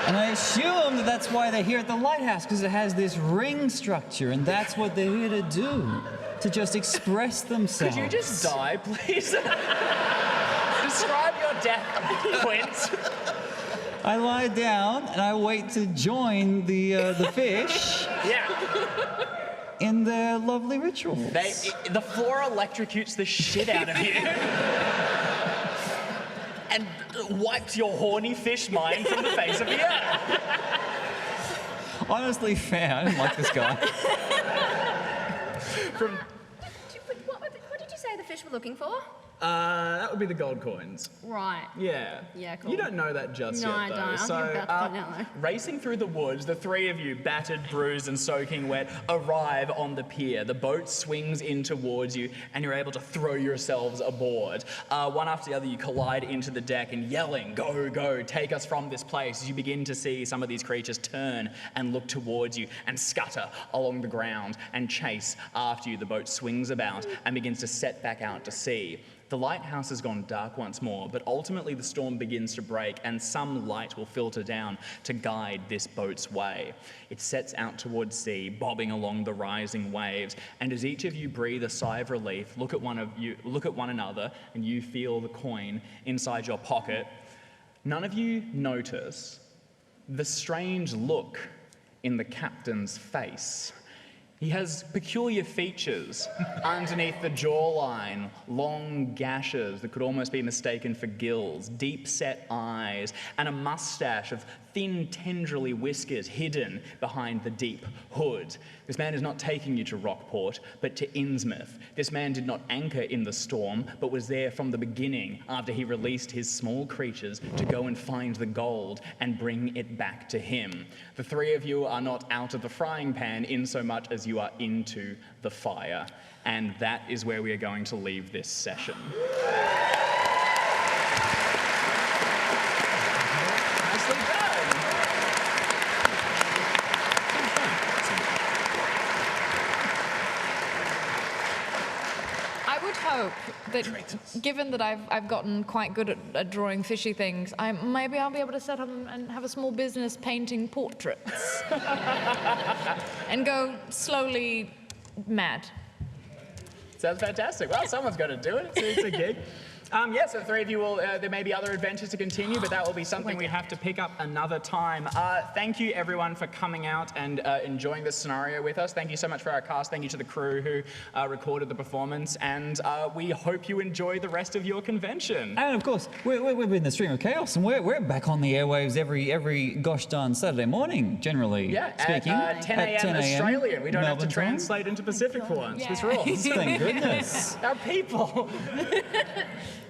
And I assume that that's why they're here at the lighthouse, because it has this ring structure, and that's what they're here to do, to just express themselves. Could you just die, please? Describe your death, Quint. I lie down and I wait to join the fish. Yeah. In their lovely rituals. The floor electrocutes the shit out of you. And wipes your horny fish mind from the face of the earth. Honestly, fair. I don't like this guy. What did you say the fish were looking for? That would be the gold coins. Right. Yeah. Yeah, cool. You don't know that just No, yet, I though. don't. I'm So, about to find out, though. racing through the woods, the three of you, battered, bruised, and soaking wet, arrive on the pier. The boat swings in towards you, and you're able to throw yourselves aboard. One after the other, you collide into the deck and yelling, "Go, go, take us from this place," as you begin to see some of these creatures turn and look towards you and scutter along the ground and chase after you. The boat swings about and begins to set back out to sea. The lighthouse has gone dark once more, but ultimately the storm begins to break and some light will filter down to guide this boat's way. It sets out towards sea, bobbing along the rising waves, and as each of you breathe a sigh of relief, look at one another, and you feel the coin inside your pocket, none of you notice the strange look in the captain's face. He has peculiar features underneath the jawline, long gashes that could almost be mistaken for gills, deep-set eyes, and a mustache of thin, tendrily whiskers hidden behind the deep hood. This man is not taking you to Rockport, but to Innsmouth. This man did not anchor in the storm, but was there from the beginning after he released his small creatures to go and find the gold and bring it back to him. The three of you are not out of the frying pan in so much as you are into the fire. And that is where we are going to leave this session. Nicely done. I would hope that, given that I've gotten quite good at drawing fishy things, maybe I'll be able to set up and have a small business painting portraits and go slowly mad. Sounds fantastic. Well, someone's got to do it. It's a gig. So the three of you will, there may be other adventures to continue, but that will be something we have to pick up another time. Thank you everyone for coming out and enjoying this scenario with us. Thank you so much for our cast. Thank you to the crew who recorded the performance, and we hope you enjoy the rest of your convention. And of course, we're in the stream of chaos, and we're back on the airwaves every gosh darn Saturday morning, generally speaking. At 10 a.m. Australian. We don't have to Melbourne time. translate into Pacific for once. This rules. Thank goodness. Our people.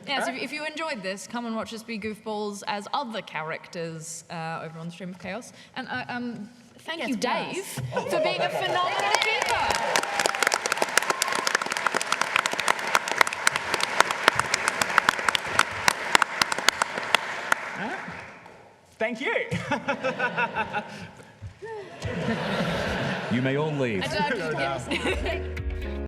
Yeah, so if you enjoyed this, come and watch us be goofballs as other characters over on the Stream of Chaos. And thank you, Dave, for being a phenomenal keeper. Thank you. You may all leave. I don't-